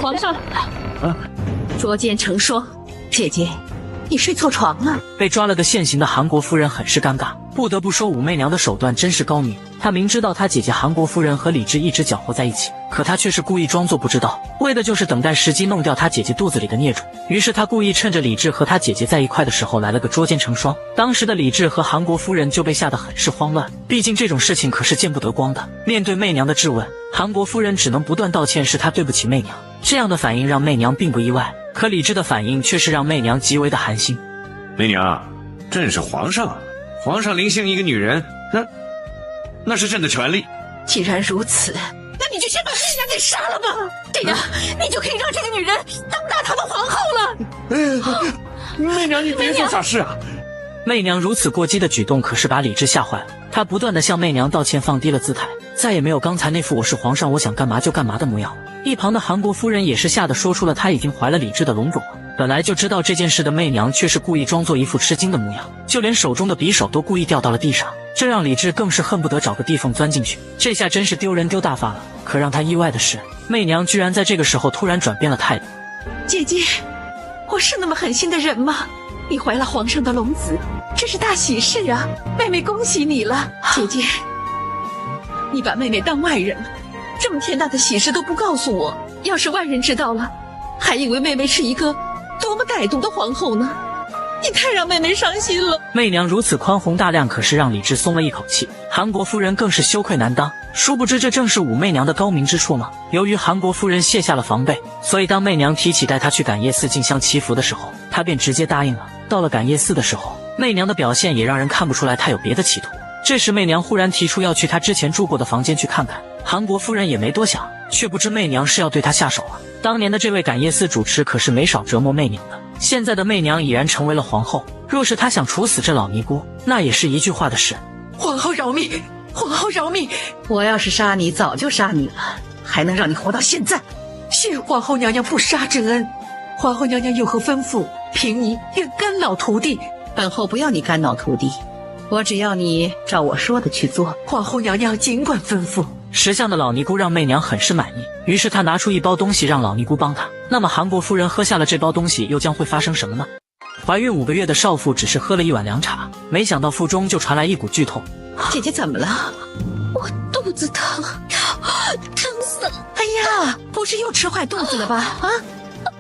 皇上，捉奸成双，姐姐，你睡错床了。被抓了个现行的韩国夫人很是尴尬，不得不说武媚娘的手段真是高明。她明知道她姐姐韩国夫人和李治一直搅和在一起，可她却是故意装作不知道，为的就是等待时机弄掉她姐姐肚子里的孽种。于是她故意趁着李治和她姐姐在一块的时候来了个捉奸成双。当时的李治和韩国夫人就被吓得很是慌乱，毕竟这种事情可是见不得光的。面对媚娘的质问，韩国夫人只能不断道歉，是她对不起媚娘。这样的反应让媚娘并不意外，可李治的反应却是让媚娘极为的寒心。媚娘，朕是皇上，皇上临幸一个女人，那是朕的权利。既然如此，那你就先把媚娘给杀了吧，这样你就可以让这个女人当大唐的皇后了。媚娘，你别做傻事啊！媚娘如此过激的举动可是把李治吓坏了，他不断的向媚娘道歉，放低了姿态，再也没有刚才那副我是皇上我想干嘛就干嘛的模样。一旁的韩国夫人也是吓得说出了她已经怀了李治的龙种了。本来就知道这件事的媚娘却是故意装作一副吃惊的模样，就连手中的匕首都故意掉到了地上，这让李治更是恨不得找个地缝钻进去。这下真是丢人丢大发了。可让他意外的是，媚娘居然在这个时候突然转变了态度。姐姐，我是那么狠心的人吗？你怀了皇上的龙子，这是大喜事啊！妹妹恭喜你了。姐姐，你把妹妹当外人了，这么天大的喜事都不告诉我，要是外人知道了，还以为妹妹是一个多么歹毒的皇后呢！你太让妹妹伤心了。媚娘如此宽宏大量，可是让李治松了一口气。韩国夫人更是羞愧难当，殊不知这正是武媚娘的高明之处吗？由于韩国夫人卸下了防备，所以当媚娘提起带她去感业寺进香祈福的时候，她便直接答应了。到了感业寺的时候，媚娘的表现也让人看不出来她有别的企图。这时媚娘忽然提出要去她之前住过的房间去看看，韩国夫人也没多想，却不知媚娘是要对她下手了。当年的这位感业寺主持可是没少折磨媚娘的，现在的媚娘已然成为了皇后，若是她想处死这老尼姑，那也是一句话的事。皇后饶命！皇后饶命！我要是杀你，早就杀你了，还能让你活到现在？谢皇后娘娘不杀之恩。皇后娘娘有何吩咐，凭你愿干扰徒弟。本后不要你干扰徒弟，我只要你照我说的去做。皇后娘娘尽管吩咐。识相的老尼姑让媚娘很是满意，于是她拿出一包东西让老尼姑帮她。那么韩国夫人喝下了这包东西，又将会发生什么呢？怀孕5个月的少妇只是喝了一碗凉茶，没想到腹中就传来一股剧痛。姐姐怎么了？我肚子疼，疼死了！哎呀，不是又吃坏肚子了吧？啊！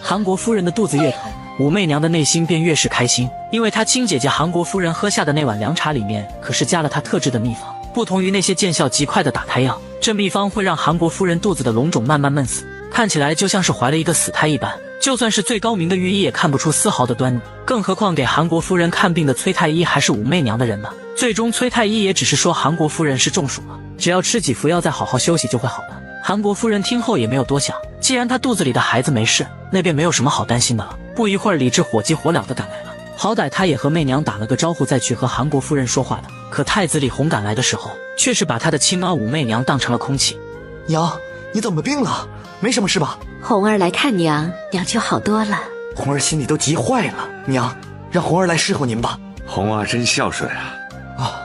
韩国夫人的肚子越疼，武媚娘的内心便越是开心，因为她亲姐姐韩国夫人喝下的那碗凉茶里面可是加了她特制的秘方，不同于那些见效极快的打胎药，这秘方会让韩国夫人肚子的龙种慢慢闷死，看起来就像是怀了一个死胎一般。就算是最高明的御医也看不出丝毫的端倪，更何况给韩国夫人看病的崔太医还是武媚娘的人呢？最终崔太医也只是说韩国夫人是中暑了，只要吃几服药再好好休息就会好的。韩国夫人听后也没有多想，既然她肚子里的孩子没事，那便没有什么好担心的了。不一会儿，李治火急火燎的赶来了，好歹他也和媚娘打了个招呼再去和韩国夫人说话的。可太子李弘赶来的时候，却是把他的亲妈武媚娘当成了空气。娘，你怎么病了？没什么事吧？红儿来看娘，娘就好多了。红儿心里都急坏了，娘，让红儿来侍候您吧。红儿真孝顺啊！啊，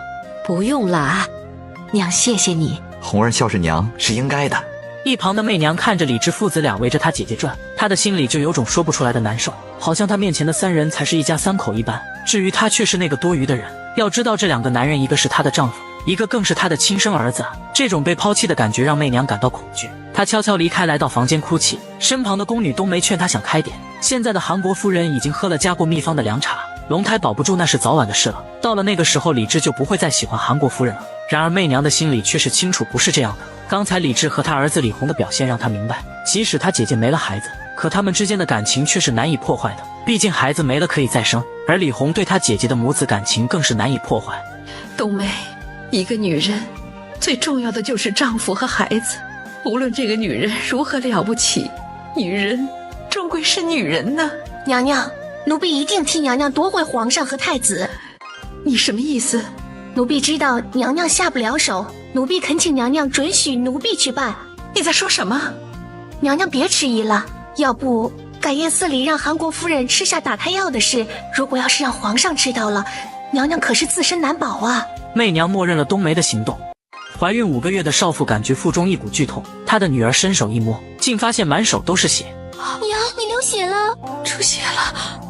不用了啊，娘谢谢你。红儿孝顺娘是应该的。一旁的媚娘看着李治父子俩围着她姐姐转，她的心里就有种说不出来的难受，好像她面前的3人才是一家3口一般，至于她却是那个多余的人。要知道这2个男人，一个是她的丈夫，一个更是她的亲生儿子，这种被抛弃的感觉让媚娘感到恐惧。她悄悄离开，来到房间哭泣，身旁的宫女都没劝她想开点。现在的韩国夫人已经喝了加过秘方的凉茶，龙胎保不住那是早晚的事了。到了那个时候，李治就不会再喜欢韩国夫人了。然而媚娘的心里却是清楚不是这样的。刚才李治和他儿子李弘的表现让他明白，即使他姐姐没了孩子，可他们之间的感情却是难以破坏的。毕竟孩子没了可以再生，而李弘对他姐姐的母子感情更是难以破坏。冬梅，一个女人最重要的就是丈夫和孩子，无论这个女人如何了不起，女人终归是女人呢。娘娘，奴婢一定替娘娘夺回皇上和太子。你什么意思？奴婢知道娘娘下不了手，奴婢恳请娘娘准许奴婢去办。你在说什么？娘娘别迟疑了，要不感业寺里让韩国夫人吃下打胎药的事，如果要是让皇上知道了，娘娘可是自身难保啊。媚娘默认了冬梅的行动。怀孕5个月的少妇感觉腹中一股剧痛，她的女儿伸手一摸，竟发现满手都是血。娘，你流血了，出血了。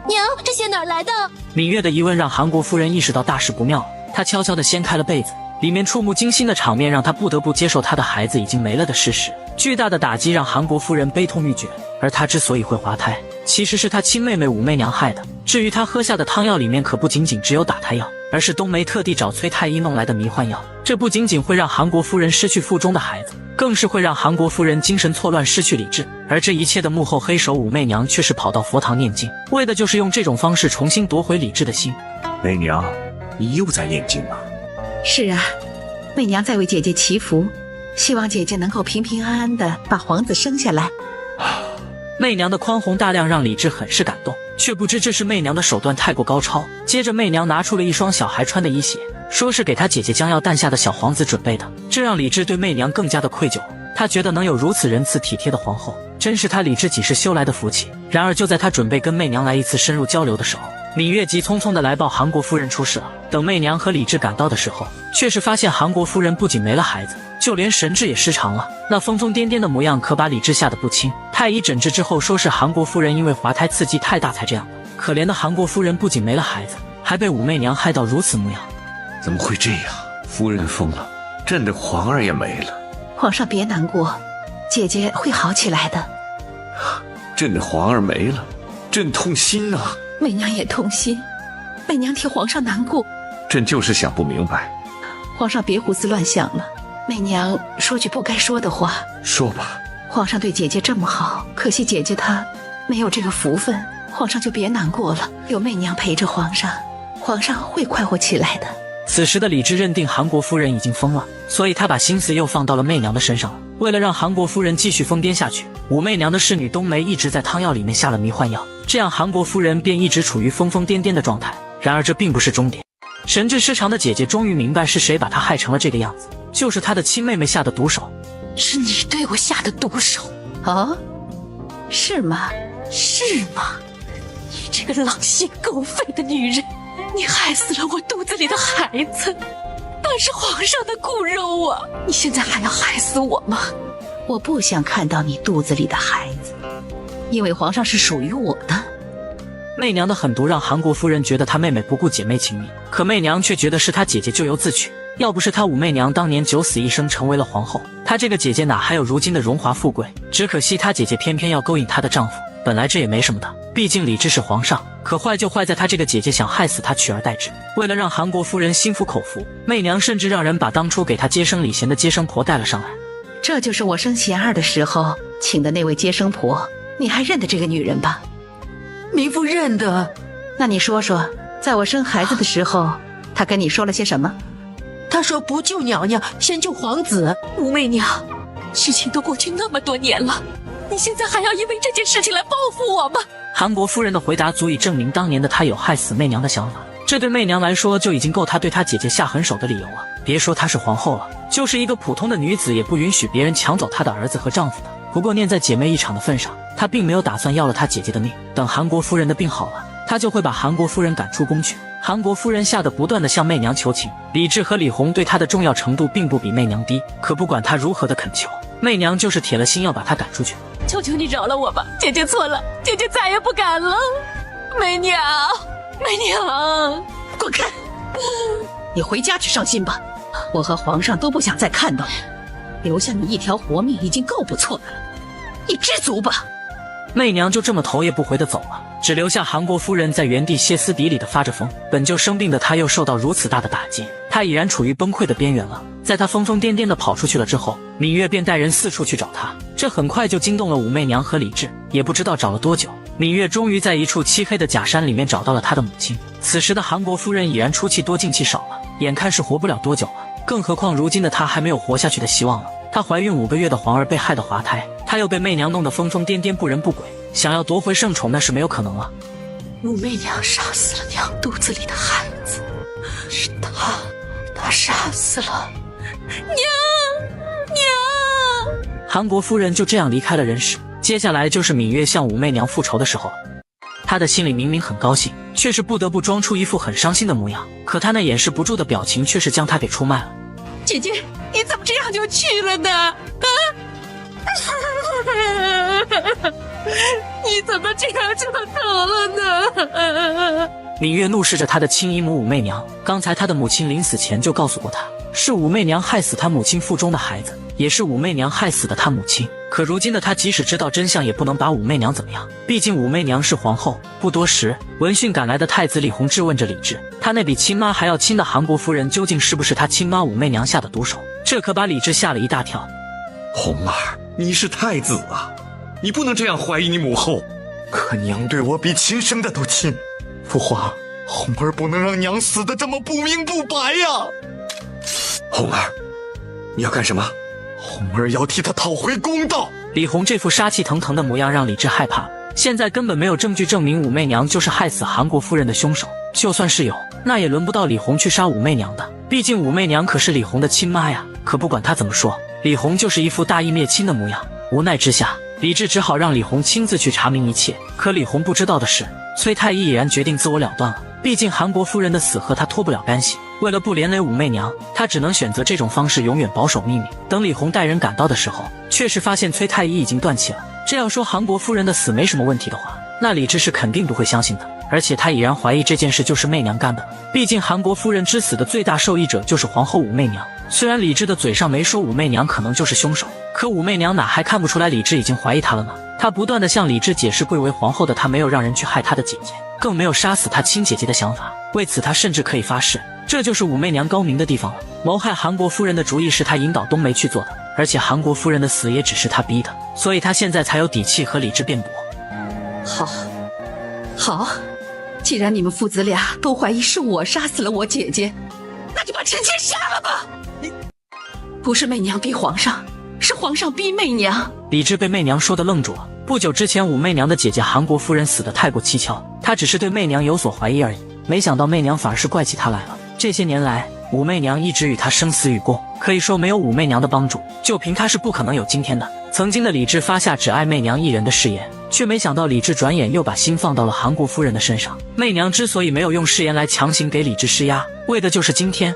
娘，这血哪儿来的？芈月的疑问让韩国夫人意识到大事不妙了，她悄悄地掀开了被子，里面触目惊心的场面让她不得不接受她的孩子已经没了的事实。巨大的打击让韩国夫人悲痛欲绝，而她之所以会滑胎，其实是她亲妹妹武媚娘害的。至于她喝下的汤药里面可不仅仅只有打胎药，而是冬梅特地找崔太医弄来的迷幻药。这不仅仅会让韩国夫人失去腹中的孩子，更是会让韩国夫人精神错乱，失去理智。而这一切的幕后黑手武媚娘却是跑到佛堂念经，为的就是用这种方式重新夺回理智的心。媚娘，你又在念经吗？是啊，媚娘在为姐姐祈福，希望姐姐能够平平安安的把皇子生下来。媚娘的宽宏大量让李治很是感动，却不知这是媚娘的手段太过高超。接着媚娘拿出了一双小孩穿的衣鞋，说是给她姐姐将要诞下的小皇子准备的，这让李治对媚娘更加的愧疚。他觉得能有如此仁慈体贴的皇后，真是他李治几世修来的福气。然而就在他准备跟媚娘来一次深入交流的时候，芈月急匆匆的来报韩国夫人出事了。等媚娘和李治赶到的时候，却是发现韩国夫人不仅没了孩子，就连神智也失常了。那疯疯癫癫的模样可把李治吓得不轻。太医诊治之后说是韩国夫人因为滑胎刺激太大才这样的。可怜的韩国夫人不仅没了孩子，还被武媚娘害到如此模样。怎么会这样？夫人疯了，朕的皇儿也没了。皇上别难过，姐姐会好起来的。朕的皇儿没了，朕痛心啊！媚娘也痛心，媚娘替皇上难过。朕就是想不明白。皇上别胡思乱想了，媚娘说句不该说的话。说吧。皇上对姐姐这么好，可惜姐姐她没有这个福分，皇上就别难过了，有媚娘陪着皇上，皇上会快活起来的。此时的李治认定韩国夫人已经疯了，所以他把心思又放到了媚娘的身上了。为了让韩国夫人继续疯癫下去，武媚娘的侍女冬梅一直在汤药里面下了迷幻药，这样韩国夫人便一直处于疯疯癫癫的状态。然而这并不是终点，神智失常的姐姐终于明白是谁把她害成了这个样子，就是她的亲妹妹下的毒手。是你对我下的毒手。哦，是吗？是吗？你这个狼心狗肺的女人，你害死了我肚子里的孩子，那是皇上的骨肉啊！你现在还要害死我吗？我不想看到你肚子里的孩子，因为皇上是属于我的。媚娘的狠毒让韩国夫人觉得她妹妹不顾姐妹情谊，可媚娘却觉得是她姐姐咎由自取。要不是她武媚娘当年九死一生成为了皇后，她这个姐姐哪还有如今的荣华富贵？只可惜她姐姐偏偏要勾引她的丈夫，本来这也没什么的，毕竟李治是皇上。可坏就坏在她这个姐姐想害死她取而代之。为了让韩国夫人心服口服，媚娘甚至让人把当初给她接生礼贤的接生婆带了上来。这就是我生贤儿的时候请的那位接生婆，你还认得这个女人吧？民妇认得。那你说说，在我生孩子的时候，她跟你说了些什么？她说不救娘娘，先救皇子。武媚娘，事情都过去那么多年了，你现在还要因为这件事情来报复我吗？韩国夫人的回答足以证明当年的她有害死媚娘的想法，这对媚娘来说就已经够她对她姐姐下狠手的理由了。别说她是皇后了，就是一个普通的女子也不允许别人抢走她的儿子和丈夫的。不过念在姐妹一场的份上，她并没有打算要了她姐姐的命。等韩国夫人的病好了，她就会把韩国夫人赶出宫去。韩国夫人吓得不断地向媚娘求情，李治和李弘对她的重要程度并不比媚娘低，可不管她如何的恳求，媚娘就是铁了心要把她赶出去。求求你饶了我吧，姐姐错了，姐姐再也不敢了。媚娘，媚娘，滚开！你回家去伤心吧，我和皇上都不想再看到你，留下你一条活命已经够不错的了，你知足吧。媚娘就这么头也不回地走了，只留下韩国夫人在原地歇斯底里地发着疯。本就生病的她又受到如此大的打击，她已然处于崩溃的边缘了。在她疯疯癫癫地跑出去了之后，芈月便带人四处去找她，这很快就惊动了武媚娘和李治。也不知道找了多久，芈月终于在一处漆黑的假山里面找到了她的母亲。此时的韩国夫人已然出气多进气少了，眼看是活不了多久了，更何况如今的她还没有活下去的希望了。她怀孕5个月的皇儿被害得滑胎，她又被媚娘弄得疯疯癫癫不人不鬼，想要夺回圣宠那是没有可能了。武媚娘杀死了娘肚子里的孩子，是她杀死了娘。韩国夫人就这样离开了人世。接下来就是芈月向武媚娘复仇的时候了。她的心里明明很高兴，却是不得不装出一副很伤心的模样，可她那掩饰不住的表情却是将她给出卖了。姐姐，你怎么这样就去了呢？你怎么这样就走了呢？芈月怒视着她的亲姨母武媚娘，刚才她的母亲临死前就告诉过她，是武媚娘害死她母亲腹中的孩子，也是武媚娘害死的她母亲。可如今的她即使知道真相，也不能把武媚娘怎么样，毕竟武媚娘是皇后。不多时，闻讯赶来的太子李弘质问着李治，他那比亲妈还要亲的韩国夫人究竟是不是他亲妈武媚娘下的毒手？这可把李治吓了一大跳。红儿，你是太子啊，你不能这样怀疑你母后。可娘对我比亲生的都亲，父皇，红儿不能让娘死得这么不明不白呀！红儿，你要干什么？红儿要替他讨回公道。李弘这副杀气腾腾的模样让李治害怕，现在根本没有证据证明武媚娘就是害死韩国夫人的凶手，就算是有，那也轮不到李弘去杀武媚娘的，毕竟武媚娘可是李弘的亲妈呀。可不管他怎么说，李弘就是一副大义灭亲的模样。无奈之下，李治只好让李弘亲自去查明一切。可李弘不知道的是，崔太医已然决定自我了断了，毕竟韩国夫人的死和他脱不了干系。为了不连累武媚娘，他只能选择这种方式永远保守秘密。等李弘带人赶到的时候，确实发现崔太医已经断气了。这要说韩国夫人的死没什么问题的话，那李治是肯定不会相信的，而且他已然怀疑这件事就是媚娘干的了。毕竟韩国夫人之死的最大受益者就是皇后武媚娘。虽然李治的嘴上没说武媚娘可能就是凶手，可武媚娘哪还看不出来李治已经怀疑她了呢？她不断地向李治解释，贵为皇后的她没有让人去害她的姐姐，更没有杀死她亲姐姐的想法。为此她甚至可以发誓，这就是武媚娘高明的地方了。谋害韩国夫人的主意是她引导冬梅去做的，而且韩国夫人的死也只是她逼的，所以她现在才有底气和李治辩驳。好，既然你们父子俩都怀疑是我杀死了我姐姐，那就把臣妾杀了吧！不是媚娘逼皇上，是皇上逼媚娘。李治被媚娘说的愣住了。不久之前，武媚娘的姐姐韩国夫人死得太过蹊跷，她只是对媚娘有所怀疑而已，没想到媚娘反而是怪起她来了。这些年来，武媚娘一直与她生死与共，可以说没有武媚娘的帮助，就凭她是不可能有今天的。曾经的李治发下只爱媚娘一人的誓言，却没想到李治转眼又把心放到了韩国夫人的身上。媚娘之所以没有用誓言来强行给李治施压，为的就是今天。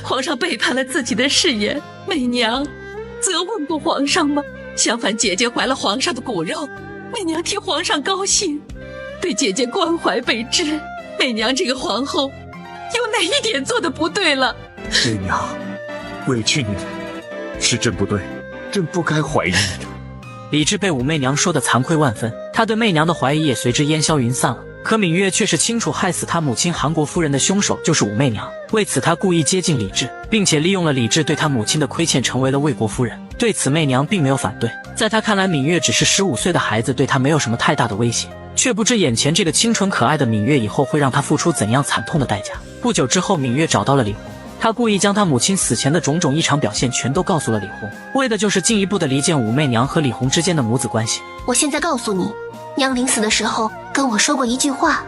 皇上背叛了自己的誓言，媚娘责问过皇上吗？相反，姐姐怀了皇上的骨肉，媚娘替皇上高兴，对姐姐关怀备至。媚娘这个皇后有哪一点做的不对了？媚娘，委屈你了，是朕不对，朕不该怀疑你的。李治被武媚娘说得惭愧万分，他对媚娘的怀疑也随之烟消云散了。可芈月却是清楚害死他母亲韩国夫人的凶手就是武媚娘，为此他故意接近李治，并且利用了李治对他母亲的亏欠，成为了魏国夫人。对此媚娘并没有反对，在他看来芈月只是15岁的孩子，对他没有什么太大的威胁，却不知眼前这个清纯可爱的芈月以后会让他付出怎样惨痛的代价。不久之后，芈月找到了李弘，他故意将他母亲死前的种种异常表现全都告诉了李弘，为的就是进一步的离间武媚娘和李弘之间的母子关系。我现在告诉你，娘临死的时候跟我说过一句话。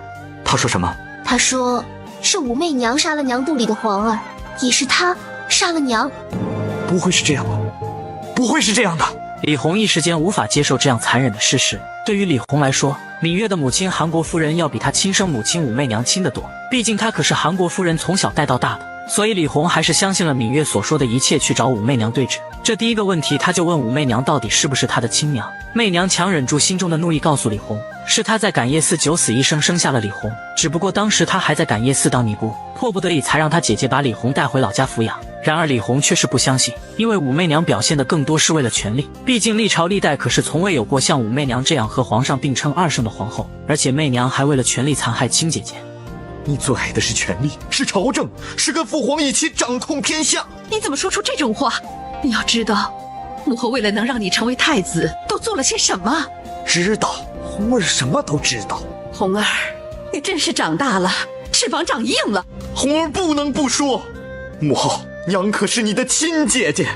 他说什么？他说是武媚娘杀了娘肚里的皇儿，也是她杀了娘。不会是这样吧？不会是这样的。李弘一时间无法接受这样残忍的事实。对于李弘来说，芈月的母亲韩国夫人要比他亲生母亲武媚娘亲得多，毕竟她可是韩国夫人从小带到大的。所以李弘还是相信了芈月所说的一切，去找武媚娘对质。这第一个问题，他就问武媚娘到底是不是他的亲娘。媚娘强忍住心中的怒意，告诉李弘，是他在感业寺九死一生生下了李弘，只不过当时他还在感业寺当尼姑，迫不得已才让他姐姐把李弘带回老家抚养。然而李弘却是不相信，因为武媚娘表现的更多是为了权力，毕竟历朝历代可是从未有过像武媚娘这样和皇上并称2圣的皇后，而且媚娘还为了权力残害亲姐姐。你最爱的是权力，是朝政，是跟父皇一起掌控天下。你怎么说出这种话？你要知道，母后为了能让你成为太子，都做了些什么？知道，红儿什么都知道。红儿，你真是长大了，翅膀长硬了。红儿不能不说，母后，娘可是你的亲姐姐，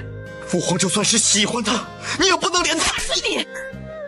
父皇就算是喜欢她，你也不能连她。你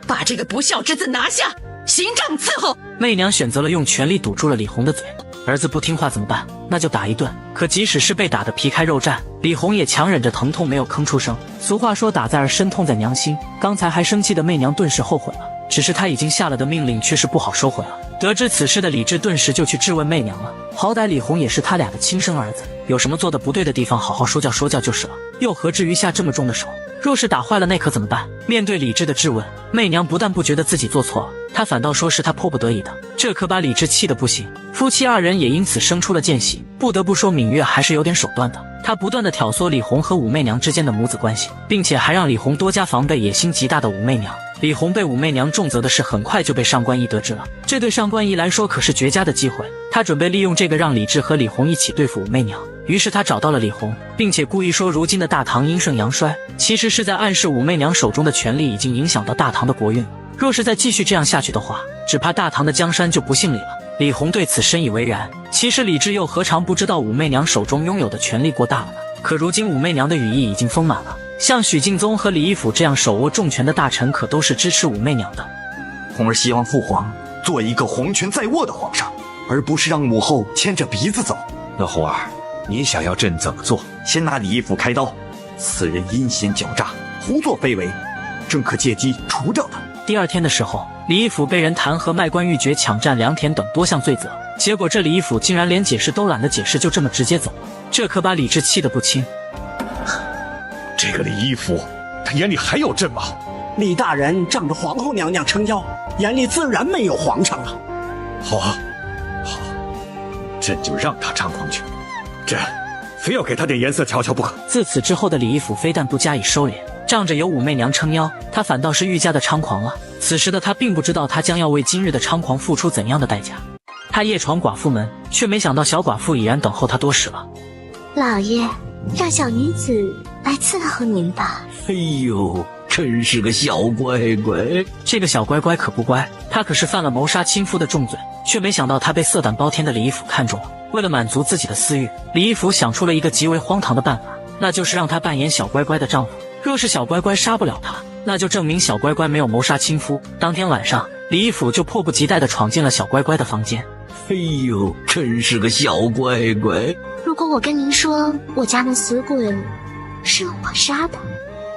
把这个不孝之子拿下，刑杖伺候。媚娘选择了用权力堵住了李弘的嘴。儿子不听话怎么办？那就打一顿。可即使是被打得皮开肉绽，李弘也强忍着疼痛没有吭出声。俗话说打在儿身痛在娘心，刚才还生气的媚娘顿时后悔了，只是她已经下了的命令却是不好收回了。得知此事的李治顿时就去质问媚娘了，好歹李弘也是他俩的亲生儿子，有什么做的不对的地方好好说教说教就是了，又何至于下这么重的手？若是打坏了那可怎么办？面对李治的质问，媚娘不但不觉得自己做错了，她反倒说是她迫不得已的，这可把李治气得不行。夫妻二人也因此生出了间隙。不得不说，芈月还是有点手段的，她不断地挑唆李红和武媚娘之间的母子关系，并且还让李红多加防备野心极大的武媚娘。李红被武媚娘重责的事很快就被上官仪得知了，这对上官仪来说可是绝佳的机会，他准备利用这个让李治和李红一起对付武媚娘。于是他找到了李红，并且故意说如今的大唐阴盛阳衰，其实是在暗示武媚娘手中的权力已经影响到大唐的国运了。若是再继续这样下去的话，只怕大唐的江山就不姓李了。李红对此深以为然，其实李治又何尝不知道武媚娘手中拥有的权力过大了呢？可如今武媚娘的羽翼已经丰满了，像许敬宗和李义府这样手握重权的大臣可都是支持武媚娘的。红儿希望父皇做一个皇权在握的皇上，而不是让母后牵着鼻子走。那红儿，你想要朕怎么做？先拿李义府开刀，此人阴险狡诈，胡作非为，朕可借机除掉他。第二天的时候，李义府被人弹劾卖官鬻爵、抢占良田等多项罪责，结果这李义府竟然连解释都懒得解释，就这么直接走了，这可把李治气得不轻。这个李义府，他眼里还有朕吗？李大人仗着皇后娘娘撑腰，眼里自然没有皇上了。好啊，好，朕就让他猖狂去，朕非要给他点颜色瞧瞧不可。自此之后的李义府非但不加以收敛，仗着有武媚娘撑腰，他反倒是愈加的猖狂了。此时的他并不知道他将要为今日的猖狂付出怎样的代价。他夜闯寡妇门，却没想到小寡妇已然等候他多时了。老爷，让小女子来伺候您吧。哎呦，真是个小乖乖。这个小乖乖可不乖，他可是犯了谋杀亲夫的重罪，却没想到他被色胆包天的李义府看中了。为了满足自己的私欲，李义府想出了一个极为荒唐的办法，那就是让他扮演小乖乖的丈夫。若是小乖乖杀不了他，那就证明小乖乖没有谋杀亲夫。当天晚上，李义府就迫不及待地闯进了小乖乖的房间。哎呦，真是个小乖乖。如果我跟您说我家那死鬼是我杀的，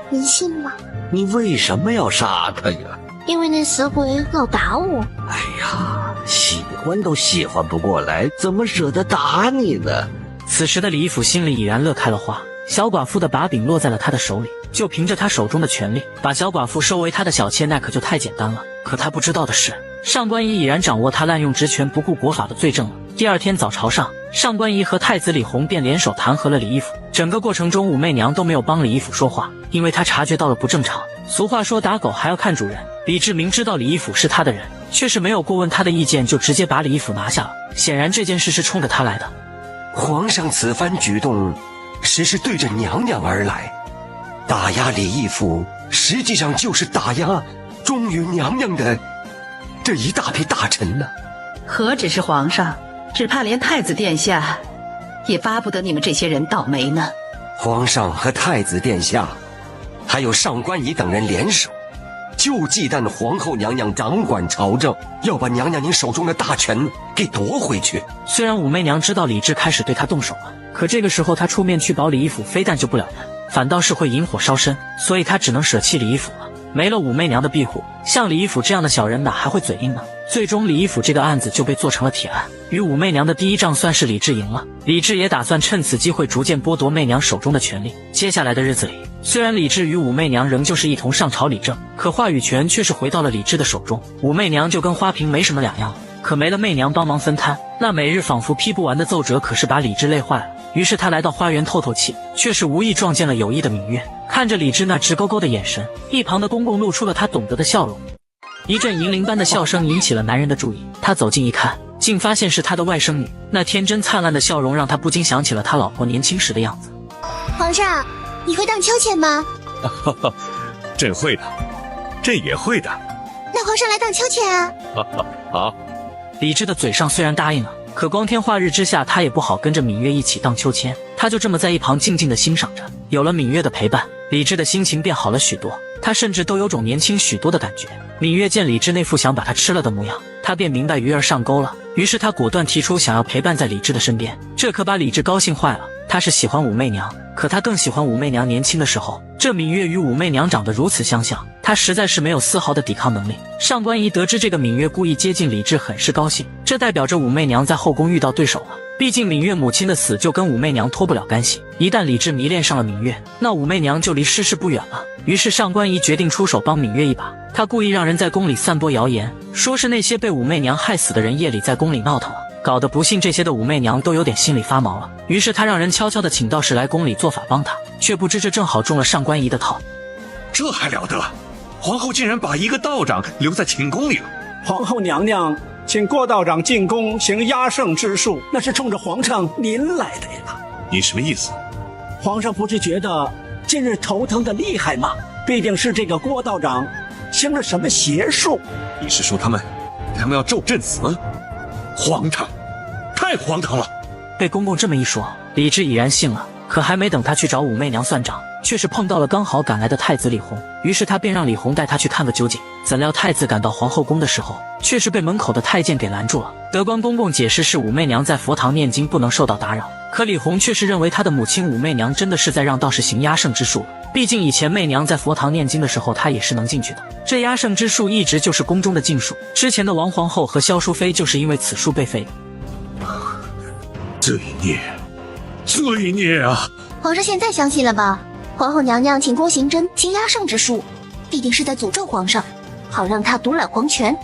您信吗？你为什么要杀他呀？因为那死鬼老打我。哎呀，喜欢都喜欢不过来，怎么舍得打你呢？此时的李义府心里已然乐开了花，小寡妇的把柄落在了他的手里，就凭着他手中的权力，把小寡妇收为他的小妾，那可就太简单了。可他不知道的是，上官仪已然掌握他滥用职权不顾国法的罪证了。第二天早朝上，上官仪和太子李弘便联手弹劾了李义府。整个过程中，武媚娘都没有帮李义府说话，因为她察觉到了不正常。俗话说打狗还要看主人，李治明知道李义府是他的人，却是没有过问他的意见，就直接把李义府拿下了。显然这件事是冲着他来的。皇上此番举动实是对着娘娘而来，打压李义府实际上就是打压忠于娘娘的这一大批大臣呢。何止是皇上，只怕连太子殿下也巴不得你们这些人倒霉呢。皇上和太子殿下还有上官仪等人联手，就忌惮皇后娘娘掌管朝政，要把娘娘您手中的大权给夺回去。虽然武媚娘知道李治开始对她动手了，可这个时候她出面去保李义府，非但救不了人，反倒是会引火烧身，所以她只能舍弃李义府了。没了武媚娘的庇护，像李义府这样的小人哪还会嘴硬呢？最终李义府这个案子就被做成了铁案，与武媚娘的第一仗算是李治赢了。李治也打算趁此机会逐渐剥夺媚娘手中的权力。接下来的日子里，虽然李治与武媚娘仍旧是一同上朝理政，可话语权却是回到了李治的手中。武媚娘就跟花瓶没什么两样了，可没了媚娘帮忙分摊，那每日仿佛批不完的奏折可是把李治累坏了。于是他来到花园透透气，却是无意撞见了有意的芈月。看着李治那直勾勾的眼神，一旁的公公露出了他懂得的笑容。一阵银铃般的笑声引起了男人的注意，他走近一看，竟发现是他的外甥女。那天真灿烂的笑容让他不禁想起了他老婆年轻时的样子。皇上，你会荡秋千吗？朕会的，朕也会的。那皇上来荡秋千啊！好。李治的嘴上虽然答应了，可光天化日之下，他也不好跟着芈月一起荡秋千，他就这么在一旁静静地欣赏着。有了芈月的陪伴，李治的心情变好了许多，他甚至都有种年轻许多的感觉。芈月见李治那副想把他吃了的模样，他便明白鱼儿上钩了，于是他果断提出想要陪伴在李治的身边。这可把李治高兴坏了，他是喜欢武媚娘，可他更喜欢武媚娘年轻的时候。这芈月与武媚娘长得如此相像，他实在是没有丝毫的抵抗能力。上官仪得知这个芈月故意接近李治，很是高兴，这代表着武媚娘在后宫遇到对手了。毕竟芈月母亲的死就跟武媚娘脱不了干系，一旦李治迷恋上了芈月，那武媚娘就离逝世不远了。于是上官仪决定出手帮芈月一把，他故意让人在宫里散播谣言，说是那些被武媚娘害死的人夜里在宫里闹腾了，搞得不信这些的武媚娘都有点心里发毛了。于是他让人悄悄地请道士来宫里做法帮他，却不知这正好中了上官仪的套。这还了得！皇后竟然把一个道长留在寝宫里了。皇后娘娘请郭道长进宫行压胜之术，那是冲着皇上您来的呀。你什么意思？皇上不是觉得近日头疼的厉害吗？必定是这个郭道长行了什么邪术。你是说他们要咒朕死？荒唐，太荒唐了！被公公这么一说，李治已然信了。可还没等他去找武媚娘算账，却是碰到了刚好赶来的太子李弘。于是他便让李弘带他去看个究竟。怎料太子赶到皇后宫的时候，却是被门口的太监给拦住了。德官公公解释是武媚娘在佛堂念经，不能受到打扰。可李弘却是认为他的母亲武媚娘真的是在让道士行压胜之术，毕竟以前媚娘在佛堂念经的时候，他也是能进去的。这压胜之术一直就是宫中的禁术，之前的王皇后和萧淑妃就是因为此术被废的。罪孽，罪孽啊！皇上现在相信了吧？皇后娘娘请宫行针行压胜之术，必定是在诅咒皇上，好让他独揽皇权。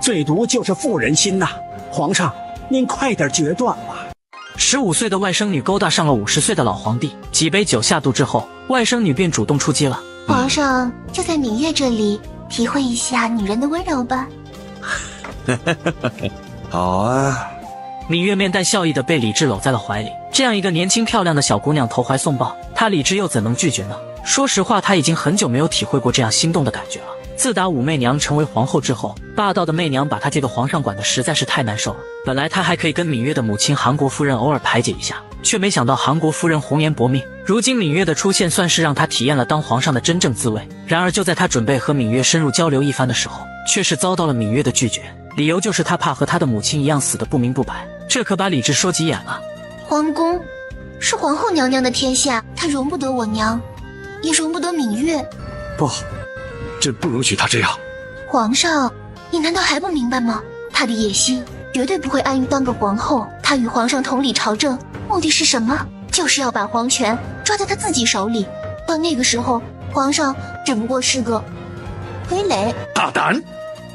最毒就是妇人心呐！皇上，您快点决断吧。15岁的外甥女勾搭上了50岁的老皇帝，几杯酒下肚之后，外甥女便主动出击了。皇上就在芈月这里体会一下女人的温柔吧。好啊。芈月面带笑意地被李治搂在了怀里，这样一个年轻漂亮的小姑娘投怀送抱，她李治又怎能拒绝呢？说实话，她已经很久没有体会过这样心动的感觉了。自打武媚娘成为皇后之后，霸道的媚娘把她这个皇上管得实在是太难受了。本来她还可以跟芈月的母亲韩国夫人偶尔排解一下，却没想到韩国夫人红颜薄命。如今芈月的出现算是让她体验了当皇上的真正滋味。然而就在她准备和芈月深入交流一番的时候，却是遭到了芈月的拒绝，理由就是她怕和她的母亲一样死得不明不白。这可把李治说急眼了。皇宫是皇后娘娘的天下，她容不得我娘，也容不得芈月。不，朕不容许她这样。皇上，你难道还不明白吗？她的野心绝对不会安于当个皇后。她与皇上同理朝政，目的是什么？就是要把皇权抓在她自己手里。到那个时候，皇上只不过是个傀儡。大胆！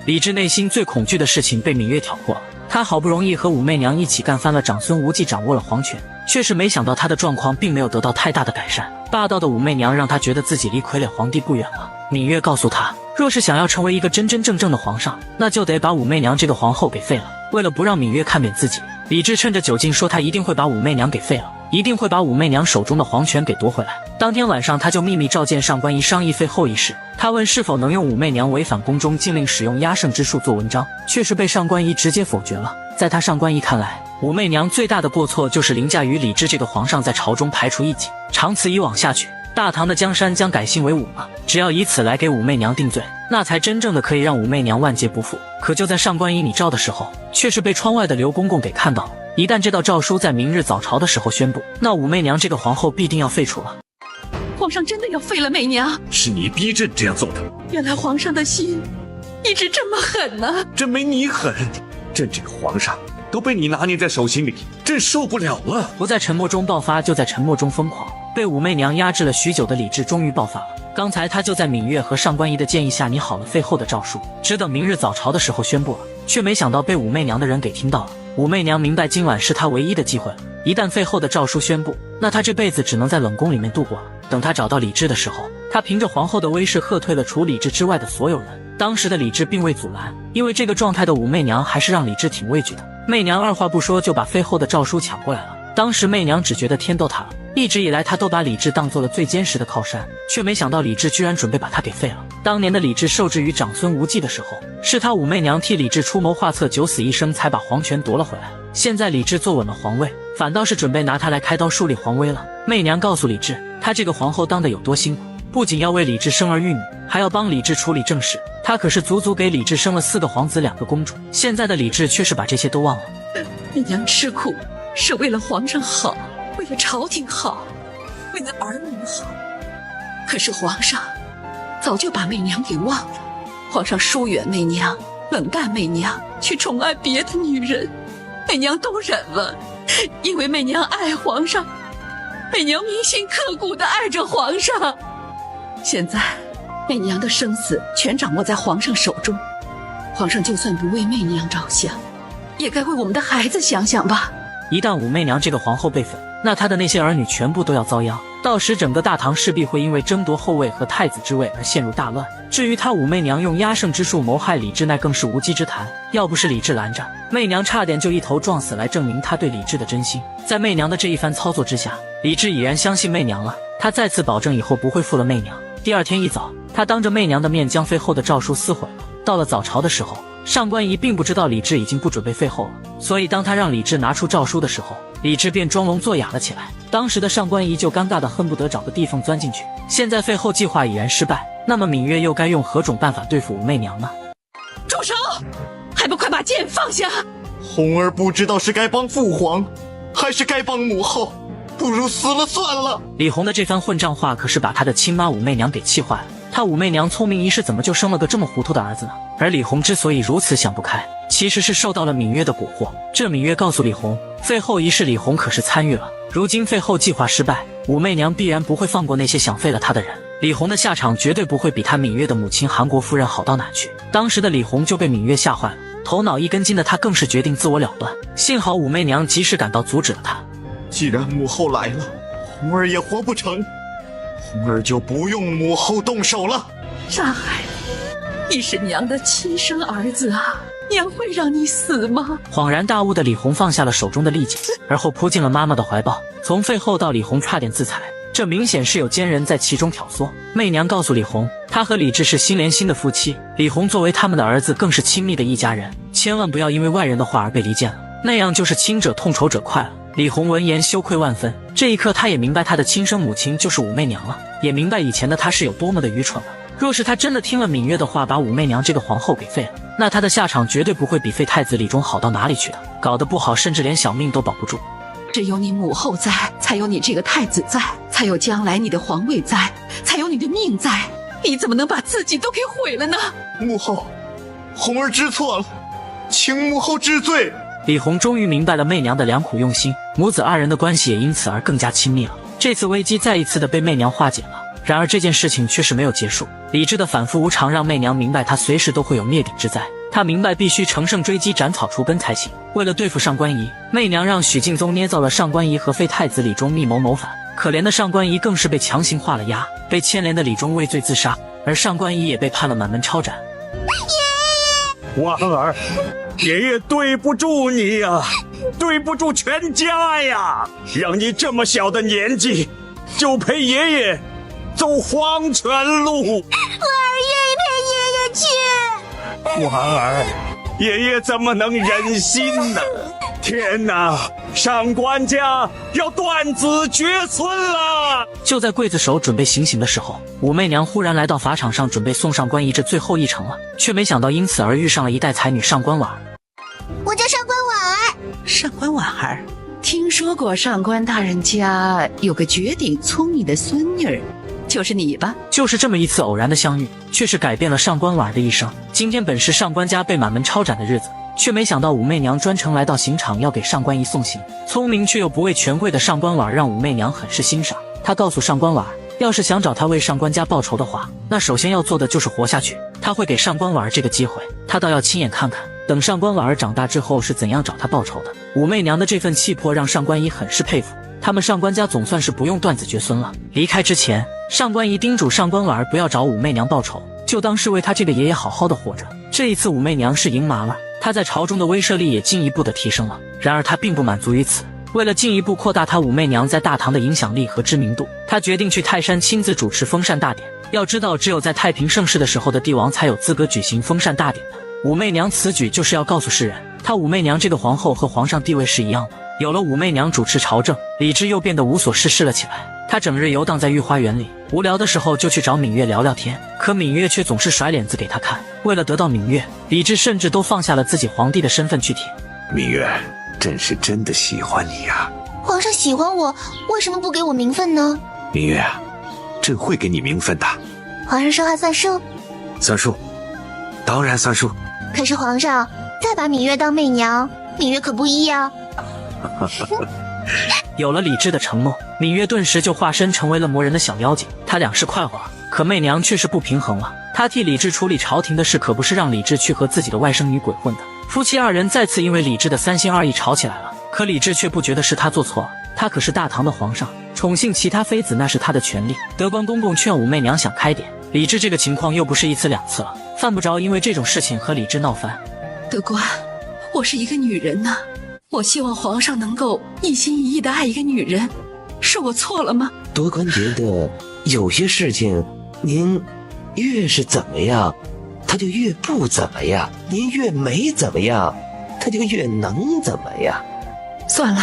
李治内心最恐惧的事情被芈月挑破了。他好不容易和武媚娘一起干翻了长孙无忌，掌握了皇权，却是没想到他的状况并没有得到太大的改善。霸道的武媚娘让他觉得自己离傀儡皇帝不远了。芈月告诉他，若是想要成为一个真真正正的皇上，那就得把武媚娘这个皇后给废了。为了不让芈月看扁自己，李治趁着酒劲说他一定会把武媚娘给废了，一定会把武媚娘手中的皇权给夺回来。当天晚上，他就秘密召见上官仪商议废后一事。他问是否能用武媚娘违反宫中禁令使用压胜之术做文章，却是被上官仪直接否决了。在他上官仪看来，武媚娘最大的过错就是凌驾于李治这个皇上在朝中排除异己，长此以往下去，大唐的江山将改姓为武嘛。只要以此来给武媚娘定罪，那才真正的可以让武媚娘万劫不复。可就在上官仪拟诏的时候，却是被窗外的刘公公给看到了。一旦这道诏书在明日早朝的时候宣布，那武媚娘这个皇后必定要废除了。皇上真的要废了媚娘？是你逼朕这样做的。原来皇上的心一直这么狠呢。朕没你狠，朕这个皇上都被你拿捏在手心里，朕受不了了。不在沉默中爆发，就在沉默中疯狂。被武媚娘压制了许久的李治终于爆发了。刚才他就在芈月和上官仪的建议下拟好了废后的诏书，只等明日早朝的时候宣布了，却没想到被武媚娘的人给听到了。武媚娘明白今晚是她唯一的机会了，一旦废后的诏书宣布，那她这辈子只能在冷宫里面度过了。等她找到李治的时候，她凭着皇后的威势喝退了除李治之外的所有人。当时的李治并未阻拦，因为这个状态的武媚娘还是让李治挺畏惧的。媚娘二话不说就把废后的诏书抢过来了。当时媚娘只觉得天都塌了，一直以来她都把李治当做了最坚实的靠山，却没想到李治居然准备把她给废了。当年的李治受制于长孙无忌的时候，是他武媚娘替李治出谋划策，九死一生才把皇权夺了回来。现在李治坐稳了皇位，反倒是准备拿他来开刀树立皇威了。媚娘告诉李治，她这个皇后当得有多辛苦，不仅要为李治生儿育女，还要帮李治处理政事。她可是足足给李治生了4个皇子2个公主。现在的李治却是把这些都忘了。媚娘吃苦是为了皇上好，为了朝廷好，为了儿女好。可是皇上早就把媚娘给忘了，皇上疏远媚娘，冷淡媚娘，去宠爱别的女人，媚娘都忍了。因为媚娘爱皇上，媚娘铭心刻骨地爱着皇上。现在，媚娘的生死全掌握在皇上手中，皇上就算不为媚娘着想，也该为我们的孩子想想吧。一旦武媚娘这个皇后被废，那她的那些儿女全部都要遭殃，到时整个大唐势必会因为争夺后位和太子之位而陷入大乱。至于她武媚娘用压胜之术谋害李治，那更是无稽之谈。要不是李治拦着，媚娘差点就一头撞死来证明她对李治的真心。在媚娘的这一番操作之下，李治已然相信媚娘了，他再次保证以后不会负了媚娘。第二天一早，他当着媚娘的面将废后的诏书撕毁了。到了早朝的时候，上官仪并不知道李治已经不准备废后了，所以当他让李治拿出诏书的时候，李治便装聋作哑了起来。当时的上官仪就尴尬的恨不得找个地缝钻进去。现在废后计划已然失败，那么芈月又该用何种办法对付武媚娘呢？住手！还不快把剑放下！红儿不知道是该帮父皇，还是该帮母后，不如死了算了。李弘的这番混账话可是把他的亲妈武媚娘给气坏了。他武媚娘聪明一世，怎么就生了个这么糊涂的儿子呢？而李弘之所以如此想不开，其实是受到了芈月的蛊惑。这芈月告诉李弘，废后一事李弘可是参与了，如今废后计划失败，武媚娘必然不会放过那些想废了他的人。李弘的下场绝对不会比他芈月的母亲韩国夫人好到哪去。当时的李弘就被芈月吓坏了，头脑一根筋的他更是决定自我了断。幸好武媚娘及时赶到阻止了他。既然母后来了，红儿也活不成，红儿就不用母后动手了。沙海，你是娘的亲生儿子啊，娘会让你死吗？恍然大悟的李弘放下了手中的利剑，而后扑进了妈妈的怀抱。从废后到李弘差点自裁，这明显是有奸人在其中挑唆。媚娘告诉李弘，他和李治是心连心的夫妻，李弘作为他们的儿子更是亲密的一家人，千万不要因为外人的话而被离间了，那样就是亲者痛仇者快了。李弘闻言羞愧万分，这一刻他也明白他的亲生母亲就是武媚娘了，也明白以前的他是有多么的愚蠢了。若是他真的听了芈月的话，把武媚娘这个皇后给废了，那他的下场绝对不会比废太子李忠好到哪里去的，搞得不好甚至连小命都保不住。只有你母后在，才有你这个太子在，才有将来你的皇位在，才有你的命在，你怎么能把自己都给毁了呢？母后，红儿知错了，请母后治罪。李弘终于明白了媚娘的良苦用心，母子二人的关系也因此而更加亲密了。这次危机再一次的被媚娘化解了。然而这件事情却是没有结束，李治的反复无常让媚娘明白她随时都会有灭顶之灾。她明白必须乘胜追击，斩草除根才行。为了对付上官仪，媚娘让许敬宗捏造了上官仪和废太子李忠密谋谋反。可怜的上官仪更是被强行画了押，被牵连的李忠畏罪自杀，而上官仪也被判了满门抄斩。婉儿，爷爷对不住你呀，对不住全家呀，让你这么小的年纪就陪爷爷走黄泉路。婉儿愿意陪爷爷去。婉儿，爷爷怎么能忍心呢？天哪，上官家要断子绝孙了！就在刽子手准备行刑的时候，武媚娘忽然来到法场上，准备送上官仪这最后一程了，却没想到因此而遇上了一代才女上官婉儿。我叫上官婉儿。上官婉儿，听说过上官大人家有个绝顶聪明的孙女儿，就是你吧？就是这么一次偶然的相遇，却是改变了上官婉儿的一生。今天本是上官家被满门抄斩的日子，却没想到武媚娘专程来到刑场，要给上官仪送行。聪明却又不畏权贵的上官婉儿让武媚娘很是欣赏。她告诉上官婉儿，要是想找她为上官家报仇的话，那首先要做的就是活下去。她会给上官婉儿这个机会，她倒要亲眼看看，等上官婉儿长大之后是怎样找她报仇的。武媚娘的这份气魄让上官仪很是佩服。他们上官家总算是不用断子绝孙了。离开之前，上官仪叮嘱上官婉儿不要找武媚娘报仇，就当是为她这个爷爷好好的活着。这一次武媚娘是赢麻了，她在朝中的威慑力也进一步的提升了。然而她并不满足于此，为了进一步扩大她武媚娘在大唐的影响力和知名度，她决定去泰山亲自主持封禅大典。要知道，只有在太平盛世的时候的帝王才有资格举行封禅大典的。武媚娘此举就是要告诉世人，她武媚娘这个皇后和皇上地位是一样的。有了武媚娘主持朝政，李治又变得无所事事了起来。他整日游荡在御花园里，无聊的时候就去找芈月聊聊天，可芈月却总是甩脸子给他看。为了得到芈月，李治甚至都放下了自己皇帝的身份去舔。芈月，朕是真的喜欢你呀。皇上喜欢我，为什么不给我名分呢？芈月啊，朕会给你名分的。皇上说话算数？算数，当然算数。可是皇上再把芈月当媚娘，芈月可不依啊。有了李治的承诺，芈月顿时就化身成为了魔人的小妖精。他俩是快活，可媚娘却是不平衡了。她替李治处理朝廷的事，可不是让李治去和自己的外甥女鬼混的。夫妻二人再次因为李治的三心二意吵起来了。可李治却不觉得是他做错了，他可是大唐的皇上，宠幸其他妃子那是他的权利。德官公公劝武媚娘想开点，李治这个情况又不是一次两次了，犯不着因为这种事情和李治闹翻。德官，我是一个女人呐，我希望皇上能够一心一意地爱一个女人，是我错了吗？德官觉得有些事情，您越是怎么样，他就越不怎么样；您越没怎么样，他就越能怎么样。算了，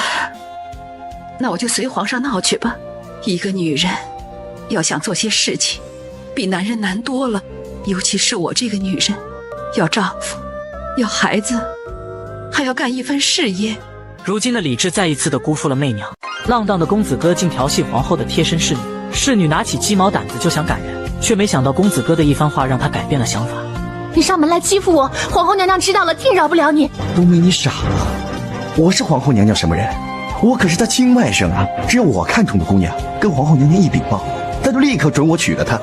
那我就随皇上闹去吧。一个女人要想做些事情，比男人难多了，尤其是我这个女人，要丈夫，要孩子，还要干一番事业。如今的李治再一次的辜负了媚娘，浪荡的公子哥竟调戏皇后的贴身侍女，侍女拿起鸡毛掸子就想赶人，却没想到公子哥的一番话让他改变了想法。你上门来欺负我，皇后娘娘知道了，定饶不了你。冬梅，你傻了，我是皇后娘娘什么人？我可是她亲外甥啊！只要我看中的姑娘，跟皇后娘娘一禀报，她就立刻准我娶了她。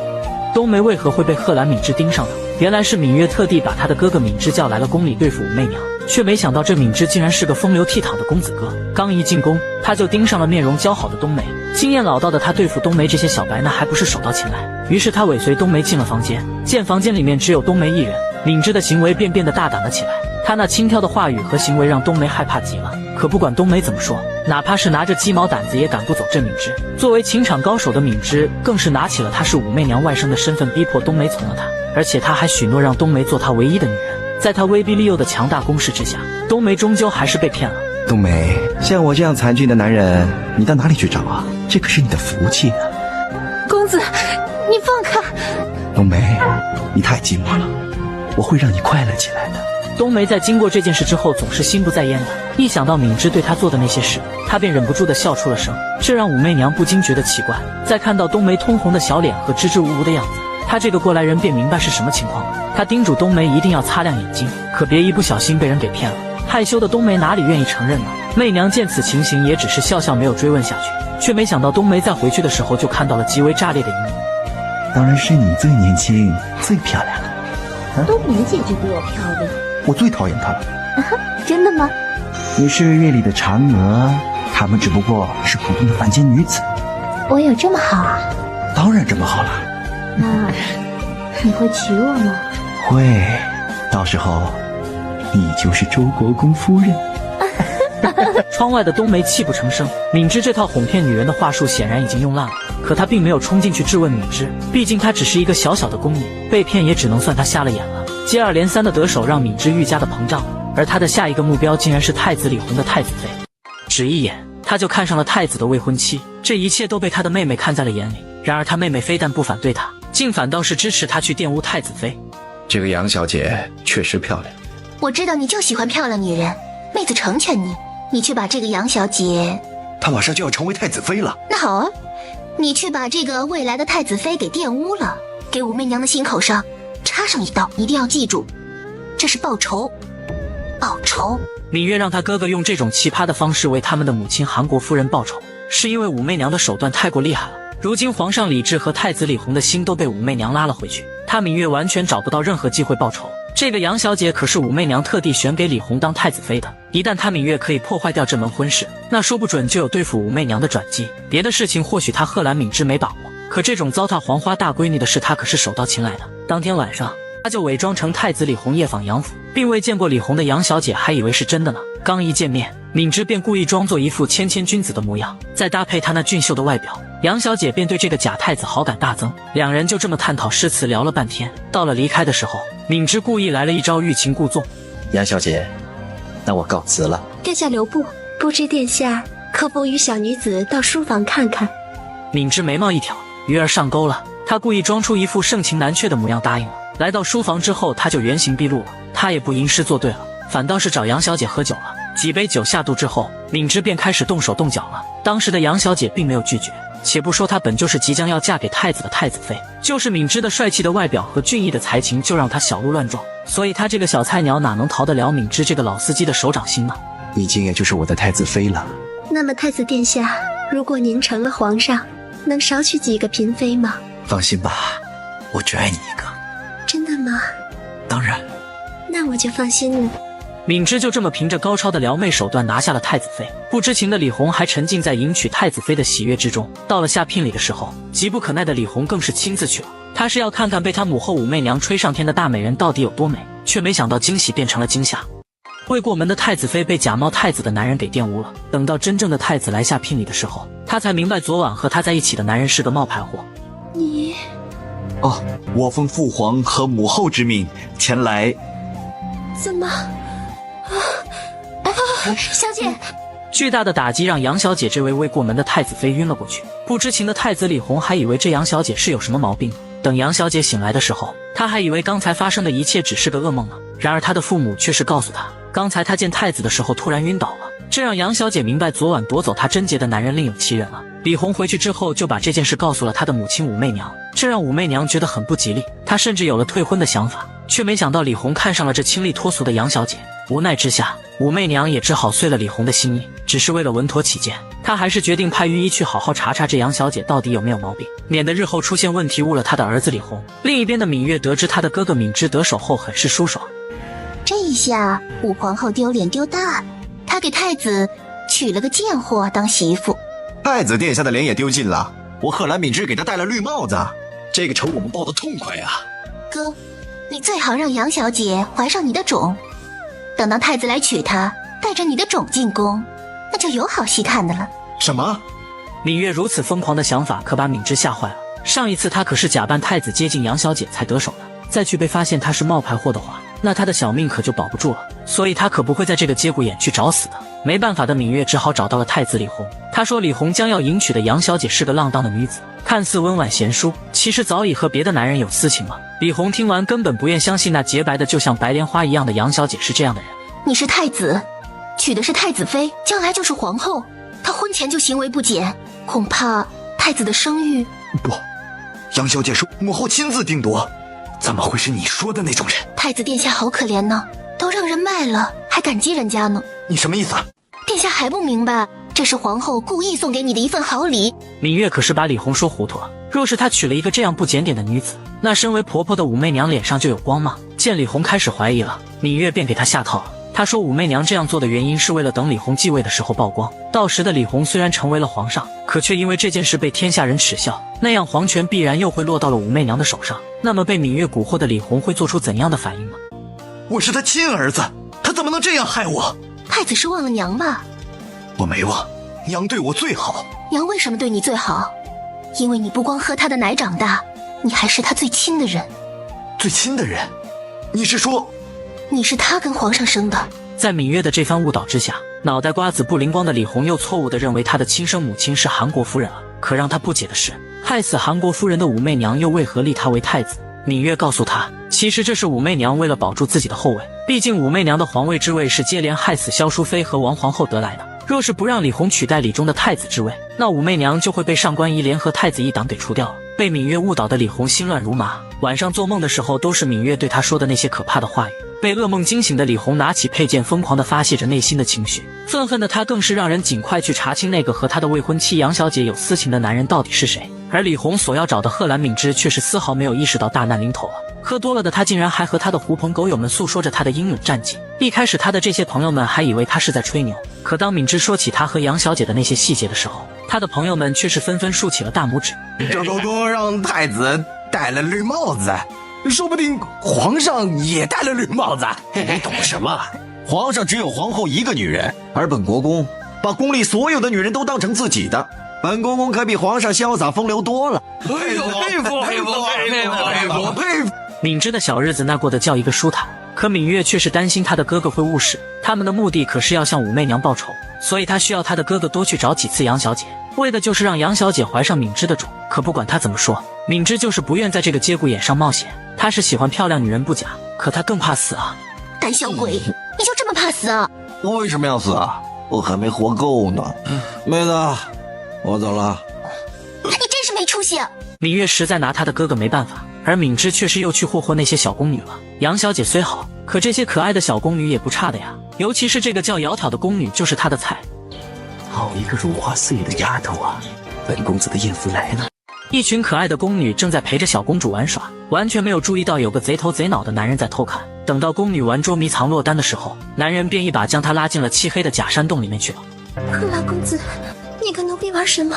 冬梅为何会被贺兰敏之盯上呢？原来是芈月特地把她的哥哥敏之叫来了宫里对付武媚娘，却没想到这敏之竟然是个风流倜傥的公子哥。刚一进宫，他就盯上了面容姣好的冬梅。经验老道的他对付冬梅这些小白，那还不是手到擒来。于是他尾随冬梅进了房间，见房间里面只有冬梅一人，敏之的行为便变得大胆了起来。他那轻佻的话语和行为让冬梅害怕极了。可不管冬梅怎么说，哪怕是拿着鸡毛掸子也赶不走这敏之。作为情场高手的敏之，更是拿起了他是武媚娘外甥的身份，逼迫冬梅从了他。而且他还许诺让冬梅做他唯一的女人。在他威逼利诱的强大攻势之下，冬梅终究还是被骗了。冬梅，像我这样残俊的男人，你到哪里去找啊？这可是你的福气啊！公子，你放开！冬梅，你太寂寞了，我会让你快乐起来的。冬梅在经过这件事之后，总是心不在焉的。一想到敏之对她做的那些事，她便忍不住地笑出了声，这让武媚娘不禁觉得奇怪。再看到冬梅通红的小脸和支支吾吾的样子，她这个过来人便明白是什么情况了。她叮嘱冬梅一定要擦亮眼睛，可别一不小心被人给骗了。害羞的冬梅哪里愿意承认呢？媚娘见此情形，也只是笑笑，没有追问下去。却没想到冬梅在回去的时候，就看到了极为炸裂的一幕。当然是你最年轻、最漂亮了。冬梅姐姐比我漂亮。我最讨厌她了。真的吗？你是日月里的嫦娥，她们只不过是普通的凡间女子。我有这么好啊？当然这么好了。那你会娶我吗？会，到时候你就是周国公夫人。窗外的冬梅泣不成声，敏之这套哄骗女人的话术显然已经用烂了。可她并没有冲进去质问敏之，毕竟她只是一个小小的宫女，被骗也只能算她瞎了眼了。接二连三的得手让敏之愈加的膨胀了，而她的下一个目标竟然是太子李弘的太子妃。只一眼，她就看上了太子的未婚妻，这一切都被她的妹妹看在了眼里。然而她妹妹非但不反对她，竟反倒是支持她去玷污太子妃。这个杨小姐确实漂亮。我知道你就喜欢漂亮女人，妹子成全你，你去把这个杨小姐……她马上就要成为太子妃了。那好啊，你去把这个未来的太子妃给玷污了，给武媚娘的心口上插上一刀，一定要记住，这是报仇，报仇。芈月让他哥哥用这种奇葩的方式为他们的母亲韩国夫人报仇，是因为武媚娘的手段太过厉害了。如今皇上李治和太子李弘的心都被武媚娘拉了回去，他芈月完全找不到任何机会报仇。这个杨小姐可是武媚娘特地选给李弘当太子妃的，一旦他芈月可以破坏掉这门婚事，那说不准就有对付武媚娘的转机。别的事情或许他贺兰敏之没把握，可这种糟蹋黄花大闺女的事，他可是手到擒来的。当天晚上，他就伪装成太子李弘夜访杨府，并未见过李弘的杨小姐还以为是真的呢。刚一见面，敏之便故意装作一副谦谦君子的模样，再搭配他那俊秀的外表，杨小姐便对这个假太子好感大增。两人就这么探讨诗词聊了半天。到了离开的时候，敏之故意来了一招欲擒故纵。杨小姐，那我告辞了。殿下留步，不知殿下可否与小女子到书房看看？敏之眉毛一挑，鱼儿上钩了。他故意装出一副盛情难却的模样答应了。来到书房之后，他就原形毕露了。他也不吟诗作对了，反倒是找杨小姐喝酒了。几杯酒下肚之后，敏之便开始动手动脚了。当时的杨小姐并没有拒绝，且不说她本就是即将要嫁给太子的太子妃，就是敏之的帅气的外表和俊逸的才情就让她小鹿乱撞，所以她这个小菜鸟哪能逃得了敏之这个老司机的手掌心呢？已经也就是我的太子妃了。那么太子殿下，如果您成了皇上，能少娶几个嫔妃吗？放心吧，我只爱你一个。真的吗？当然。那我就放心了。敏之就这么凭着高超的撩妹手段拿下了太子妃，不知情的李红还沉浸在迎娶太子妃的喜悦之中。到了下聘礼的时候，急不可耐的李红更是亲自去了。他是要看看被他母后武媚娘吹上天的大美人到底有多美，却没想到惊喜变成了惊吓。未过门的太子妃被假冒太子的男人给玷污了。等到真正的太子来下聘礼的时候，他才明白昨晚和他在一起的男人是个冒牌货。你……哦，我奉父皇和母后之命前来。怎么？小姐，巨大的打击让杨小姐这位未过门的太子妃晕了过去。不知情的太子李红还以为这杨小姐是有什么毛病。等杨小姐醒来的时候，她还以为刚才发生的一切只是个噩梦呢。然而她的父母却是告诉她，刚才她见太子的时候突然晕倒了。这让杨小姐明白昨晚夺走她贞洁的男人另有其人了。李红回去之后就把这件事告诉了她的母亲武媚娘，这让武媚娘觉得很不吉利，她甚至有了退婚的想法。却没想到李红看上了这清丽脱俗的杨小姐，无奈之下，武媚娘也只好遂了李红的心意。只是为了稳妥起见，她还是决定派御医去好好查查这杨小姐到底有没有毛病，免得日后出现问题误了她的儿子李红。另一边的芈月得知她的哥哥芈之得手后很是舒爽。这一下武皇后丢脸丢大了，她给太子娶了个贱货当媳妇。太子殿下的脸也丢尽了，我贺兰敏之给他戴了绿帽子，这个仇我们报得痛快啊！哥，你最好让杨小姐怀上你的种，等到太子来娶她，带着你的种进宫，那就有好戏看的了。什么？芈月如此疯狂的想法可把芈之吓坏了。上一次她可是假扮太子接近杨小姐才得手的，再去被发现她是冒牌货的话，那她的小命可就保不住了。所以她可不会在这个节骨眼去找死的。没办法的芈月只好找到了太子李红。她说李红将要迎娶的杨小姐是个浪荡的女子，看似温婉贤淑，其实早已和别的男人有私情了。李红听完根本不愿相信那洁白的就像白莲花一样的杨小姐是这样的人。你是太子，娶的是太子妃，将来就是皇后，她婚前就行为不检，恐怕太子的声誉……不，杨小姐是母后亲自定夺，怎么会是你说的那种人？太子殿下好可怜呢，都让人卖了，还感激人家呢。你什么意思？殿下还不明白，这是皇后故意送给你的一份好礼。芈月可是把李红说糊涂了。若是她娶了一个这样不检点的女子，那身为婆婆的武媚娘脸上就有光吗？见李红开始怀疑了，芈月便给她下套了。她说武媚娘这样做的原因是为了等李红继位的时候曝光，到时的李红虽然成为了皇上，可却因为这件事被天下人耻笑，那样皇权必然又会落到了武媚娘的手上。那么被芈月蛊惑的李红会做出怎样的反应呢？我是他亲儿子，他怎么能这样害我？太子是忘了娘吧？我没忘，娘对我最好。娘为什么对你最好？因为你不光喝她的奶长大，你还是她最亲的人。最亲的人？你是说……你是她跟皇上生的。在芈月的这番误导之下，脑袋瓜子不灵光的李红又错误地认为她的亲生母亲是韩国夫人了。可让她不解的是，害死韩国夫人的武媚娘又为何立她为太子？芈月告诉她，其实这是武媚娘为了保住自己的后位，毕竟武媚娘的皇位之位是接连害死萧淑妃和王皇后得来的。若是不让李红取代李忠的太子之位，那武媚娘就会被上官仪联合太子一党给除掉了。被芈月误导的李红心乱如麻，晚上做梦的时候都是芈月对她说的那些可怕的话语。被噩梦惊醒的李红拿起佩剑，疯狂地发泄着内心的情绪。愤恨的他更是让人尽快去查清那个和他的未婚妻杨小姐有私情的男人到底是谁。而李红所要找的贺兰敏之却是丝毫没有意识到大难临头了。喝多了的他竟然还和他的狐朋狗友们诉说着他的英勇战绩。一开始他的这些朋友们还以为他是在吹牛，可当敏之说起他和杨小姐的那些细节的时候，他的朋友们却是纷纷竖起了大拇指。这都多让太子戴了绿帽子，说不定皇上也戴了绿帽子。你懂什么？皇上只有皇后一个女人，而本国公把宫里所有的女人都当成自己的。本国公可比皇上潇洒风流多了。佩服佩服佩服佩服佩服佩服！敏之的小日子那过得叫一个舒坦，可芈月却是担心他的哥哥会误事。他们的目的可是要向武媚娘报仇，所以他需要他的哥哥多去找几次杨小姐，为的就是让杨小姐怀上敏之的种。可不管他怎么说，敏之就是不愿在这个节骨眼上冒险。他是喜欢漂亮女人不假，可他更怕死啊！胆小鬼，你就这么怕死啊？我为什么要死啊？我还没活够呢。妹子，我走了。你真是没出息啊！芈月实在拿他的哥哥没办法，而敏之却是又去霍霍那些小宫女了。杨小姐虽好，可这些可爱的小宫女也不差的呀。尤其是这个叫窈窕的宫女就是他的菜。好一个如花似玉的丫头啊！本公子的艳福来了。一群可爱的宫女正在陪着小公主玩耍，完全没有注意到有个贼头贼脑的男人在偷看。等到宫女玩捉迷藏落单的时候，男人便一把将她拉进了漆黑的假山洞里面去了。贺兰公子，你跟奴婢玩什么？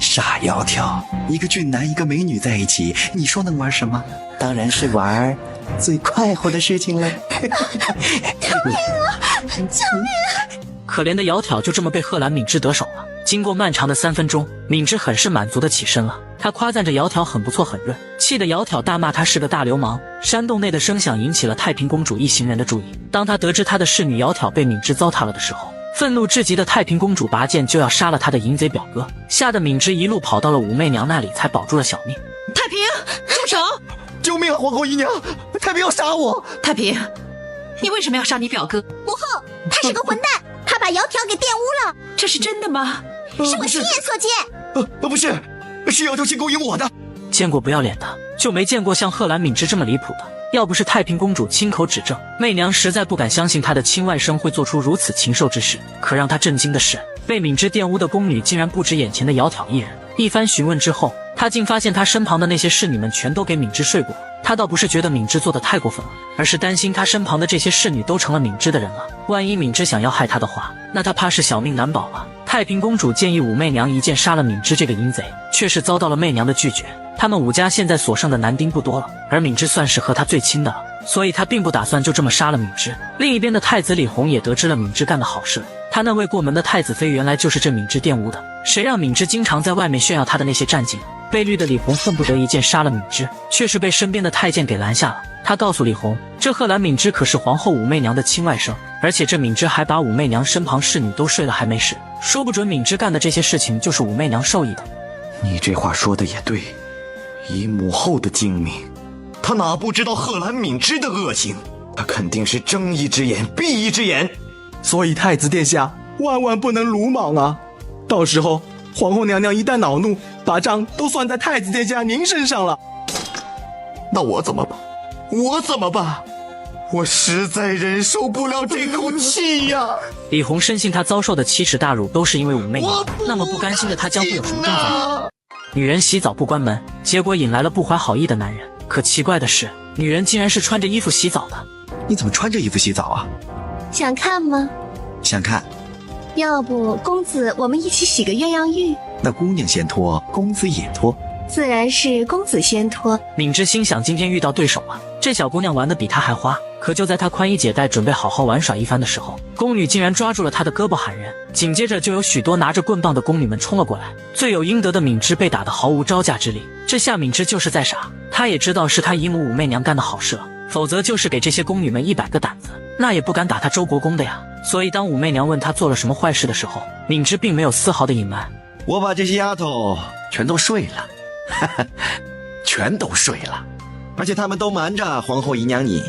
傻窈窕，一个俊男一个美女在一起，你说能玩什么？当然是玩最快活的事情了。救命啊！救命！可怜的窈窕就这么被贺兰敏之得手了。经过漫长的3分钟，敏之很是满足的起身了。他夸赞着窈窕很不错很润，气得窈窕大骂他是个大流氓。山洞内的声响引起了太平公主一行人的注意。当他得知他的侍女窈窕被敏之糟蹋了的时候，愤怒至极的太平公主拔剑就要杀了他的淫贼表哥，吓得敏之一路跑到了武媚娘那里才保住了小命。太平，住手！救命啊，皇后姨娘！太平要杀我！太平，你为什么要杀你表哥？母后，他是个混蛋，他把窈窕给玷污了。这是真的吗？是我亲眼所见。不是，是窈窕先勾引我的。见过不要脸的，就没见过像贺兰敏之这么离谱的。要不是太平公主亲口指证，媚娘实在不敢相信她的亲外甥会做出如此禽兽之事。可让她震惊的是，被敏之玷污的宫女竟然不止眼前的窈窕一人。一番询问之后，她竟发现她身旁的那些侍女们全都给敏之睡过。她倒不是觉得敏之做的太过分了，而是担心她身旁的这些侍女都成了敏之的人了。万一敏之想要害她的话，那她怕是小命难保了。太平公主建议武媚娘一剑杀了敏之这个淫贼，却是遭到了媚娘的拒绝。他们武家现在所剩的男丁不多了，而敏之算是和他最亲的了，所以他并不打算就这么杀了敏之。另一边的太子李弘也得知了敏之干的好事，他那位过门的太子妃原来就是这敏之玷污的，谁让敏之经常在外面炫耀他的那些战绩呢？被绿的李弘恨不得一剑杀了敏之，却是被身边的太监给拦下了。他告诉李弘，这贺兰敏之可是皇后武媚娘的亲外甥，而且这敏之还把武媚娘身旁侍女都睡了还没事，说不准敏之干的这些事情就是武媚娘授意的。你这话说的也对，以母后的精明，她哪不知道贺兰敏之的恶行？她肯定是睁一只眼闭一只眼。所以太子殿下万万不能鲁莽啊！到时候皇后娘娘一旦恼怒，把账都算在太子殿下您身上了。那我怎么办？我怎么办？我实在忍受不了这口气呀！李弘深信他遭受的奇耻大辱都是因为武媚娘，那么不甘心的他将会有什么动作？女人洗澡不关门，结果引来了不怀好意的男人。可奇怪的是，女人竟然是穿着衣服洗澡的。你怎么穿着衣服洗澡啊？想看吗？想看。要不公子我们一起洗个鸳鸯浴？那姑娘先脱，公子也脱。自然是公子先脱。敏之心想今天遇到对手了，这小姑娘玩得比她还花。可就在她宽衣解带准备好好玩耍一番的时候，宫女竟然抓住了她的胳膊喊人，紧接着就有许多拿着棍棒的宫女们冲了过来。罪有应得的敏之被打得毫无招架之力，这下敏之就是在傻，她也知道是她姨母武媚娘干的好事了，否则就是给这些宫女们100个胆子，那也不敢打她周国公的呀。所以当武媚娘问她做了什么坏事的时候，敏之并没有丝毫的隐瞒。我把这些丫头全都睡了，哈哈，全都睡了，而且他们都瞒着皇后姨娘你。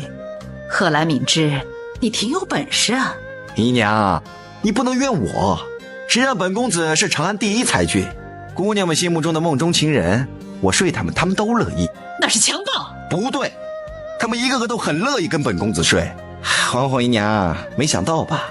贺兰敏之，你挺有本事啊！姨娘，你不能怨我，谁让本公子是长安第一才俊，姑娘们心目中的梦中情人，我睡他们，他们都乐意。那是强暴。不对，他们一个个都很乐意跟本公子睡。皇后姨娘，没想到吧？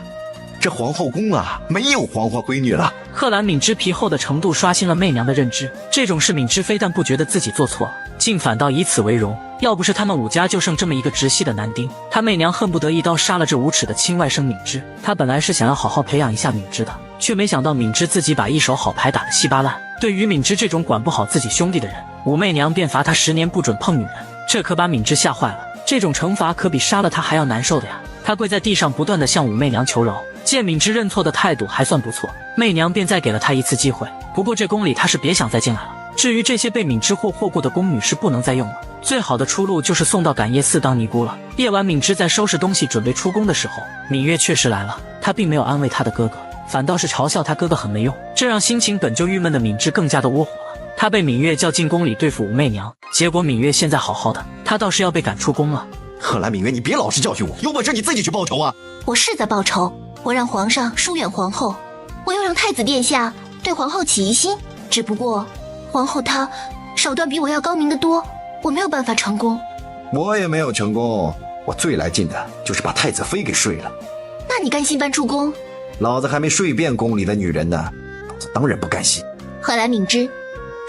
这皇后宫啊，没有黄花闺女了。贺兰敏之皮厚的程度刷新了媚娘的认知，这种事敏之非但不觉得自己做错了，竟反倒以此为荣。要不是他们武家就剩这么一个直系的男丁，他媚娘恨不得一刀杀了这无耻的亲外甥敏之。他本来是想要好好培养一下敏之的，却没想到敏之自己把一手好牌打得稀巴烂。对于敏之这种管不好自己兄弟的人，武媚娘便罚他10年不准碰女人，这可把敏之吓坏了。这种惩罚可比杀了他还要难受的呀！他跪在地上不断地向武媚娘求饶，见敏之认错的态度还算不错，媚娘便再给了他一次机会。不过这宫里他是别想再进来了。至于这些被敏之霍过的宫女是不能再用了，最好的出路就是送到感业寺当尼姑了。夜晚敏之在收拾东西准备出宫的时候，芈月确实来了，她并没有安慰她的哥哥，反倒是嘲笑他哥哥很没用，这让心情本就郁闷的敏之更加的窝火了。他被芈月叫进宫里对付武媚娘，结果芈月现在好好的，他倒是要被赶出宫了。贺兰芈月，你别老是教训我，有本事你自己去报仇啊！我是在报仇，我让皇上疏远皇后，我又让太子殿下对皇后起疑心，只不过皇后她手段比我要高明得多，我没有办法成功。我也没有成功，我最来劲的就是把太子妃给睡了。那你甘心搬出宫？老子还没睡遍宫里的女人呢，老子当然不甘心。贺兰敏之，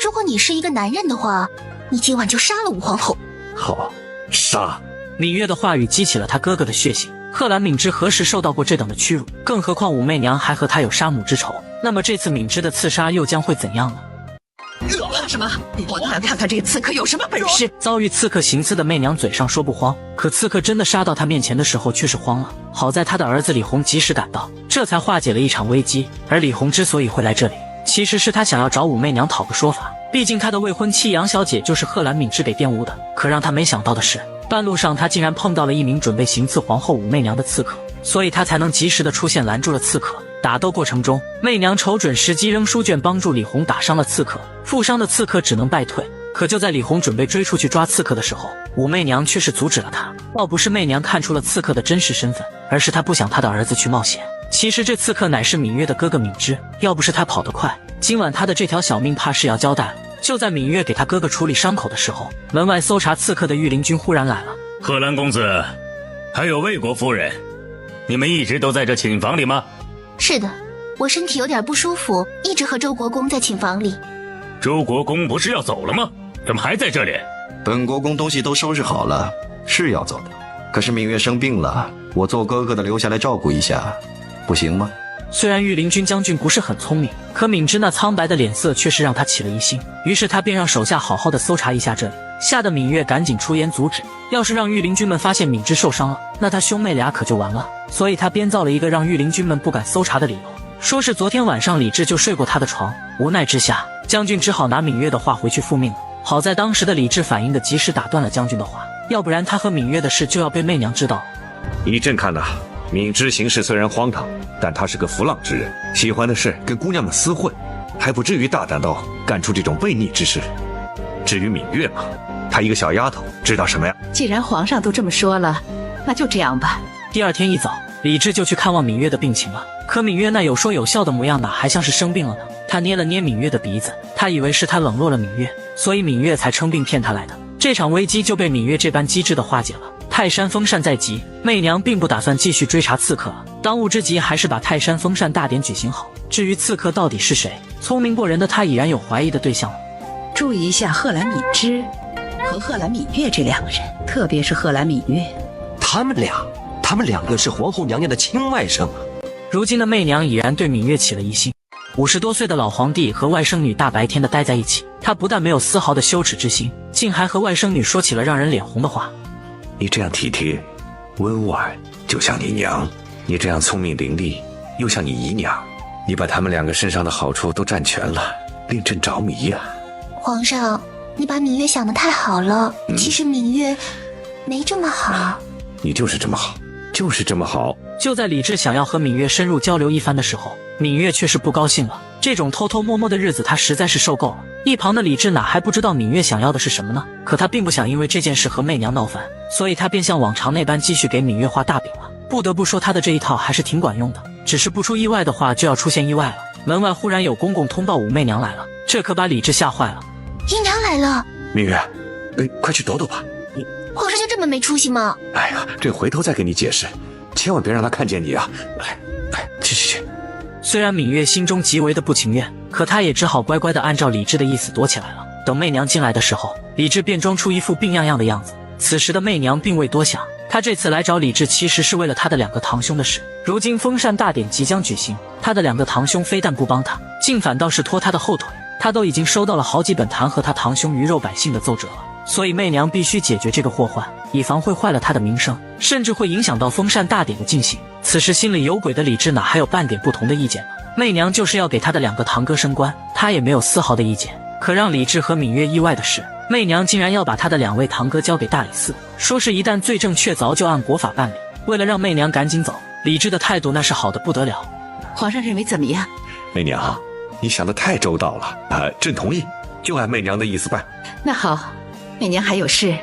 如果你是一个男人的话，你今晚就杀了武皇后。好，杀！芈月的话语激起了他哥哥的血性。贺兰敏之何时受到过这等的屈辱？更何况武媚娘还和他有杀母之仇。那么这次敏之的刺杀又将会怎样呢？怕什么？我倒要看看这个刺客有什么本事！遭遇刺客行刺的媚娘嘴上说不慌，可刺客真的杀到她面前的时候却是慌了。好在她的儿子李弘及时赶到，这才化解了一场危机。而李弘之所以会来这里，其实是他想要找武媚娘讨个说法，毕竟他的未婚妻杨小姐就是贺兰敏之给玷污的。可让他没想到的是，半路上他竟然碰到了一名准备行刺皇后武媚娘的刺客，所以他才能及时的出现拦住了刺客。打斗过程中，媚娘瞅准时机扔书卷帮助李弘打伤了刺客，负伤的刺客只能败退。可就在李弘准备追出去抓刺客的时候，武媚娘却是阻止了他。倒不是媚娘看出了刺客的真实身份，而是她不想她的儿子去冒险。其实这刺客乃是芈月的哥哥敏之，要不是他跑得快，今晚他的这条小命怕是要交代了。就在芈月给他哥哥处理伤口的时候，门外搜查刺客的御林军忽然来了。贺兰公子，还有魏国夫人，你们一直都在这寝房里吗？是的，我身体有点不舒服，一直和周国公在寝房里。周国公不是要走了吗？怎么还在这里？本国公东西都收拾好了，是要走的。可是芈月生病了，我做哥哥的留下来照顾一下，不行吗？虽然御林军将军不是很聪明，可敏之那苍白的脸色却是让他起了疑心。于是他便让手下好好的搜查一下这里，吓得芈月赶紧出言阻止。要是让御林军们发现敏之受伤了，那他兄妹俩可就完了。所以他编造了一个让御林军们不敢搜查的理由，说是昨天晚上李治就睡过他的床。无奈之下，将军只好拿芈月的话回去复命了。好在当时的李治反应的及时，打断了将军的话，要不然他和芈月的事就要被媚娘知道了。依朕看呐，敏之行事虽然荒唐，但他是个浮浪之人，喜欢的是跟姑娘们厮混，还不至于大胆到干出这种悖逆之事。至于芈月嘛，她一个小丫头，知道什么呀？既然皇上都这么说了，那就这样吧。第二天一早，李治就去看望芈月的病情了。可芈月那有说有笑的模样，哪还像是生病了呢？他捏了捏芈月的鼻子，他以为是他冷落了芈月，所以芈月才称病骗他来的。这场危机就被芈月这般机智的化解了。泰山封禅在即，媚娘并不打算继续追查刺客了，当务之急还是把泰山封禅大典举行好。至于刺客到底是谁，聪明过人的他已然有怀疑的对象了。注意一下贺兰敏之和贺兰芈月这两个人，特别是贺兰芈月，他们两个是皇后娘娘的亲外甥。如今的媚娘已然对芈月起了疑心。50多岁的老皇帝和外甥女大白天的待在一起，他不但没有丝毫的羞耻之心，竟还和外甥女说起了让人脸红的话。你这样体贴温婉，就像你娘；你这样聪明伶俐，又像你姨娘。你把他们两个身上的好处都占全了，令朕着迷呀。皇上，你把芈月想得太好了，其实芈月没这么好。你就是这么好，就是这么好。就在李治想要和芈月深入交流一番的时候，芈月却是不高兴了。这种偷偷摸摸的日子他实在是受够了。一旁的李治哪还不知道芈月想要的是什么呢？可他并不想因为这件事和媚娘闹翻，所以他便像往常那般继续给芈月画大饼了。不得不说他的这一套还是挺管用的，只是不出意外的话就要出现意外了。门外忽然有公公通报武媚娘来了，这可把李治吓坏了。姨娘来了。芈月，快去躲躲吧。皇上就这么没出息吗？哎呀，朕回头再给你解释，千万别让他看见你啊！来，去。虽然芈月心中极为的不情愿，可她也只好乖乖的按照李治的意思躲起来了。等媚娘进来的时候，李治便装出一副病怏怏的样子。此时的媚娘并未多想，她这次来找李治其实是为了她的两个堂兄的事。如今封禅大典即将举行，她的两个堂兄非但不帮她，竟反倒是拖她的后腿。她都已经收到了好几本弹劾她堂兄鱼肉百姓的奏折了，所以媚娘必须解决这个祸患，以防会坏了她的名声，甚至会影响到封禅大典的进行。此时心里有鬼的李治哪还有半点不同的意见呢？媚娘就是要给她的两个堂哥升官，她也没有丝毫的意见。可让李治和芈月意外的是，媚娘竟然要把她的两位堂哥交给大理寺，说是一旦罪证确凿就按国法办理。为了让媚娘赶紧走，李治的态度那是好的不得了。皇上认为怎么样？媚娘，你想得太周到了，朕同意，就按媚娘的意思办。那好，媚娘还有事，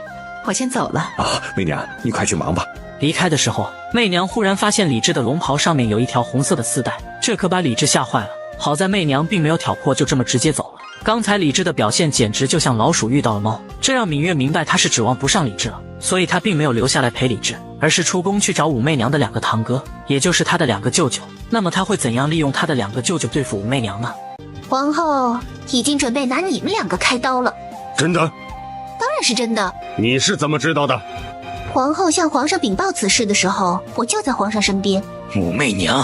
我先走了。媚娘，你快去忙吧。离开的时候，媚娘忽然发现李治的龙袍上面有一条红色的丝带，这可把李治吓坏了。好在媚娘并没有挑破，就这么直接走了。刚才李治的表现简直就像老鼠遇到了猫，这让芈月明白他是指望不上李治了。所以他并没有留下来陪李治，而是出宫去找武媚娘的2个堂哥，也就是他的2个舅舅。那么他会怎样利用他的2个舅舅对付武媚娘呢？皇后已经准备拿你们2个开刀了。真的？当然是真的。你是怎么知道的？皇后向皇上禀报此事的时候，我就在皇上身边。武媚娘，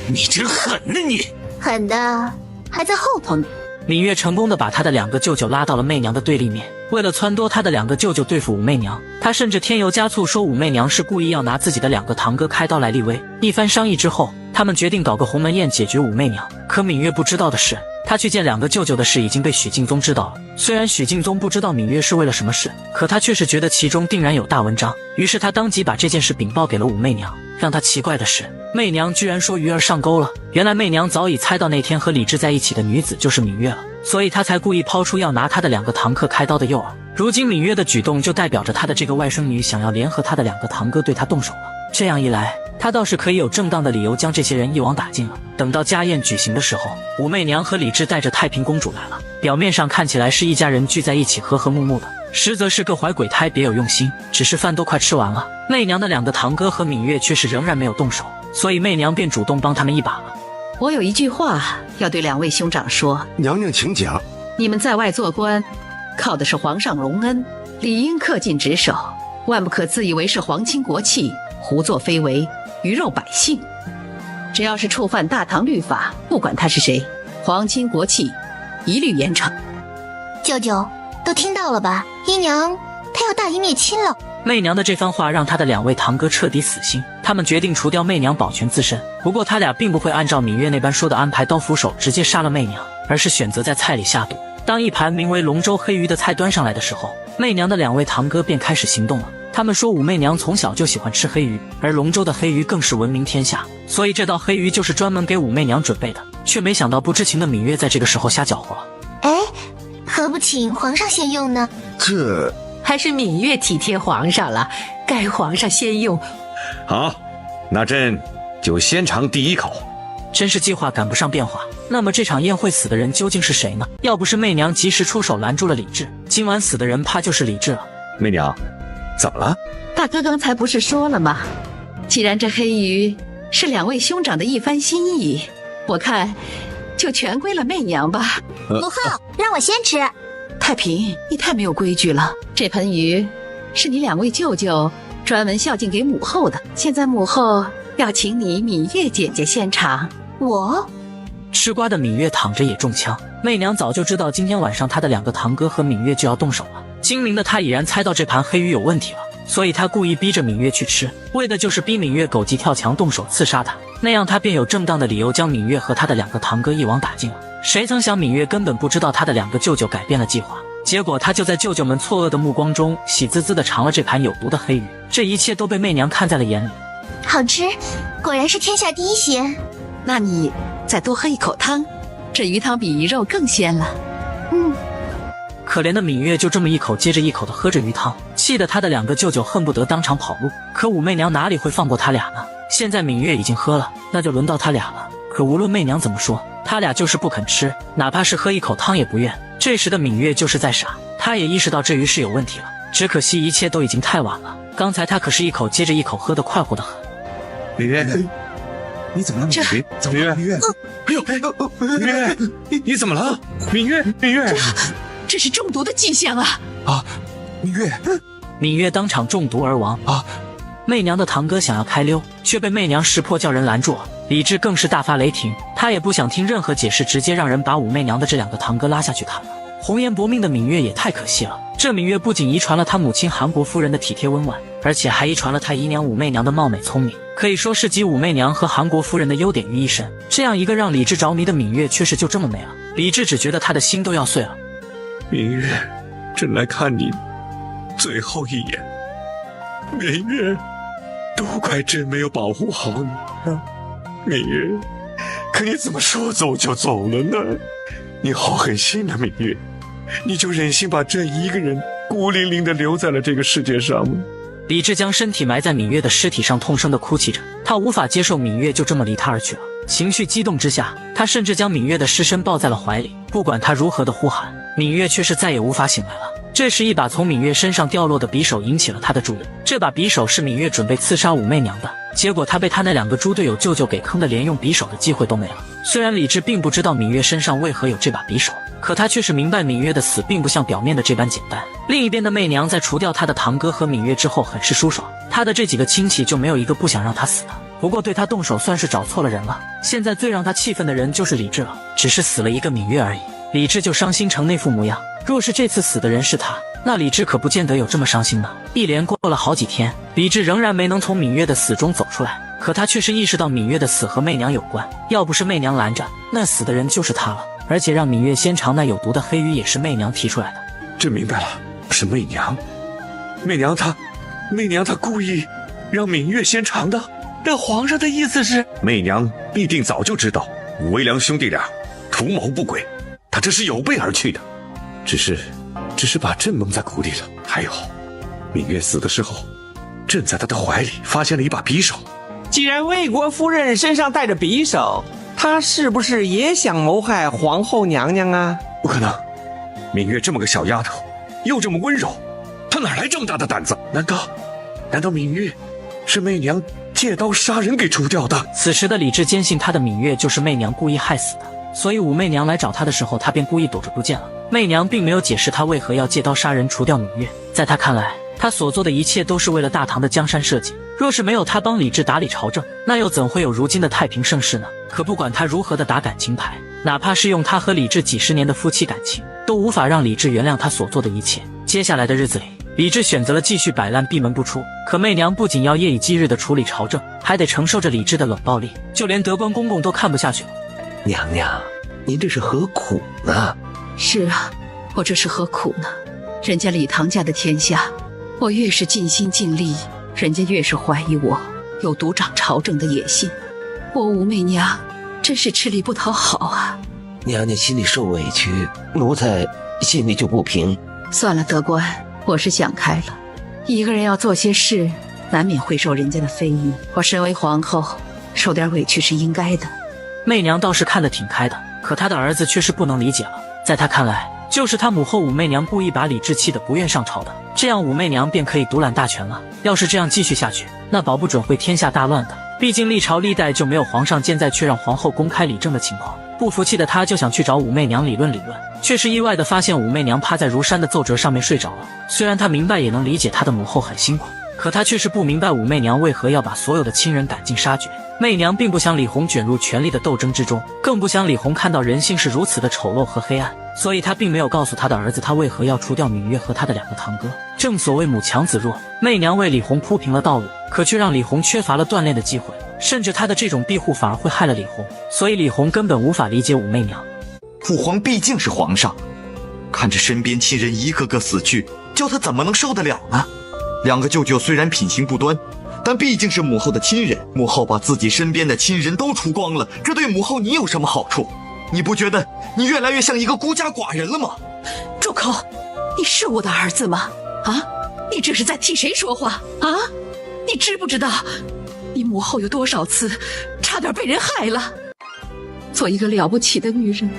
你真狠呐你！狠的还在后头呢。芈月成功的把他的2个舅舅拉到了媚娘的对立面，为了撺掇他的2个舅舅对付武媚娘，他甚至添油加醋说武媚娘是故意要拿自己的2个堂哥开刀来立威。一番商议之后，他们决定搞个鸿门宴解决武媚娘。可芈月不知道的是，他去见2个舅舅的事已经被许敬宗知道了。虽然许敬宗不知道芈月是为了什么事，可他却是觉得其中定然有大文章，于是他当即把这件事禀报给了武媚娘。让他奇怪的是，媚娘居然说鱼儿上钩了。原来媚娘早已猜到那天和李治在一起的女子就是芈月了，所以她才故意抛出要拿她的2个堂客开刀的诱饵。如今芈月的举动就代表着她的这个外甥女想要联合她的2个堂哥对她动手了。这样一来，她倒是可以有正当的理由将这些人一网打尽了。等到家宴举行的时候，武媚娘和李治带着太平公主来了，表面上看起来是一家人聚在一起和和睦睦的，实则是各怀鬼胎，别有用心。只是饭都快吃完了，媚娘的2个堂哥和芈月却是仍然没有动手，所以媚娘便主动帮他们一把了。我有一句话要对2位兄长说。娘娘请讲。你们在外做官，靠的是皇上隆恩，理应恪尽职守，万不可自以为是皇亲国戚，胡作非为，鱼肉百姓。只要是触犯大唐律法，不管他是谁，皇亲国戚一律严惩。舅舅都听到了吧？姨娘她要大义灭亲了。媚娘的这番话让她的2位堂哥彻底死心，他们决定除掉媚娘保全自身。不过他俩并不会按照芈月那般说的安排刀斧手直接杀了媚娘，而是选择在菜里下毒。当一盘名为龙舟黑鱼的菜端上来的时候，媚娘的2位堂哥便开始行动了。他们说武媚娘从小就喜欢吃黑鱼，而龙舟的黑鱼更是闻名天下，所以这道黑鱼就是专门给武媚娘准备的。却没想到不知情的芈月在这个时候瞎搅和了。哎，何不请皇上先用呢？这还是芈月体贴皇上了，该皇上先用。好，那朕就先尝第一口。真是计划赶不上变化。那么这场宴会死的人究竟是谁呢？要不是媚娘及时出手拦住了李治，今晚死的人怕就是李治了。媚娘，怎么了？大哥刚才不是说了吗？既然这黑鱼是2位兄长的一番心意，我看就全归了媚娘吧。母后，让我先吃。太平，你太没有规矩了。这盆鱼是你2位舅舅专门孝敬给母后的，现在母后要请你芈月姐姐先尝。我吃瓜的芈月躺着也中枪。媚娘早就知道今天晚上她的2个堂哥和芈月就要动手了，精明的她已然猜到这盘黑鱼有问题了，所以她故意逼着芈月去吃，为的就是逼芈月狗急跳墙动手刺杀她，那样她便有正当的理由将芈月和她的2个堂哥一网打尽了。谁曾想芈月根本不知道她的2个舅舅改变了计划，结果她就在舅舅们错愕的目光中喜滋滋地尝了这盘有毒的黑鱼。这一切都被媚娘看在了眼里。好吃，果然是天下第一鲜。那你再多喝一口汤，这鱼汤比鱼肉更鲜了。可怜的芈月就这么一口接着一口地喝着鱼汤，气得她的2个舅舅恨不得当场跑路。可武媚娘哪里会放过他俩呢？现在芈月已经喝了，那就轮到他俩了。可无论媚娘怎么说，他俩就是不肯吃，哪怕是喝一口汤也不愿。这时的芈月就是在傻，她也意识到这鱼是有问题了，只可惜一切都已经太晚了。刚才她可是一口接着一口喝得快活得很。芈月，你怎么了？芈月，芈月，哎呦，芈月，你怎么了？芈月，芈月，这是中毒的迹象啊！啊，芈月，芈月当场中毒而亡啊！媚娘的堂哥想要开溜，却被媚娘识破叫人拦住了。李治更是大发雷霆，他也不想听任何解释，直接让人把武媚娘的这2个堂哥拉下去砍了。红颜薄命的芈月也太可惜了，这芈月不仅遗传了她母亲韩国夫人的体贴温婉，而且还遗传了她姨娘武媚娘的貌美聪明，可以说是集武媚娘和韩国夫人的优点于一身。这样一个让李治着迷的芈月，却是就这么没了。李治只觉得他的心都要碎了。芈月，朕来看你最后一眼。芈月，都怪朕没有保护好你啊！芈月，可你怎么说走就走了呢？你好狠心啊，芈月！你就忍心把朕一个人孤零零地留在了这个世界上吗？李治将身体埋在芈月的尸体上，痛声地哭泣着。他无法接受芈月就这么离他而去了，情绪激动之下，他甚至将芈月的尸身抱在了怀里。不管他如何的呼喊，芈月却是再也无法醒来了。这时，一把从芈月身上掉落的匕首引起了他的注意。这把匕首是芈月准备刺杀武媚娘的，结果他被他那2个猪队友舅舅给坑的，连用匕首的机会都没了。虽然李治并不知道芈月身上为何有这把匕首，可他却是明白芈月的死并不像表面的这般简单。另一边的媚娘在除掉他的堂哥和芈月之后很是舒爽，他的这几个亲戚就没有一个不想让他死的。不过对他动手算是找错了人了。现在最让他气愤的人就是李治了，只是死了一个芈月而已，李治就伤心成那副模样。若是这次死的人是他，那李治可不见得有这么伤心呢。一连过了好几天，李治仍然没能从芈月的死中走出来，可他却是意识到芈月的死和媚娘有关，要不是媚娘拦着，那死的人就是他了。而且让芈月先尝那有毒的黑鱼也是媚娘提出来的。朕明白了，是媚娘。媚娘她故意让芈月先尝的。那皇上的意思是，媚娘必定早就知道武微良兄弟俩图谋不轨，她这是有备而去的，只是把朕蒙在鼓里了。还有，芈月死的时候，朕在她的怀里发现了一把匕首。既然魏国夫人身上带着匕首，她是不是也想谋害皇后娘娘啊？不可能，芈月这么个小丫头，又这么温柔，她哪来这么大的胆子？难道芈月是媚娘借刀杀人给除掉的？此时的李治坚信他的芈月就是媚娘故意害死的，所以武媚娘来找他的时候，他便故意躲着不见了。媚娘并没有解释他为何要借刀杀人除掉芈月，在他看来，他所做的一切都是为了大唐的江山社稷。若是没有他帮李治打理朝政，那又怎会有如今的太平盛世呢？可不管他如何的打感情牌，哪怕是用他和李治几十年的夫妻感情，都无法让李治原谅他所做的一切。接下来的日子里，李治选择了继续摆烂闭门不出，可媚娘不仅要夜以继日的处理朝政，还得承受着李治的冷暴力，就连德官公公都看不下去了。娘娘，您这是何苦呢？是啊，我这是何苦呢？人家李唐家的天下，我越是尽心尽力，人家越是怀疑我有独掌朝政的野心。我武媚娘真是吃力不讨好啊！娘娘心里受委屈，奴才心里就不平。算了，德官，我是想开了，一个人要做些事，难免会受人家的非议。我身为皇后，受点委屈是应该的。媚娘倒是看得挺开的，可她的儿子却是不能理解了。在她看来，就是她母后武媚娘故意把李治气得不愿上朝的，这样武媚娘便可以独揽大权了。要是这样继续下去，那保不准会天下大乱的。毕竟历朝历代就没有皇上现在却让皇后公开理政的情况。不服气的他就想去找武媚娘理论，却是意外的发现武媚娘趴在如山的奏折上面睡着了。虽然他明白也能理解他的母后很辛苦，可他却是不明白武媚娘为何要把所有的亲人赶尽杀绝。媚娘并不想李弘卷入权力的斗争之中，更不想李弘看到人性是如此的丑陋和黑暗，所以他并没有告诉他的儿子他为何要除掉芈月和他的2个堂哥。正所谓母强子弱，媚娘为李弘铺平了道路，可却让李弘缺乏了锻炼的机会，甚至他的这种庇护反而会害了李弘，所以李弘根本无法理解武媚娘。父皇毕竟是皇上，看着身边亲人一个个死去，叫他怎么能受得了呢？2个舅舅虽然品行不端，但毕竟是母后的亲人，母后把自己身边的亲人都除光了，这对母后你有什么好处？你不觉得你越来越像一个孤家寡人了吗？住口！你是我的儿子吗？啊，你这是在替谁说话啊？你知不知道你母后有多少次差点被人害了？做一个了不起的女人，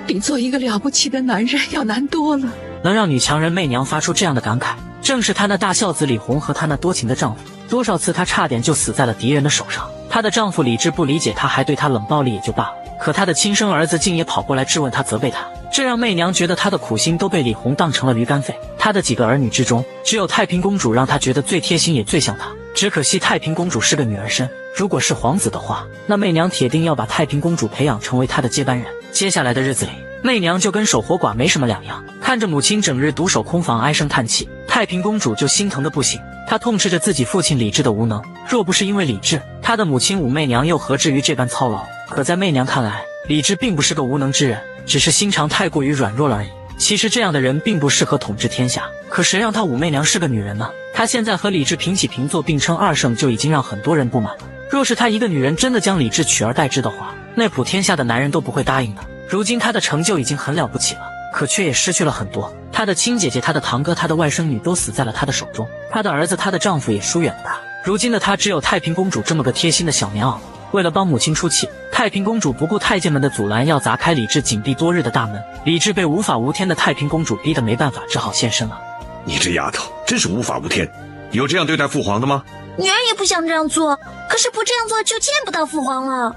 比做一个了不起的男人要难多了。能让女强人媚娘发出这样的感慨，正是她那大孝子李弘和她那多情的丈夫。多少次她差点就死在了敌人的手上，她的丈夫李治不理解她，还对她冷暴力也就罢了，可她的亲生儿子竟也跑过来质问她，责备她，这让媚娘觉得她的苦心都被李弘当成了驴肝肺。她的几个儿女之中，只有太平公主让她觉得最贴心也最像她，只可惜太平公主是个女儿身，如果是皇子的话，那媚娘铁定要把太平公主培养成为她的接班人。接下来的日子里，媚娘就跟守活寡没什么两样，看着母亲整日独守空房唉声叹气，太平公主就心疼的不行。她痛斥着自己父亲李治的无能，若不是因为李治，她的母亲武媚娘又何至于这般操劳？可在媚娘看来，李治并不是个无能之人，只是心肠太过于软弱了而已。其实这样的人并不适合统治天下，可谁让她武媚娘是个女人呢？她现在和李治平起平坐，并称2圣，就已经让很多人不满了。若是她一个女人真的将李治取而代之的话，那普天下的男人都不会答应的。如今她的成就已经很了不起了，可却也失去了很多。她的亲姐姐、她的堂哥、她的外甥女都死在了她的手中，她的儿子、她的丈夫也疏远了她。如今的她只有太平公主这么个贴心的小棉袄了。为了帮母亲出气，太平公主不顾太监们的阻拦，要砸开李治紧闭多日的大门。李治被无法无天的太平公主逼得没办法，只好现身了。你这丫头真是无法无天，有这样对待父皇的吗？女儿也不想这样做，可是不这样做就见不到父皇了。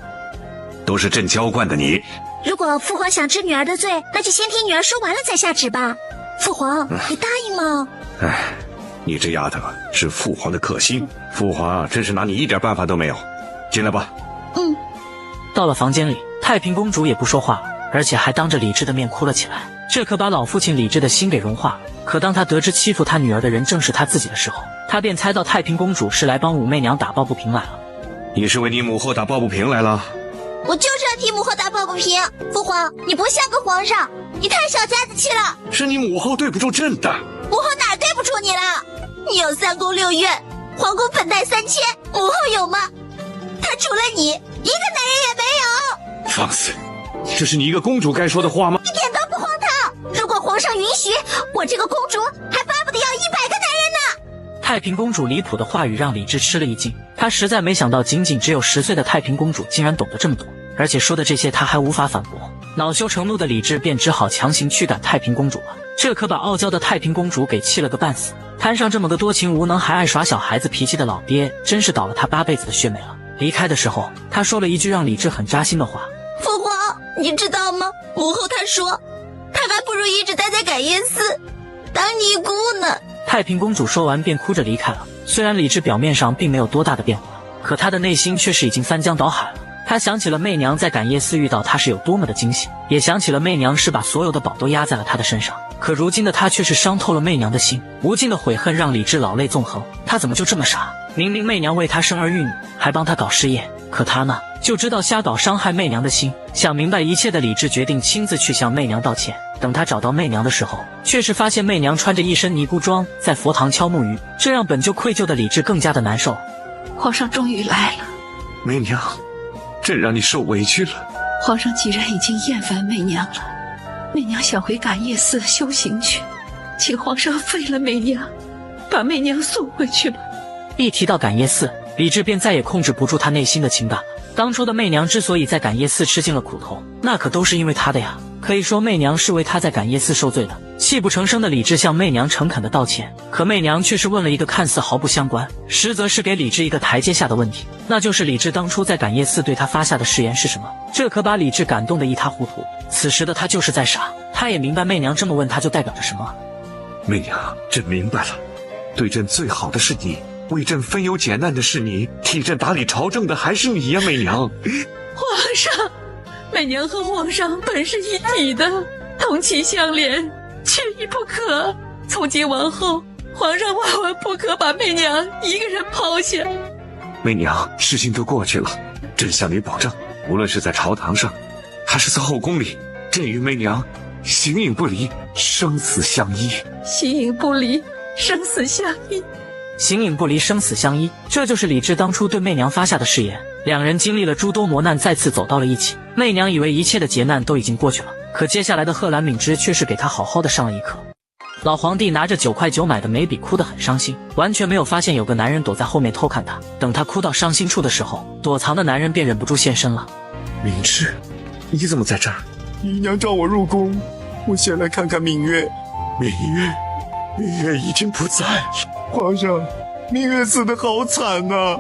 都是朕娇惯的你。如果父皇想治女儿的罪，那就先听女儿说完了再下旨吧。父皇，你答应吗？哎，你这丫头是父皇的克星，父皇真是拿你一点办法都没有。进来吧。到了房间里，太平公主也不说话了，而且还当着李治的面哭了起来。这可把老父亲李治的心给融化了。可当他得知欺负他女儿的人正是他自己的时候，他便猜到太平公主是来帮武媚娘打抱不平来了。你是为你母后打抱不平来了？我就是要替母后打抱不平。父皇，你不像个皇上，你太小家子气了。是你母后对不住朕的。母后哪对不住你了？你有3宫6院，皇宫本带3000，母后有吗？她除了你，一个男人也没有。放肆！这是你一个公主该说的话吗？一点都不荒唐。如果皇上允许，我这个公主还巴不得要100个男人呢。太平公主离谱的话语让李治吃了一惊，他实在没想到仅仅只有10岁的太平公主竟然懂得这么多，而且说的这些他还无法反驳。恼羞成怒的李治便只好强行驱赶太平公主了，这可把傲娇的太平公主给气了个半死。摊上这么个多情无能还爱耍小孩子脾气的老爹，真是倒了他8辈子的血霉了。离开的时候，他说了一句让李治很扎心的话：父皇，你知道吗？母后她说，她还不如一直待在感业寺当尼姑呢。太平公主说完便哭着离开了。虽然李治表面上并没有多大的变化，可他的内心却是已经翻江倒海了。他想起了媚娘在感业寺遇到他是有多么的惊喜，也想起了媚娘是把所有的宝都压在了他的身上。可如今的他却是伤透了媚娘的心，无尽的悔恨让李治老泪纵横。他怎么就这么傻？明明媚娘为他生儿育女，还帮他搞事业，可他呢，就知道瞎搞伤害媚娘的心。想明白一切的李治决定亲自去向媚娘道歉。等他找到媚娘的时候，却是发现媚娘穿着一身尼姑装在佛堂敲木鱼，这让本就愧疚的李治更加的难受。皇上终于来了。媚娘，朕让你受委屈了。皇上既然已经厌烦媚娘了，媚娘想回感业寺修行去，请皇上废了媚娘，把媚娘送回去吧。一提到感业寺，李治便再也控制不住他内心的情感了。当初的媚娘之所以在感业寺吃尽了苦头，那可都是因为他的呀。可以说媚娘是为他在感业寺受罪的。泣不成声的李治向媚娘诚恳的道歉，可媚娘却是问了一个看似毫不相关，实则是给李治一个台阶下的问题，那就是李治当初在感业寺对他发下的誓言是什么。这可把李治感动得一塌糊涂。此时的他就是在傻，他也明白媚娘这么问他就代表着什么。媚娘，朕明白了，对朕最好的是你，为朕分忧解难的是你，替朕打理朝政的还是你呀，媚娘。皇上，媚娘和皇上本是一体的，同气相连，缺一不可。从今往后，皇上万万不可把媚娘一个人抛下。媚娘，事情都过去了，朕向你保证，无论是在朝堂上，还是在后宫里，朕与媚娘形影不离，生死相依。形影不离，生死相依。形影不离，生死相依，这就是李治当初对媚娘发下的誓言。两人经历了诸多磨难，再次走到了一起。媚娘以为一切的劫难都已经过去了，可接下来的贺兰敏之却是给她好好的上了一课。老皇帝拿着9块9买的眉笔，哭得很伤心，完全没有发现有个男人躲在后面偷看他。等他哭到伤心处的时候，躲藏的男人便忍不住现身了。敏之，你怎么在这儿？姨娘召我入宫，我先来看看芈月。芈月已经不在了。皇上，芈月死得好惨啊，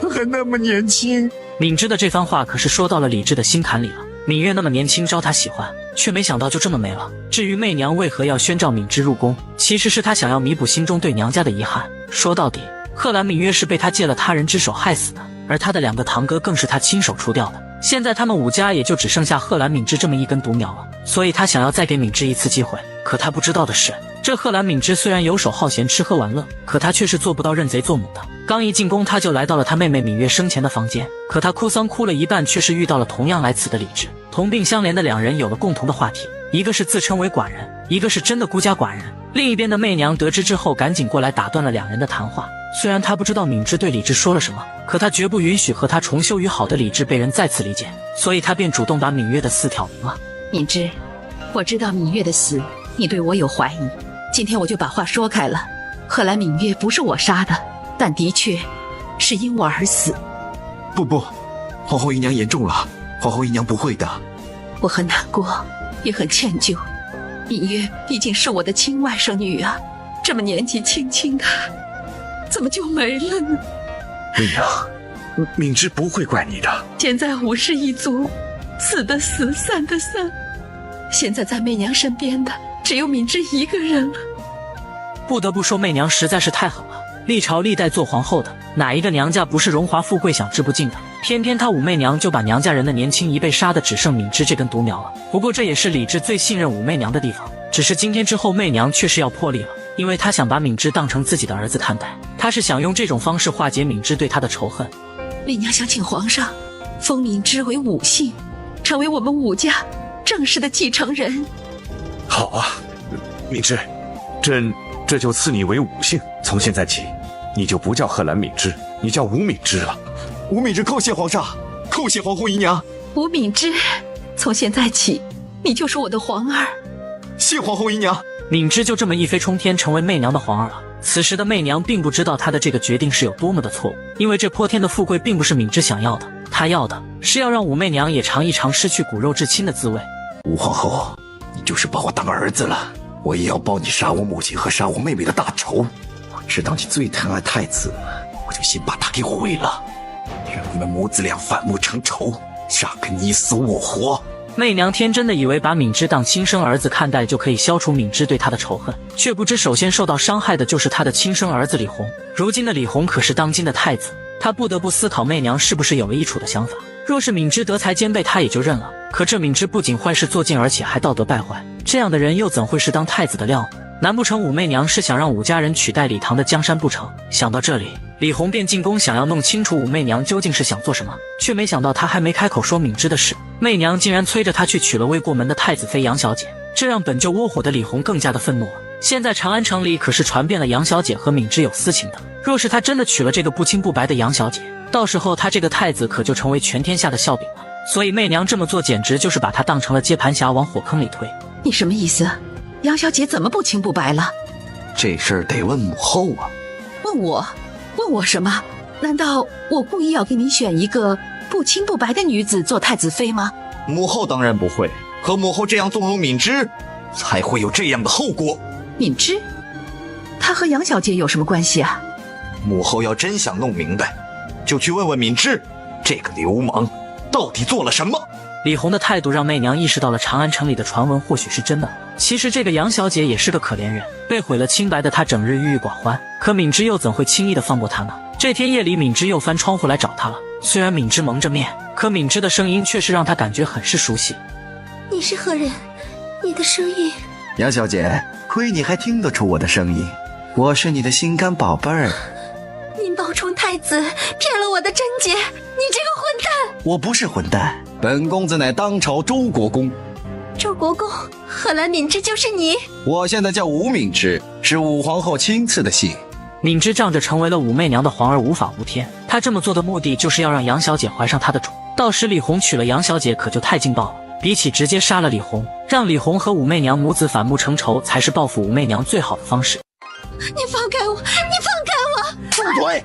她还那么年轻。敏之的这番话可是说到了李治的心坎里了。芈月那么年轻招他喜欢，却没想到就这么没了。至于媚娘为何要宣召敏之入宫，其实是她想要弥补心中对娘家的遗憾。说到底，贺兰芈月是被他借了他人之手害死的，而他的2个堂哥更是他亲手除掉的。现在他们武家也就只剩下贺兰敏之这么一根独苗了，所以他想要再给敏之一次机会。可他不知道的是，这贺兰敏之虽然游手好闲吃喝玩乐，可他却是做不到认贼作母的。刚一进宫，他就来到了他妹妹芈月生前的房间，可他哭丧哭了一半，却是遇到了同样来此的李治。同病相怜的2人有了共同的话题，一个是自称为寡人，一个是真的孤家寡人。另一边的媚娘得知之后，赶紧过来打断了2人的谈话。虽然他不知道敏之对李治说了什么，可他绝不允许和他重修于好的李治被人再次理解，所以他便主动把芈月的死挑明了。敏之，我知道芈月的死你对我有怀疑，今天我就把话说开了。贺兰芈月不是我杀的，但的确是因我而死。不，皇后姨娘言重了，皇后姨娘不会的。我很难过，也很歉疚。芈月毕竟是我的亲外甥女啊，这么年纪轻轻的，怎么就没了呢？媚娘，敏之不会怪你的。现在武氏一族，死的死，散的散，现在在媚娘身边的只有敏之一个人了。不得不说，媚娘实在是太狠了。历朝历代做皇后的，哪一个娘家不是荣华富贵享之不尽的？偏偏她武媚娘就把娘家人的年轻一辈杀得只剩敏之这根独苗了。不过这也是李治最信任武媚娘的地方。只是今天之后，媚娘确实要破例了，因为她想把敏之当成自己的儿子看待，她是想用这种方式化解敏之对她的仇恨。媚娘想请皇上封敏之为武姓，成为我们武家正式的继承人。好啊，敏之，这就赐你为武姓，从现在起，你就不叫贺兰敏之，你叫武敏之了。武敏之叩谢皇上，叩谢皇后姨娘。武敏之，从现在起，你就是我的皇儿。谢皇后姨娘。敏之就这么一飞冲天，成为媚娘的皇儿了。此时的媚娘并不知道她的这个决定是有多么的错误，因为这泼天的富贵并不是敏之想要的，她要的是要让武媚娘也尝一尝失去骨肉至亲的滋味。武皇后，你就是把我当儿子了，我也要报你杀我母亲和杀我妹妹的大仇。我知道你最疼爱太子，我就先把他给毁了，让你们母子俩反目成仇，杀个你死我活。媚娘天真的以为把敏之当亲生儿子看待就可以消除敏之对她的仇恨，却不知首先受到伤害的就是她的亲生儿子李弘。如今的李弘可是当今的太子，他不得不思考媚娘是不是有了易处的想法。若是敏之德才兼备，他也就认了。可这敏之不仅坏事做尽，而且还道德败坏，这样的人又怎会是当太子的料呢？难不成武媚娘是想让武家人取代李唐的江山不成？想到这里，李弘便进宫想要弄清楚武媚娘究竟是想做什么，却没想到她还没开口说敏之的事，媚娘竟然催着她去娶了未过门的太子妃杨小姐，这让本就窝火的李弘更加的愤怒了。现在长安城里可是传遍了杨小姐和敏之有私情的，若是他真的娶了这个不清不白的杨小姐，到时候他这个太子可就成为全天下的笑柄了。所以媚娘这么做简直就是把他当成了接盘侠往火坑里推。你什么意思？杨小姐怎么不清不白了？这事儿得问母后啊。问我什么？难道我故意要给你选一个不清不白的女子做太子妃吗？母后当然不会，可母后这样纵容敏之，才会有这样的后果。敏之，她和杨小姐有什么关系啊？母后要真想弄明白，就去问问敏之，这个流氓到底做了什么。李弘的态度让媚娘意识到了长安城里的传闻或许是真的。其实这个杨小姐也是个可怜人，被毁了清白的她整日郁郁寡欢，可敏之又怎会轻易的放过她呢？这天夜里，敏之又翻窗户来找她了。虽然敏之蒙着面，可敏之的声音却是让她感觉很是熟悉。你是何人？你的声音……杨小姐，亏你还听得出我的声音，我是你的心肝宝贝儿。您冒充太子，骗了我的贞洁，你这个混蛋！我不是混蛋，本公子乃当朝周国公。周国公，贺兰敏之就是你？我现在叫武敏之，是武皇后亲赐的姓。敏之仗着成为了武媚娘的皇儿无法无天，她这么做的目的就是要让杨小姐怀上她的种。到时李弘娶了杨小姐可就太劲爆了，比起直接杀了李弘，让李弘和武媚娘母子反目成仇才是报复武媚娘最好的方式。你放开我！你放开我！住嘴！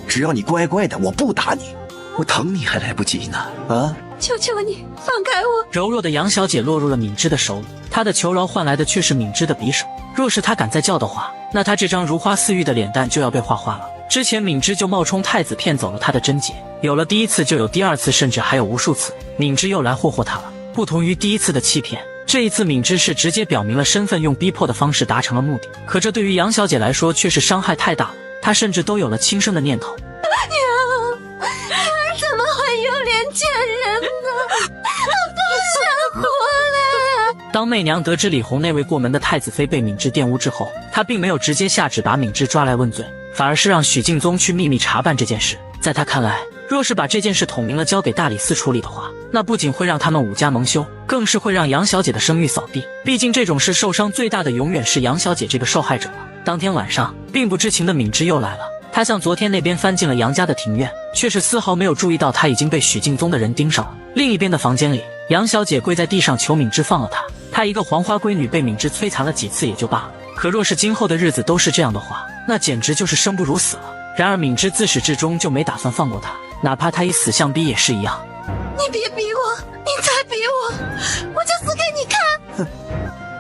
只要你乖乖的，我不打你，我疼你还来不及呢。啊！求求你放开我！柔弱的杨小姐落入了敏之的手里，她的求饶换来的却是敏之的匕首。若是她敢再叫的话，那她这张如花似玉的脸蛋就要被画花了。之前敏之就冒充太子骗走了她的贞洁，有了第一次就有第二次，甚至还有无数次。敏之又来霍霍她了。不同于第一次的欺骗，这一次敏之是直接表明了身份，用逼迫的方式达成了目的。可这对于杨小姐来说却是伤害太大了，她甚至都有了轻生的念头。娘，儿怎么会有脸见人呢？我不想活了！当媚娘得知李弘那位过门的太子妃被敏之玷污之后，她并没有直接下旨把敏之抓来问罪，反而是让许敬宗去秘密查办这件事。在她看来，若是把这件事捅明了交给大理寺处理的话，那不仅会让他们武家蒙羞，更是会让杨小姐的声誉扫地。毕竟这种事受伤最大的永远是杨小姐这个受害者了。当天晚上，并不知情的敏之又来了，她向昨天那边翻进了杨家的庭院，却是丝毫没有注意到她已经被许敬宗的人盯上了。另一边的房间里，杨小姐跪在地上求敏之放了她。她一个黄花闺女被敏之摧残了几次也就罢了，可若是今后的日子都是这样的话，那简直就是生不如死了。然而敏之自始至终就没打算放过她。哪怕他以死相逼也是一样。你别逼我，你再逼我，我就死给你看！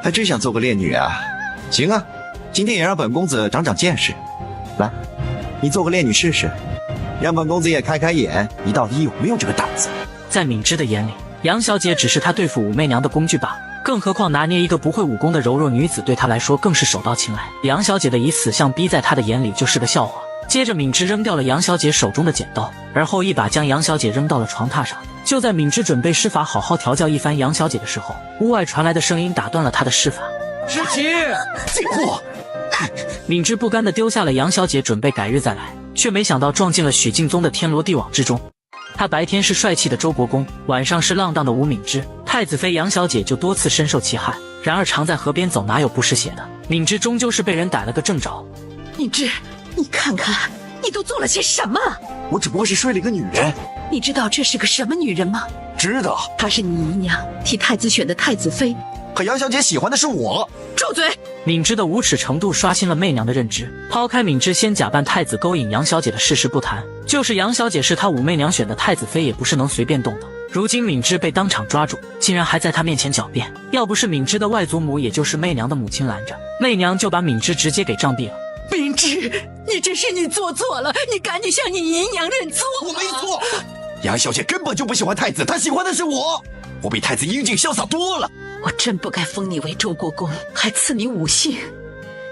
还真想做个烈女啊？行啊，今天也让本公子长长见识。来，你做个烈女试试，让本公子也开开眼，你到底有没有这个胆子？在敏之的眼里，杨小姐只是他对付武媚娘的工具罢了。更何况拿捏一个不会武功的柔弱女子，对他来说更是手到擒来。杨小姐的以死相逼，在他的眼里就是个笑话。接着，敏之扔掉了杨小姐手中的剪刀，而后一把将杨小姐扔到了床榻上。就在敏之准备施法好好调教一番杨小姐的时候，屋外传来的声音打断了他的施法。知棋，贱货！敏之不甘地丢下了杨小姐，准备改日再来，却没想到撞进了许敬宗的天罗地网之中。他白天是帅气的周国公，晚上是浪荡的吴敏之，太子妃杨小姐就多次深受其害。然而常在河边走，哪有不湿鞋的？敏之终究是被人逮了个正着。敏之，你看看，你都做了些什么？我只不过是睡了一个女人。你知道这是个什么女人吗？知道，她是你姨娘替太子选的太子妃。可杨小姐喜欢的是我。住嘴！敏之的无耻程度刷新了媚娘的认知。抛开敏之先假扮太子勾引杨小姐的事实不谈，就是杨小姐是他武媚娘选的太子妃，也不是能随便动的。如今敏之被当场抓住，竟然还在他面前狡辩。要不是敏之的外祖母，也就是媚娘的母亲拦着，媚娘就把敏之直接给杖毙了。敏之，你这是你做错了，你赶紧向你姨娘认错。我没错，杨小姐根本就不喜欢太子，她喜欢的是我。我比太子英俊潇洒多了。我真不该封你为周国公，还赐你武姓。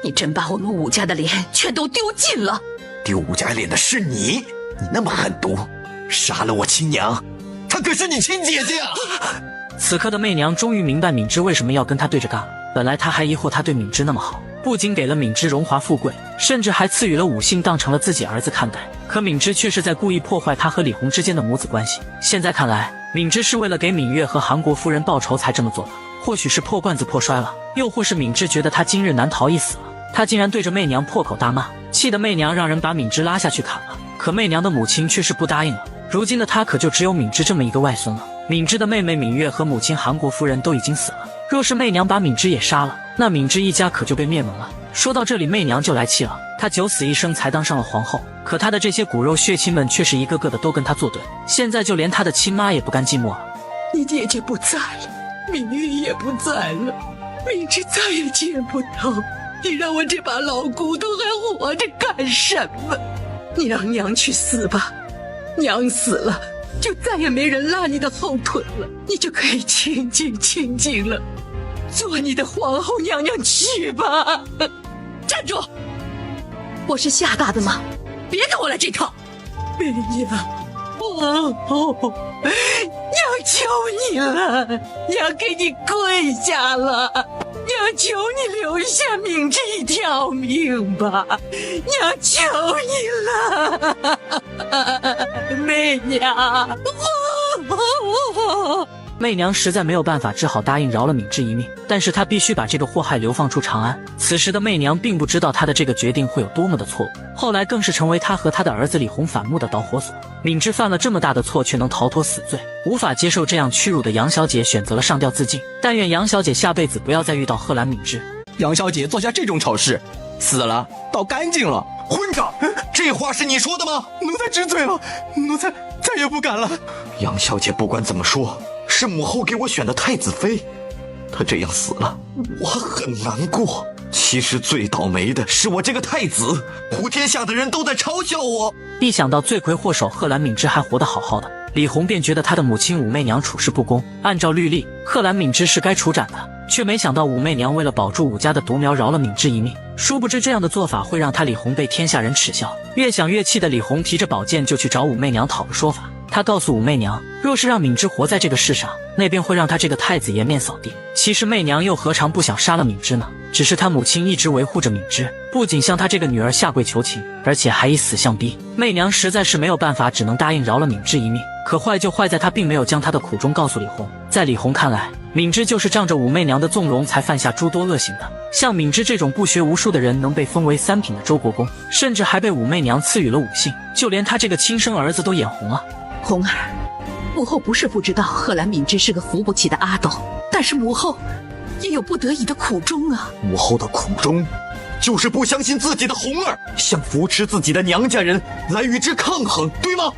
你真把我们武家的脸全都丢尽了。丢武家脸的是你，你那么狠毒，杀了我亲娘，她可是你亲姐姐啊！此刻的媚娘终于明白敏之为什么要跟他对着干了。本来她还疑惑他对敏之那么好，不仅给了敏之荣华富贵，甚至还赐予了武姓，当成了自己儿子看待。可敏之却是在故意破坏他和李红之间的母子关系。现在看来，敏之是为了给敏月和韩国夫人报仇才这么做的。或许是破罐子破摔了，又或是敏之觉得他今日难逃一死了。他竟然对着媚娘破口大骂，气得媚娘让人把敏之拉下去砍了。可媚娘的母亲却是不答应了。如今的他可就只有敏之这么一个外孙了。敏之的妹妹敏月和母亲韩国夫人都已经死了，若是媚娘把敏之也杀了，那敏之一家可就被灭门了。说到这里，媚娘就来气了。她九死一生才当上了皇后，可她的这些骨肉血亲们却是一个个的都跟她作对，现在就连她的亲妈也不甘寂寞了。你姐姐不在了，敏月也不在了，敏之再也见不到。你让我这把老骨头还活着干什么？你让娘去死吧，娘死了就再也没人拉你的后腿了，你就可以清静了，做你的皇后娘娘去吧。站住！我是吓大的吗？别跟我来这套。媚娘，皇后，娘求你了，娘给你跪下了，娘求你留下敏之一条命吧，娘求你了，媚娘。媚娘实在没有办法，只好答应饶了敏之一命，但是她必须把这个祸害流放出长安。此时的媚娘并不知道她的这个决定会有多么的错误，后来更是成为她和她的儿子李弘反目的导火索。敏之犯了这么大的错，却能逃脱死罪，无法接受这样屈辱的杨小姐选择了上吊自尽。但愿杨小姐下辈子不要再遇到贺兰敏之。杨小姐做下这种丑事，死了倒干净了。混账！这话是你说的吗？奴才知罪了，奴才再也不敢了。杨小姐不管怎么说，是母后给我选的太子妃，她这样死了，我很难过。其实最倒霉的是我这个太子，普天下的人都在嘲笑我。一想到罪魁祸首贺兰敏之还活得好好的，李弘便觉得他的母亲武媚娘处事不公。按照律例，贺兰敏之是该处斩的，却没想到武媚娘为了保住武家的独苗，饶了敏之一命。殊不知这样的做法会让他李弘被天下人耻笑。越想越气的李弘提着宝剑就去找武媚娘讨个说法。他告诉武媚娘，若是让敏之活在这个世上，那便会让他这个太子颜面扫地。其实媚娘又何尝不想杀了敏之呢？只是他母亲一直维护着敏之，不仅向他这个女儿下跪求情，而且还以死相逼。媚娘实在是没有办法，只能答应饶了敏之一命。可坏就坏在他并没有将他的苦衷告诉李弘。在李弘看来，敏之就是仗着武媚娘的纵容才犯下诸多恶行的。像敏之这种不学无术的人，能被封为三品的周国公，甚至还被武媚娘赐予了武姓，就连他这个亲生儿子都眼红了。红儿，母后不是不知道贺兰敏之是个扶不起的阿斗，但是母后也有不得已的苦衷啊。母后的苦衷就是不相信自己的红儿，想扶持自己的娘家人来与之抗衡，对吗？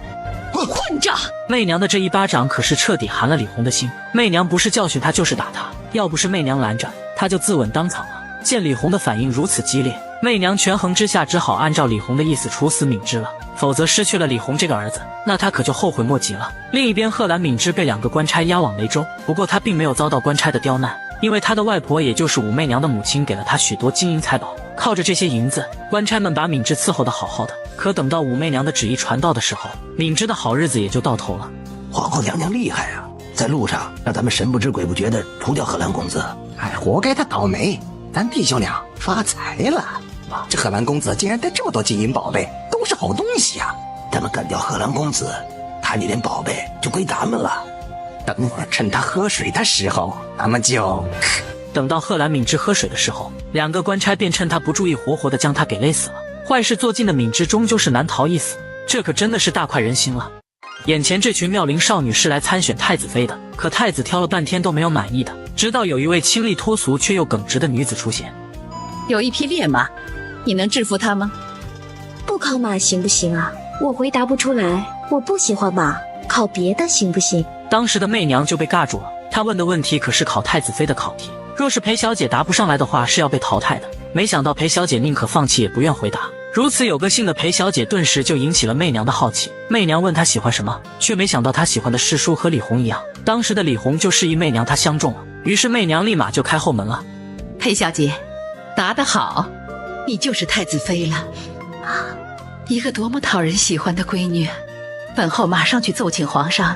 混账！媚娘的这一巴掌可是彻底寒了李红的心。媚娘不是教训他就是打他，要不是媚娘拦着，他就自刎当场了。见李红的反应如此激烈，媚娘权衡之下只好按照李红的意思处死敏之了，否则失去了李红这个儿子，那他可就后悔莫及了。另一边，贺兰敏之被2个官差押往雷州，不过他并没有遭到官差的刁难，因为他的外婆也就是武媚娘的母亲给了他许多金银财宝，靠着这些银子，官差们把敏之伺候得好好的。可等到武媚娘的旨意传到的时候，敏之的好日子也就到头了。皇后娘娘厉害啊，在路上让咱们神不知鬼不觉的除掉贺兰公子。哎，活该他倒霉，咱弟兄俩发财了。这贺兰公子竟然带这么多金银宝贝，都是好东西啊！咱们干掉贺兰公子，他那点宝贝就归咱们了。等会儿趁他喝水的时候，咱们就……等到贺兰敏之喝水的时候，2个官差便趁他不注意，活活的将他给勒死了。坏事做尽的敏之终究是难逃一死，这可真的是大快人心了。眼前这群妙龄少女是来参选太子妃的，可太子挑了半天都没有满意的，直到有一位清丽脱俗却又耿直的女子出现。有一匹烈马，你能制服他吗？不考马行不行啊？我回答不出来，我不喜欢马，考别的行不行？当时的媚娘就被尬住了，她问的问题可是考太子妃的考题，若是裴小姐答不上来的话是要被淘汰的。没想到裴小姐宁可放弃也不愿回答，如此有个性的裴小姐顿时就引起了媚娘的好奇。媚娘问她喜欢什么，却没想到她喜欢的师叔和李红一样。当时的李红就示意媚娘她相中了，于是媚娘立马就开后门了。裴小姐，答得好，你就是太子妃了啊！一个多么讨人喜欢的闺女，本后马上去奏请皇上，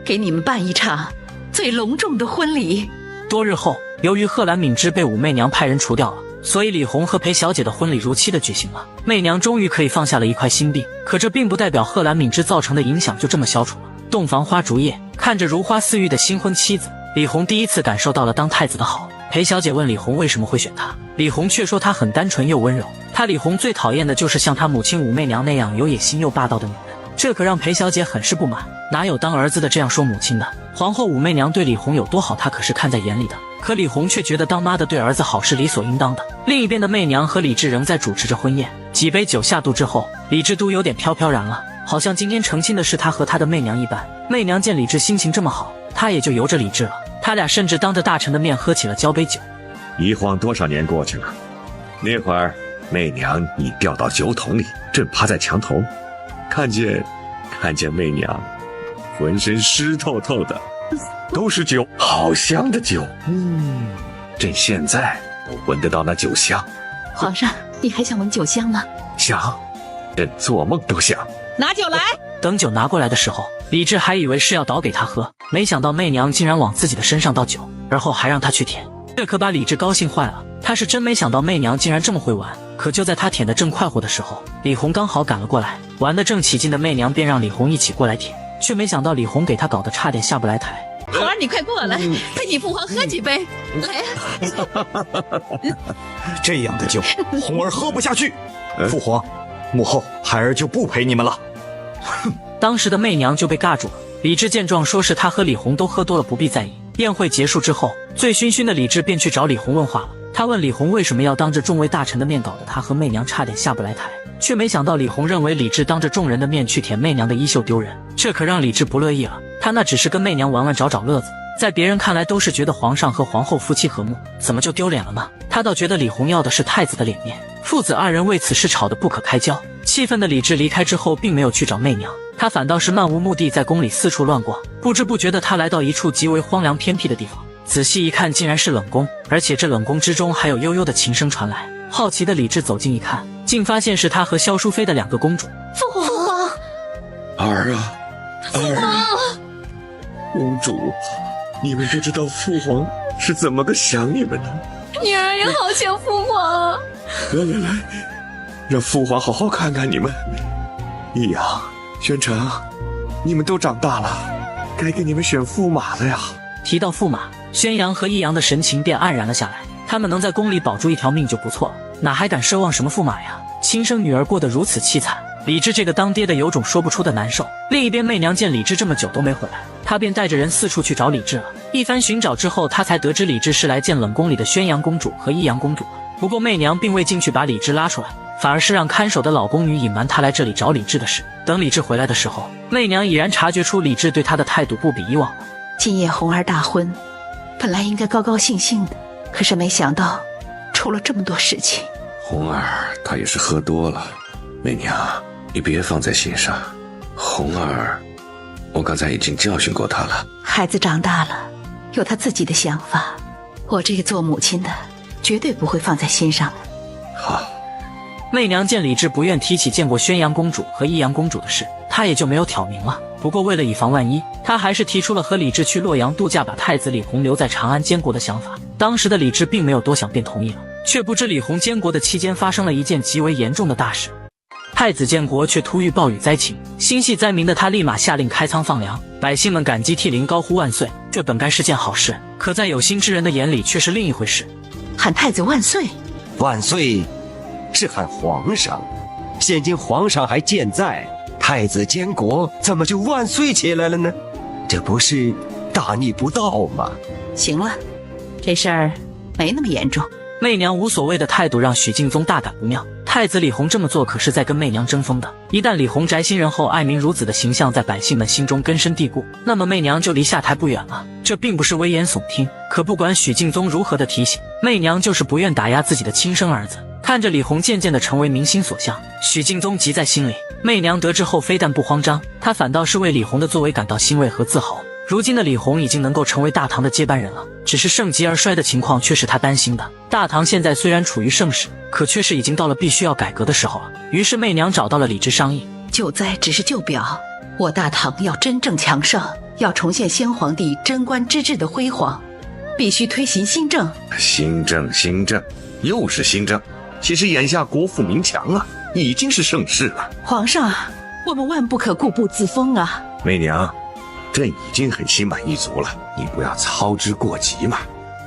给你们办一场最隆重的婚礼。多日后，由于贺兰敏之被武媚娘派人除掉了，所以李红和裴小姐的婚礼如期的举行了。媚娘终于可以放下了一块心病，可这并不代表贺兰敏之造成的影响就这么消除了。洞房花烛夜，看着如花似玉的新婚妻子，李红第一次感受到了当太子的好。裴小姐问李红为什么会选她，李红却说她很单纯又温柔。她李红最讨厌的就是像她母亲武媚娘那样有野心又霸道的女人，这可让裴小姐很是不满。哪有当儿子的这样说母亲的？皇后武媚娘对李红有多好，她可是看在眼里的。可李红却觉得当妈的对儿子好是理所应当的。另一边的媚娘和李治仍在主持着婚宴，几杯酒下肚之后，李治都有点飘飘然了，好像今天成亲的是他和他的媚娘一般。媚娘见李治心情这么好，她也就由着李治了。他俩甚至当着大臣的面喝起了交杯酒。一晃多少年过去了，那会儿媚娘你掉到酒桶里，正趴在墙头，看见媚娘浑身湿透透的，都是酒，好香的酒。朕现在都闻得到那酒香。皇上，你还想闻酒香吗？想，朕做梦都想。拿酒来。等酒拿过来的时候，李治还以为是要倒给他喝，没想到媚娘竟然往自己的身上倒酒，而后还让他去舔，这可把李治高兴坏了。他是真没想到媚娘竟然这么会玩。可就在他舔得正快活的时候，李红刚好赶了过来，玩得正起劲的媚娘便让李红一起过来舔，却没想到李红给他搞得差点下不来台。红儿，你快过来，陪你父皇喝几杯。来这样的酒，红儿喝不下去。父皇，母后，孩儿就不陪你们了。当时的媚娘就被尬住了。李治见状，说是他和李红都喝多了，不必在意。宴会结束之后，醉醺醺的李治便去找李红问话了。他问李红为什么要当着众位大臣的面搞得他和媚娘差点下不来台，却没想到李红认为李治当着众人的面去舔媚娘的衣袖丢人，这可让李治不乐意了。他那只是跟媚娘玩玩找找乐子，在别人看来都是觉得皇上和皇后夫妻和睦，怎么就丢脸了呢？他倒觉得李红要的是太子的脸面。父子二人为此事吵得不可开交。气愤的李治离开之后并没有去找媚娘，他反倒是漫无目的在宫里四处乱逛。不知不觉的他来到一处极为荒凉偏僻的地方，仔细一看竟然是冷宫，而且这冷宫之中还有悠悠的琴声传来。好奇的李治走近一看，竟发现是他和萧淑妃的2个公主。父皇，儿啊，儿啊，公主，你们不知道父皇是怎么个想你们的。女儿也好想父皇。来来来，让父皇好好看看你们。易阳、宣城，你们都长大了，该给你们选驸马了呀。提到驸马，宣阳和易阳的神情便黯然了下来。他们能在宫里保住一条命就不错了，哪还敢奢望什么驸马呀？亲生女儿过得如此凄惨，李治这个当爹的有种说不出的难受。另一边，媚娘见李治这么久都没回来，她便带着人四处去找李治了。一番寻找之后，她才得知李治是来见冷宫里的宣阳公主和易阳公主。不过媚娘并未进去把李治拉出来，反而是让看守的老宫女隐瞒她来这里找李治的事。等李治回来的时候，媚娘已然察觉出李治对她的态度不比以往了。今夜红儿大婚，本来应该高高兴兴的，可是没想到出了这么多事情。红儿她也是喝多了，媚娘你别放在心上。红儿，我刚才已经教训过她了。孩子长大了，有他自己的想法，我这个做母亲的绝对不会放在心上的。好。媚娘见李治不愿提起见过宣阳公主和益阳公主的事，她也就没有挑明了。不过为了以防万一，她还是提出了和李治去洛阳度假，把太子李弘留在长安监国的想法。当时的李治并没有多想便同意了，却不知李弘监国的期间发生了一件极为严重的大事。太子监国却突遇暴雨灾情，心系灾民的他立马下令开仓放粮，百姓们感激涕零，高呼万岁。这本该是件好事，可在有心之人的眼里却是另一回事。喊太子万岁，万岁是喊皇上，现今皇上还健在，太子监国怎么就万岁起来了呢？这不是大逆不道吗？行了，这事儿没那么严重。媚娘无所谓的态度让许敬宗大感不妙。太子李弘这么做可是在跟媚娘争锋的，一旦李弘宅心仁厚、爱民如子的形象在百姓们心中根深蒂固，那么媚娘就离下台不远了。这并不是危言耸听，可不管许敬宗如何的提醒，媚娘就是不愿打压自己的亲生儿子。看着李弘渐渐地成为民心所向，许敬宗急在心里。媚娘得知后非但不慌张，她反倒是为李弘的作为感到欣慰和自豪。如今的李弘已经能够成为大唐的接班人了，只是盛极而衰的情况却是他担心的。大唐现在虽然处于盛世，可却是已经到了必须要改革的时候了。于是媚娘找到了李治商议，救灾只是旧表，我大唐要真正强盛，要重现先皇帝贞观之治的辉煌，必须推行新政。新政，又是新政。其实眼下国富民强啊，已经是盛世了。皇上，我们万不可固步自封啊。媚娘，朕已经很心满意足了，你不要操之过急嘛。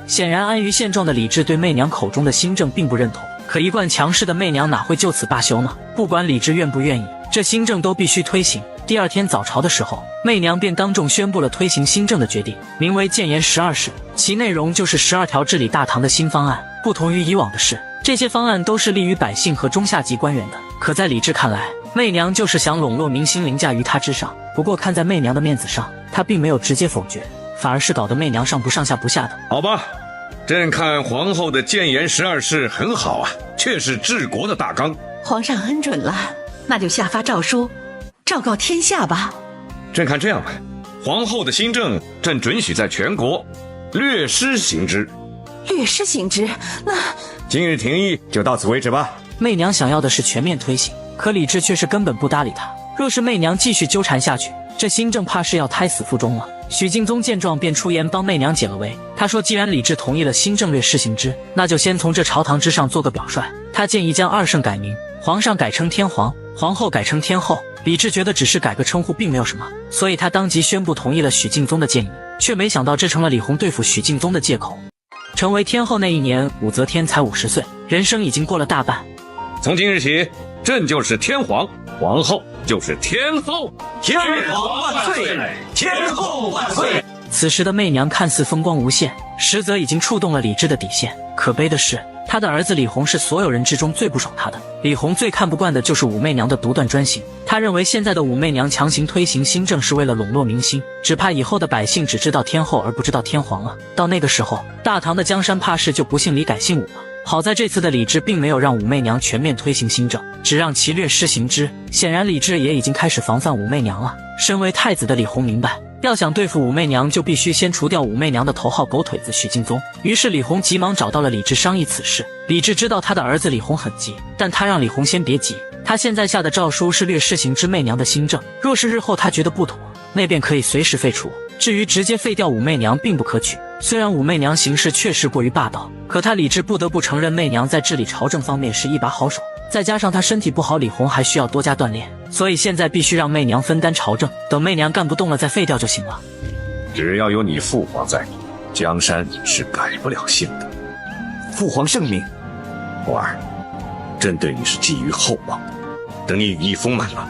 显然安于现状的李治对媚娘口中的新政并不认同，可一贯强势的媚娘哪会就此罢休呢？不管李治愿不愿意，这新政都必须推行。第二天早朝的时候，媚娘便当众宣布了推行新政的决定，名为谏言12事，其内容就是12条治理大唐的新方案。不同于以往的是，这些方案都是利于百姓和中下级官员的。可在李治看来，媚娘就是想笼络民心，凌驾于他之上。不过看在媚娘的面子上，他并没有直接否决，反而是搞得媚娘上不上下不下的。好吧，朕看皇后的谏言12事很好啊，确是治国的大纲。皇上恩准了，那就下发诏书，昭告天下吧。朕看这样吧，皇后的新政，朕准许在全国略施行之。略施行之？那今日廷议就到此为止吧。媚娘想要的是全面推行，可李治却是根本不搭理她。若是媚娘继续纠缠下去，这新政怕是要胎死腹中了。许敬宗见状便出言帮媚娘解了围。他说既然李治同意了新政略施行之，那就先从这朝堂之上做个表率。他建议将2圣改名，皇上改称天皇，皇后改称天后。李治觉得只是改个称呼并没有什么，所以他当即宣布同意了许敬宗的建议，却没想到这成了李弘对付许敬宗的借口。成为天后那一年，武则天才50岁，人生已经过了大半。从今日起，朕就是天皇，皇后就是天后。天皇万岁，天后万岁。此时的媚娘看似风光无限，实则已经触动了李治的底线。可悲的是，他的儿子李弘是所有人之中最不爽他的。李弘最看不惯的就是武媚娘的独断专行，他认为现在的武媚娘强行推行新政是为了笼络民心，只怕以后的百姓只知道天后而不知道天皇了。到那个时候，大唐的江山怕是就不姓李改姓武了。好在这次的李治并没有让武媚娘全面推行新政，只让其略施行之。显然李治也已经开始防范武媚娘了。身为太子的李弘明白，要想对付武媚娘，就必须先除掉武媚娘的头号狗腿子许敬宗。于是李弘急忙找到了李治商议此事。李治知道他的儿子李弘很急，但他让李弘先别急，他现在下的诏书是略施行之媚娘的新政，若是日后他觉得不妥，那便可以随时废除。至于直接废掉武媚娘并不可取。虽然武媚娘行事确实过于霸道，可他李治不得不承认媚娘在治理朝政方面是一把好手，再加上他身体不好，李弘还需要多加锻炼，所以现在必须让媚娘分担朝政，等媚娘干不动了再废掉就行了。只要有你父皇在，江山是改不了姓的。父皇圣明。红儿，朕对你是寄予厚望，等你羽翼丰满了，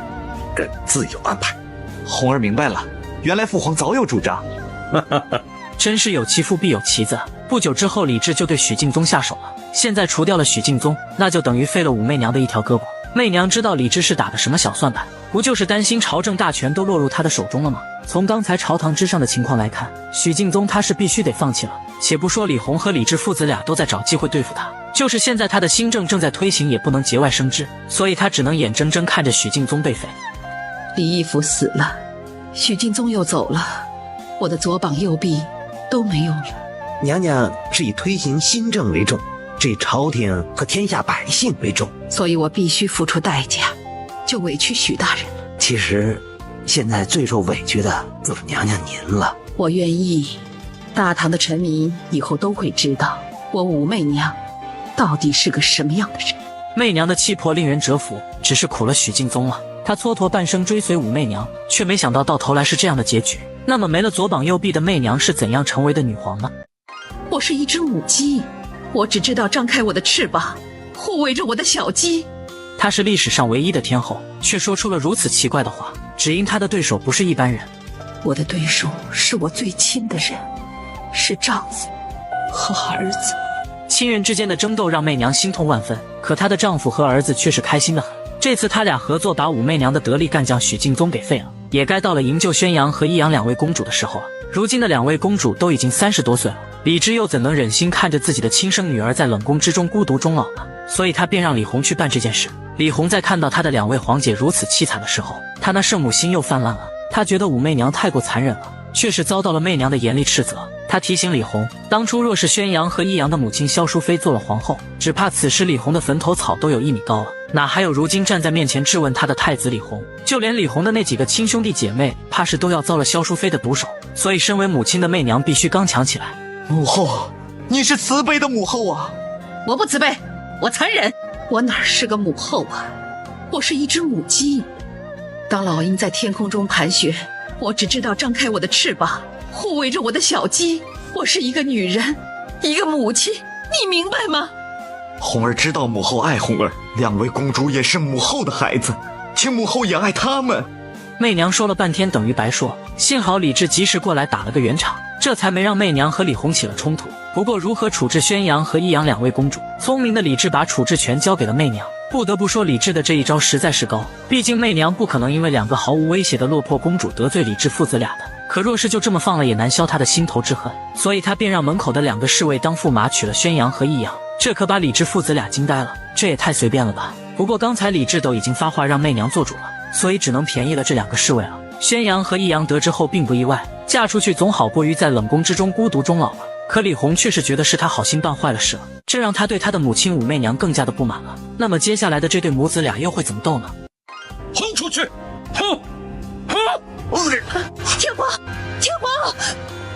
朕自有安排。红儿明白了，原来父皇早有主张。真是有其父必有其子。不久之后，李治就对许敬宗下手了。现在除掉了许敬宗，那就等于废了武媚娘的一条胳膊。媚娘知道李治是打的什么小算盘，不就是担心朝政大权都落入他的手中了吗？从刚才朝堂之上的情况来看，许敬宗他是必须得放弃了。且不说李弘和李治父子俩都在找机会对付他，就是现在他的新政正在推行，也不能节外生枝，所以他只能眼睁睁看着许敬宗被废。李义府死了，许敬宗又走了，我的左膀右臂都没用了。娘娘是以推行新政为重，是以朝廷和天下百姓为重，所以我必须付出代价，就委屈许大人了。其实现在最受委屈的就是娘娘您了。我愿意，大唐的臣民以后都会知道我武媚娘到底是个什么样的人。媚娘的气魄令人折服，只是苦了许敬宗了。他蹉跎半生追随武媚娘，却没想到到头来是这样的结局。那么没了左膀右臂的媚娘是怎样成为的女皇呢？我是一只母鸡，我只知道张开我的翅膀，护卫着我的小鸡。她是历史上唯一的天后，却说出了如此奇怪的话，只因她的对手不是一般人。我的对手是我最亲的人，是丈夫和儿子。亲人之间的争斗让媚娘心痛万分，可她的丈夫和儿子却是开心得很。这次他俩合作把武媚娘的得力干将许敬宗给废了，也该到了营救宣阳和益阳两位公主的时候了。如今的两位公主都已经30多岁了，李治又怎能忍心看着自己的亲生女儿在冷宫之中孤独终老呢？所以他便让李弘去办这件事。李弘在看到他的两位皇姐如此凄惨的时候，他那圣母心又泛滥了。他觉得武媚娘太过残忍了，却是遭到了媚娘的严厉斥责。他提醒李弘，当初若是宣阳和益阳的母亲萧淑妃做了皇后，只怕此时李弘的坟头草都有1米高了，哪还有如今站在面前质问他的太子李弘？就连李弘的那几个亲兄弟姐妹，怕是都要遭了萧淑妃的毒手。所以身为母亲的媚娘必须刚强起来。母后，你是慈悲的母后啊！我不慈悲，我残忍。我哪是个母后啊，我是一只母鸡。当老鹰在天空中盘旋，我只知道张开我的翅膀，护卫着我的小鸡。我是一个女人，一个母亲，你明白吗？红儿知道母后爱红儿，两位公主也是母后的孩子，请母后也爱他们。媚娘说了半天等于白说，幸好李治及时过来打了个圆场，这才没让媚娘和李弘起了冲突。不过如何处置宣阳和益阳两位公主，聪明的李治把处置权交给了媚娘。不得不说李治的这一招实在是高，毕竟媚娘不可能因为2个毫无威胁的落魄公主得罪李治父子俩的，可若是就这么放了，也难消他的心头之恨。所以他便让门口的2个侍卫当驸马娶了宣阳和益阳，这可把李治父子俩惊呆了，这也太随便了吧。不过刚才李治都已经发话让媚娘做主了，所以只能便宜了这2个侍卫了。宣阳和益阳得知后并不意外，嫁出去总好过于在冷宫之中孤独终老了。可李弘却是觉得是他好心办坏了事了，这让他对他的母亲武媚娘更加的不满了。那么接下来的这对母子俩又会怎么斗呢？轰出去！轰！天皇，天皇，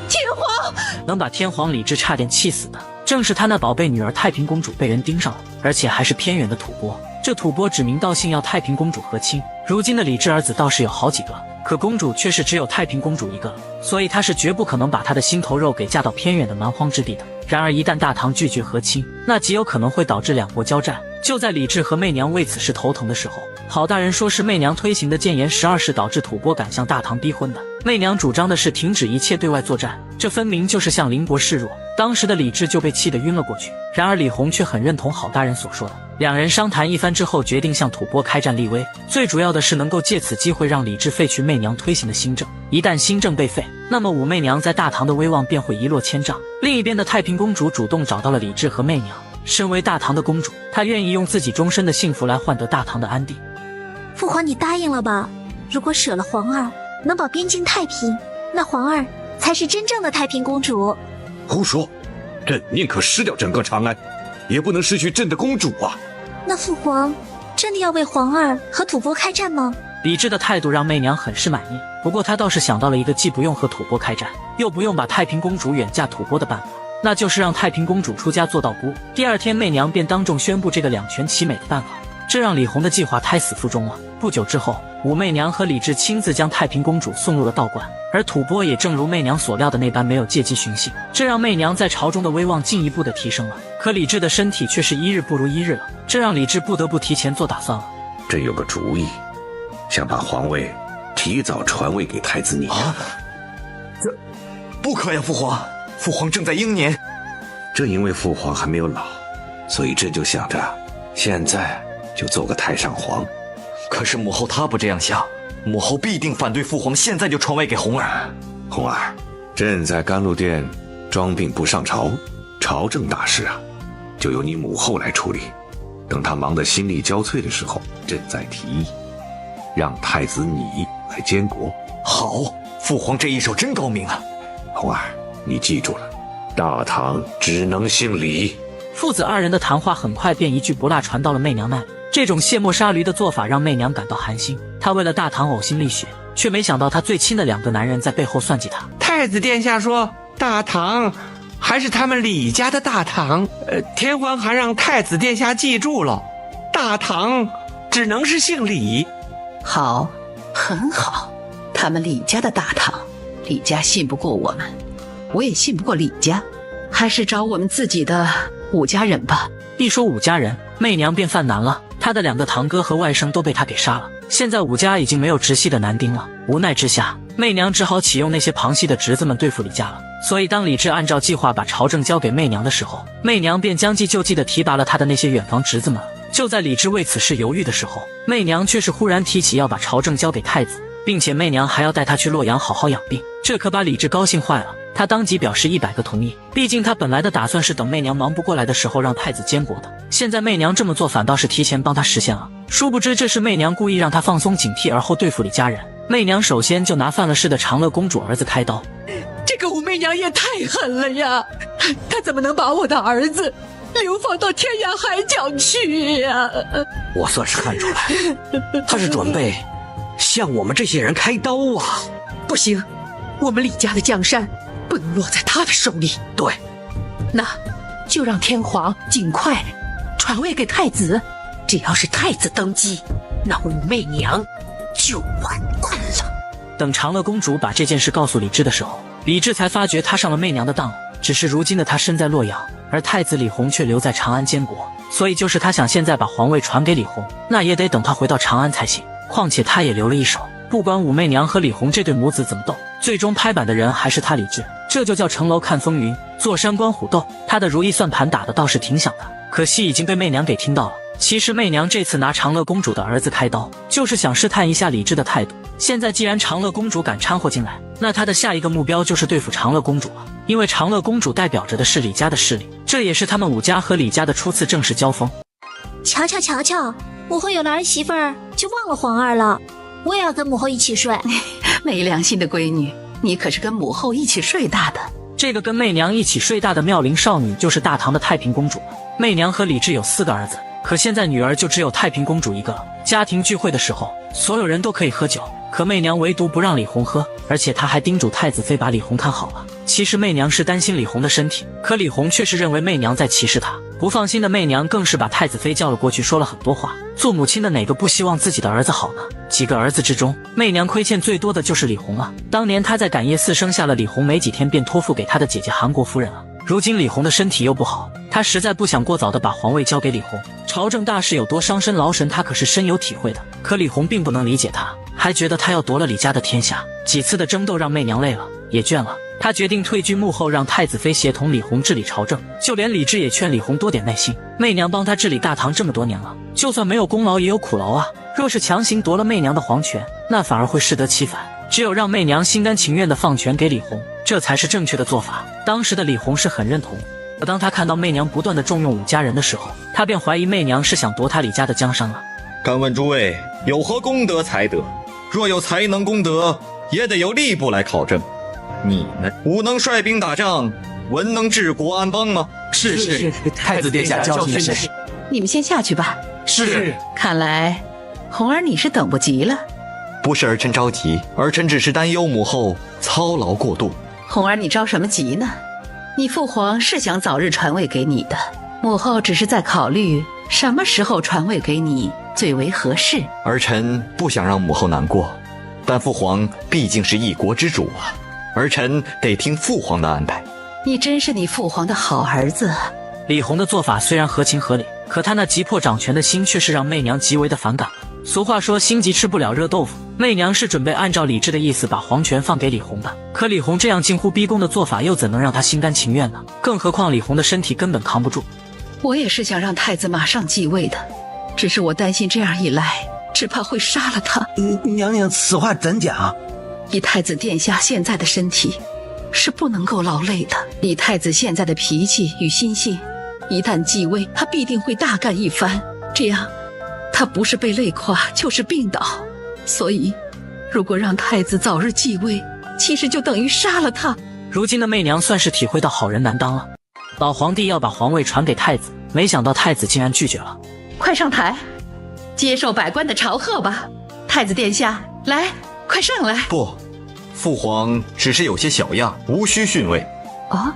天皇！能把天皇李治差点气死的，正是他那宝贝女儿太平公主被人盯上了，而且还是偏远的吐蕃。这吐蕃指名道姓要太平公主和亲。如今的李治儿子倒是有好几个，可公主却是只有太平公主一个，所以他是绝不可能把他的心头肉给嫁到偏远的蛮荒之地的。然而一旦大唐拒绝和亲，那极有可能会导致2国交战。就在李治和媚娘为此事头疼的时候，郝大人说是媚娘推行的谏言12事导致吐蕃敢向大唐逼婚的。媚娘主张的是停止一切对外作战，这分明就是向邻国示弱。当时的李治就被气得晕了过去。然而李弘却很认同郝大人所说的，两人商谈一番之后，决定向吐蕃开战立威。最主要的是能够借此机会让李治废去媚娘推行的新政。一旦新政被废，那么武媚娘在大唐的威望便会一落千丈。另一边的太平公主主动找到了李治和媚娘。身为大唐的公主，她愿意用自己终身的幸福来换得大唐的安定。父皇，你答应了吧？如果舍了皇儿，能保边境太平，那皇儿才是真正的太平公主。胡说！朕宁可失掉整个长安，也不能失去朕的公主啊！那父皇真的要为皇儿和吐蕃开战吗？李治的态度让媚娘很是满意，不过她倒是想到了一个既不用和吐蕃开战，又不用把太平公主远嫁吐蕃的办法，那就是让太平公主出家做道姑。第二天，媚娘便当众宣布这个2全其美的办法，这让李弘的计划胎死腹中了。不久之后，武媚娘和李治亲自将太平公主送入了道观，而吐蕃也正如媚娘所料的那般没有借机寻衅，这让媚娘在朝中的威望进一步的提升了。可李治的身体却是一日不如一日了，这让李治不得不提前做打算了。朕有个主意，想把皇位提早传位给太子你啊！这不可呀，父皇！父皇正在英年。正因为父皇还没有老，所以朕就想着，现在就做个太上皇。可是母后她不这样想，母后必定反对父皇现在就传位给红儿。红儿，朕在甘露殿装病不上朝，朝政大事啊，就由你母后来处理。等她忙得心力交瘁的时候，朕再提议，让太子你来监国。好，父皇这一手真高明啊！红儿，你记住了，大唐只能姓李。父子二人的谈话很快便一句不落传到了媚娘那里。这种卸磨杀驴的做法让媚娘感到寒心，她为了大唐呕心沥血，却没想到她最亲的2个男人在背后算计她。太子殿下说大唐还是他们李家的大唐，天皇还让太子殿下记住了，大唐只能是姓李。好，很好，他们李家的大唐，李家信不过我们，我也信不过李家，还是找我们自己的武家人吧。一说武家人，媚娘便犯难了。她的2个堂哥和外甥都被她给杀了，现在武家已经没有直系的男丁了。无奈之下，媚娘只好启用那些旁系的侄子们对付李家了。所以当李治按照计划把朝政交给媚娘的时候，媚娘便将计就计地提拔了他的那些远房侄子们。就在李治为此事犹豫的时候，媚娘却是忽然提起要把朝政交给太子，并且媚娘还要带他去洛阳好好养病，这可把李治高兴坏了。他当即表示100个同意，毕竟他本来的打算是等媚娘忙不过来的时候让太子监国的，现在媚娘这么做反倒是提前帮他实现了。殊不知这是媚娘故意让他放松警惕，而后对付李家人。媚娘首先就拿犯了事的长乐公主儿子开刀。这个武媚娘也太狠了呀！她怎么能把我的儿子流放到天涯海角去呀？我算是看出来，她是准备向我们这些人开刀啊！不行，我们李家的江山不能落在他的手里。对，那就让天皇尽快传位给太子。只要是太子登基，那武媚娘就完蛋了。等长乐公主把这件事告诉李治的时候，李治才发觉他上了媚娘的当。只是如今的他身在洛阳，而太子李弘却留在长安监国，所以就是他想现在把皇位传给李弘，那也得等他回到长安才行。况且他也留了一手，不管武媚娘和李弘这对母子怎么斗，最终拍板的人还是他李治。这就叫城楼看风云，坐山观虎斗。他的如意算盘打得倒是挺响的，可惜已经被媚娘给听到了。其实媚娘这次拿长乐公主的儿子开刀，就是想试探一下李治的态度。现在既然长乐公主敢掺和进来，那她的下一个目标就是对付长乐公主了。因为长乐公主代表着的是李家的势力，这也是他们武家和李家的初次正式交锋。瞧瞧瞧瞧，母后有了儿媳妇儿就忘了皇儿了，我也要跟母后一起睡。没良心的闺女，你可是跟母后一起睡大的。这个跟媚娘一起睡大的妙龄少女就是大唐的太平公主了。媚娘和李治有4个儿子，可现在女儿就只有太平公主一个了。家庭聚会的时候，所有人都可以喝酒，可媚娘唯独不让李弘喝，而且她还叮嘱太子妃把李弘看好了。其实媚娘是担心李弘的身体，可李弘却是认为媚娘在歧视他。不放心的媚娘更是把太子妃叫了过去，说了很多话。做母亲的哪个不希望自己的儿子好呢？几个儿子之中，媚娘亏欠最多的就是李弘了。当年她在感业寺生下了李弘，没几天便托付给她的姐姐韩国夫人了。如今李弘的身体又不好，她实在不想过早的把皇位交给李弘。朝政大事有多伤身劳神，她可是深有体会的。可李弘并不能理解她，还觉得她要夺了李家的天下。几次的争斗让媚娘累了，也倦了。他决定退居幕后，让太子妃协同李弘治理朝政。就连李治也劝李弘多点耐心，媚娘帮他治理大唐这么多年了，就算没有功劳也有苦劳啊。若是强行夺了媚娘的皇权，那反而会适得其反。只有让媚娘心甘情愿地放权给李弘，这才是正确的做法。当时的李弘是很认同。可当他看到媚娘不断地重用武家人的时候，他便怀疑媚娘是想夺他李家的江山了。敢问诸位有何功德才德？若有才能功德，也得由吏部来考证。你们武能率兵打仗，文能治国安邦吗？是，太子殿下教训是。你们先下去吧。是。看来红儿你是等不及了。不是儿臣着急，儿臣只是担忧母后操劳过度。红儿你着什么急呢？你父皇是想早日传位给你的，母后只是在考虑什么时候传位给你最为合适。儿臣不想让母后难过，但父皇毕竟是一国之主啊。儿臣得听父皇的安排。你真是你父皇的好儿子。李弘的做法虽然合情合理，可他那急迫掌权的心却是让媚娘极为的反感了。俗话说心急吃不了热豆腐，媚娘是准备按照李治的意思把皇权放给李弘的。可李弘这样近乎逼宫的做法又怎能让他心甘情愿呢？更何况李弘的身体根本扛不住。我也是想让太子马上继位的，只是我担心这样一来，只怕会杀了他。娘娘，此话怎讲？以太子殿下现在的身体，是不能够劳累的。以太子现在的脾气与心性，一旦继位，他必定会大干一番。这样，他不是被累垮，就是病倒。所以，如果让太子早日继位，其实就等于杀了他。如今的媚娘算是体会到好人难当了。老皇帝要把皇位传给太子，没想到太子竟然拒绝了。快上台，接受百官的朝贺吧。太子殿下，来，快上来。不，父皇只是有些小恙，无需逊位。啊？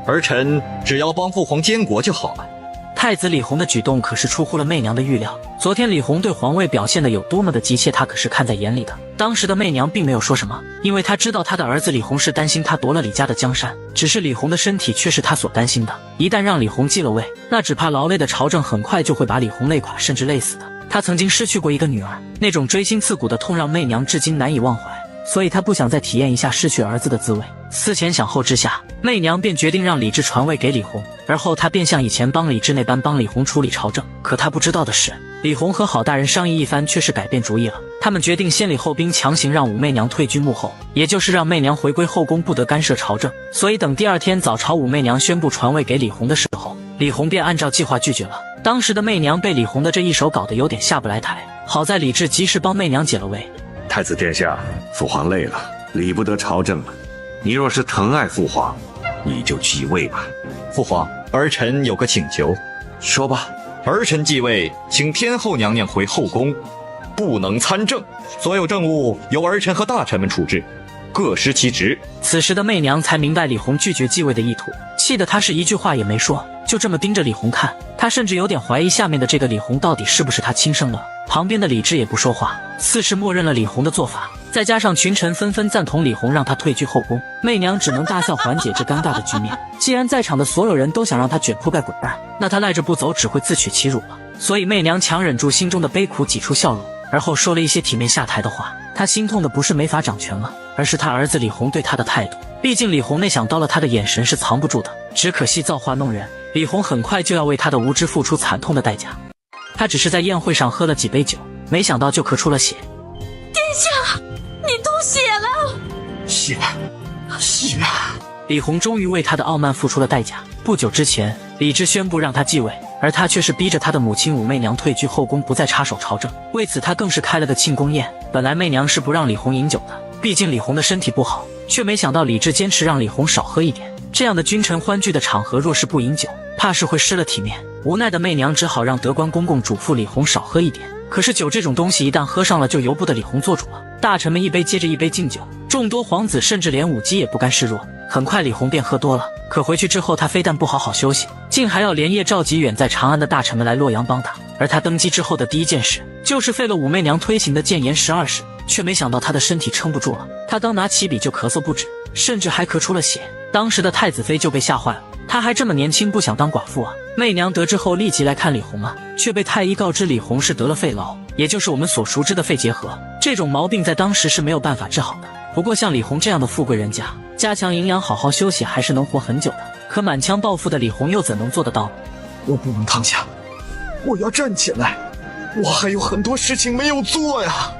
儿臣只要帮父皇监国就好了。太子李弘的举动可是出乎了媚娘的预料。昨天李弘对皇位表现的有多么的急切，她可是看在眼里的。当时的媚娘并没有说什么，因为她知道她的儿子李弘是担心他夺了李家的江山，只是李弘的身体却是她所担心的。一旦让李弘继了位，那只怕劳累的朝政很快就会把李弘累垮，甚至累死的。他曾经失去过一个女儿，那种锥心刺骨的痛让媚娘至今难以忘怀。所以他不想再体验一下失去儿子的滋味。思前想后之下，媚娘便决定让李治传位给李弘，而后他便像以前帮李治那般帮李弘处理朝政。可他不知道的是，李弘和郝大人商议一番，却是改变主意了。他们决定先礼后兵，强行让武媚娘退居幕后，也就是让媚娘回归后宫，不得干涉朝政。所以等第二天早朝武媚娘宣布传位给李弘的时候，李弘便按照计划拒绝了。当时的媚娘被李弘的这一手搞得有点下不来台，好在李治及时帮媚娘解了围。太子殿下，父皇累了，理不得朝政了。你若是疼爱父皇，你就继位吧。父皇，儿臣有个请求。说吧。儿臣继位，请天后娘娘回后宫，不能参政，所有政务由儿臣和大臣们处置，各司其职。此时的媚娘才明白李弘拒绝继位的意图，气得她是一句话也没说，就这么盯着李弘看。她甚至有点怀疑下面的这个李弘到底是不是她亲生的。旁边的李治也不说话，似是默认了李弘的做法。再加上群臣纷纷赞同李弘让他退居后宫，媚娘只能大笑缓解这尴尬的局面。既然在场的所有人都想让他卷铺盖滚蛋，那他赖着不走只会自取其辱了。所以媚娘强忍住心中的悲苦，挤出笑容，而后说了一些体面下台的话。她心痛的不是没法掌权了，而是他儿子李弘对她的态度。毕竟李弘那想刀了他的眼神是藏不住的，只可惜造化弄人，李弘很快就要为他的无知付出惨痛的代价。他只是在宴会上喝了几杯酒，没想到就咳出了血。殿下，你吐血了！血！李弘终于为他的傲慢付出了代价。不久之前，李治宣布让他继位，而他却是逼着他的母亲武媚娘退居后宫，不再插手朝政。为此他更是开了个庆功宴。本来媚娘是不让李弘饮酒的，毕竟李弘的身体不好，却没想到李治坚持让李弘少喝一点。这样的君臣欢聚的场合，若是不饮酒，怕是会失了体面。无奈的媚娘只好让德官公公嘱咐李弘少喝一点。可是酒这种东西一旦喝上了，就由不得李弘做主了。大臣们一杯接着一杯敬酒，众多皇子甚至连武姬也不甘示弱。很快李弘便喝多了，可回去之后他非但不好好休息，竟还要连夜召集远在长安的大臣们来洛阳帮他。而他登基之后的第一件事，就是废了武媚娘推行的谏言12事，却没想到他的身体撑不住了。他刚拿起笔就咳嗽不止，甚至还咳出了血。当时的太子妃就被吓坏了，她还这么年轻，不想当寡妇啊。媚娘得知后立即来看李弘啊，却被太医告知李弘是得了肺痨，也就是我们所熟知的肺结核。这种毛病在当时是没有办法治好的。不过像李弘这样的富贵人家，加强营养好好休息还是能活很久的。可满腔抱负的李弘又怎能做得到呢？我不能躺下，我要站起来，我还有很多事情没有做呀。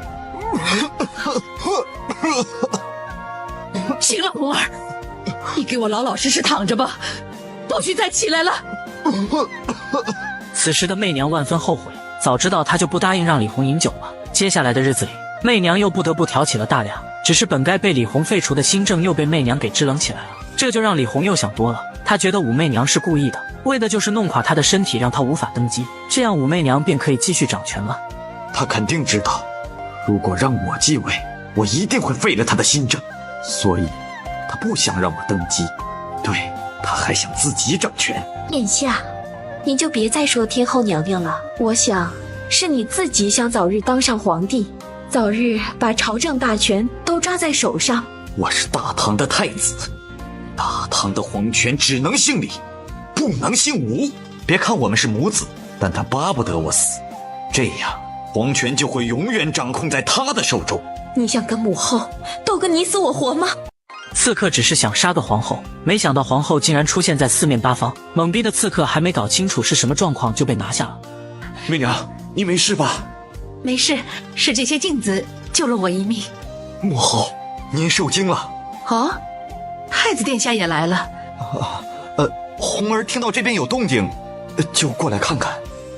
行了，弘儿，你给我老老实实躺着吧，不许再起来了。此时的媚娘万分后悔，早知道她就不答应让李弘饮酒了。接下来的日子里，媚娘又不得不挑起了大梁，只是本该被李弘废除的新政又被媚娘给支棱起来了，这就让李弘又想多了。他觉得武媚娘是故意的，为的就是弄垮他的身体，让他无法登基，这样武媚娘便可以继续掌权了。他肯定知道，如果让我继位，我一定会废了他的新政，所以他不想让我登基。对，他还想自己掌权。殿下，您就别再说天后娘娘了，我想是你自己想早日当上皇帝，早日把朝政大权都抓在手上。我是大唐的太子，大唐的皇权只能姓李，不能姓武。别看我们是母子，但他巴不得我死，这样皇权就会永远掌控在他的手中。你想跟母后斗个你死我活吗？刺客只是想杀个皇后，没想到皇后竟然出现在四面八方。懵逼的刺客还没搞清楚是什么状况就被拿下了。媚娘，你没事吧？没事，是这些镜子救了我一命。母后，您受惊了。哦，太子殿下也来了。红儿听到这边有动静，就过来看看。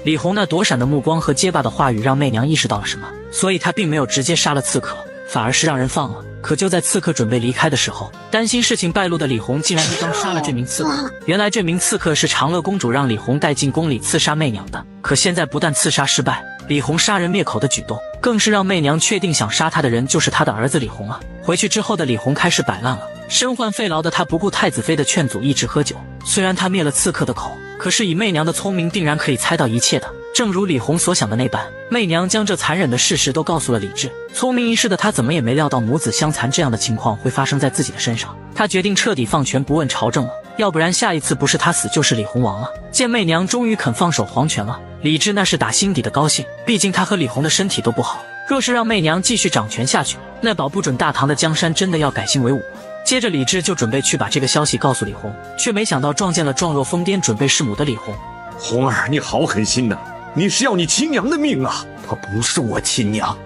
李红那躲闪的目光和结巴的话语让媚娘意识到了什么，所以她并没有直接杀了刺客，反而是让人放了。可就在刺客准备离开的时候，担心事情败露的李红竟然一刀杀了这名刺客。原来这名刺客是长乐公主让李红带进宫里刺杀媚娘的，可现在不但刺杀失败，李红杀人灭口的举动，更是让媚娘确定想杀她的人就是她的儿子李红了。回去之后的李红开始摆烂了，身患肺痨的她不顾太子妃的劝阻，一直喝酒。虽然她灭了刺客的口，可是以媚娘的聪明，定然可以猜到一切的。正如李红所想的那般，媚娘将这残忍的事实都告诉了李治。聪明一世的她怎么也没料到母子相残这样的情况会发生在自己的身上。她决定彻底放权不问朝政了，要不然下一次不是她死就是李红亡了。见媚娘终于肯放手皇权了，李治那是打心底的高兴，毕竟他和李红的身体都不好，若是让媚娘继续掌权下去，那保不准大唐的江山真的要改姓为武了。接着李治就准备去把这个消息告诉李红，却没想到撞见了状若疯癫准备弑母的李红。红儿，你好狠心呐！你是要你亲娘的命啊！她不是我亲娘，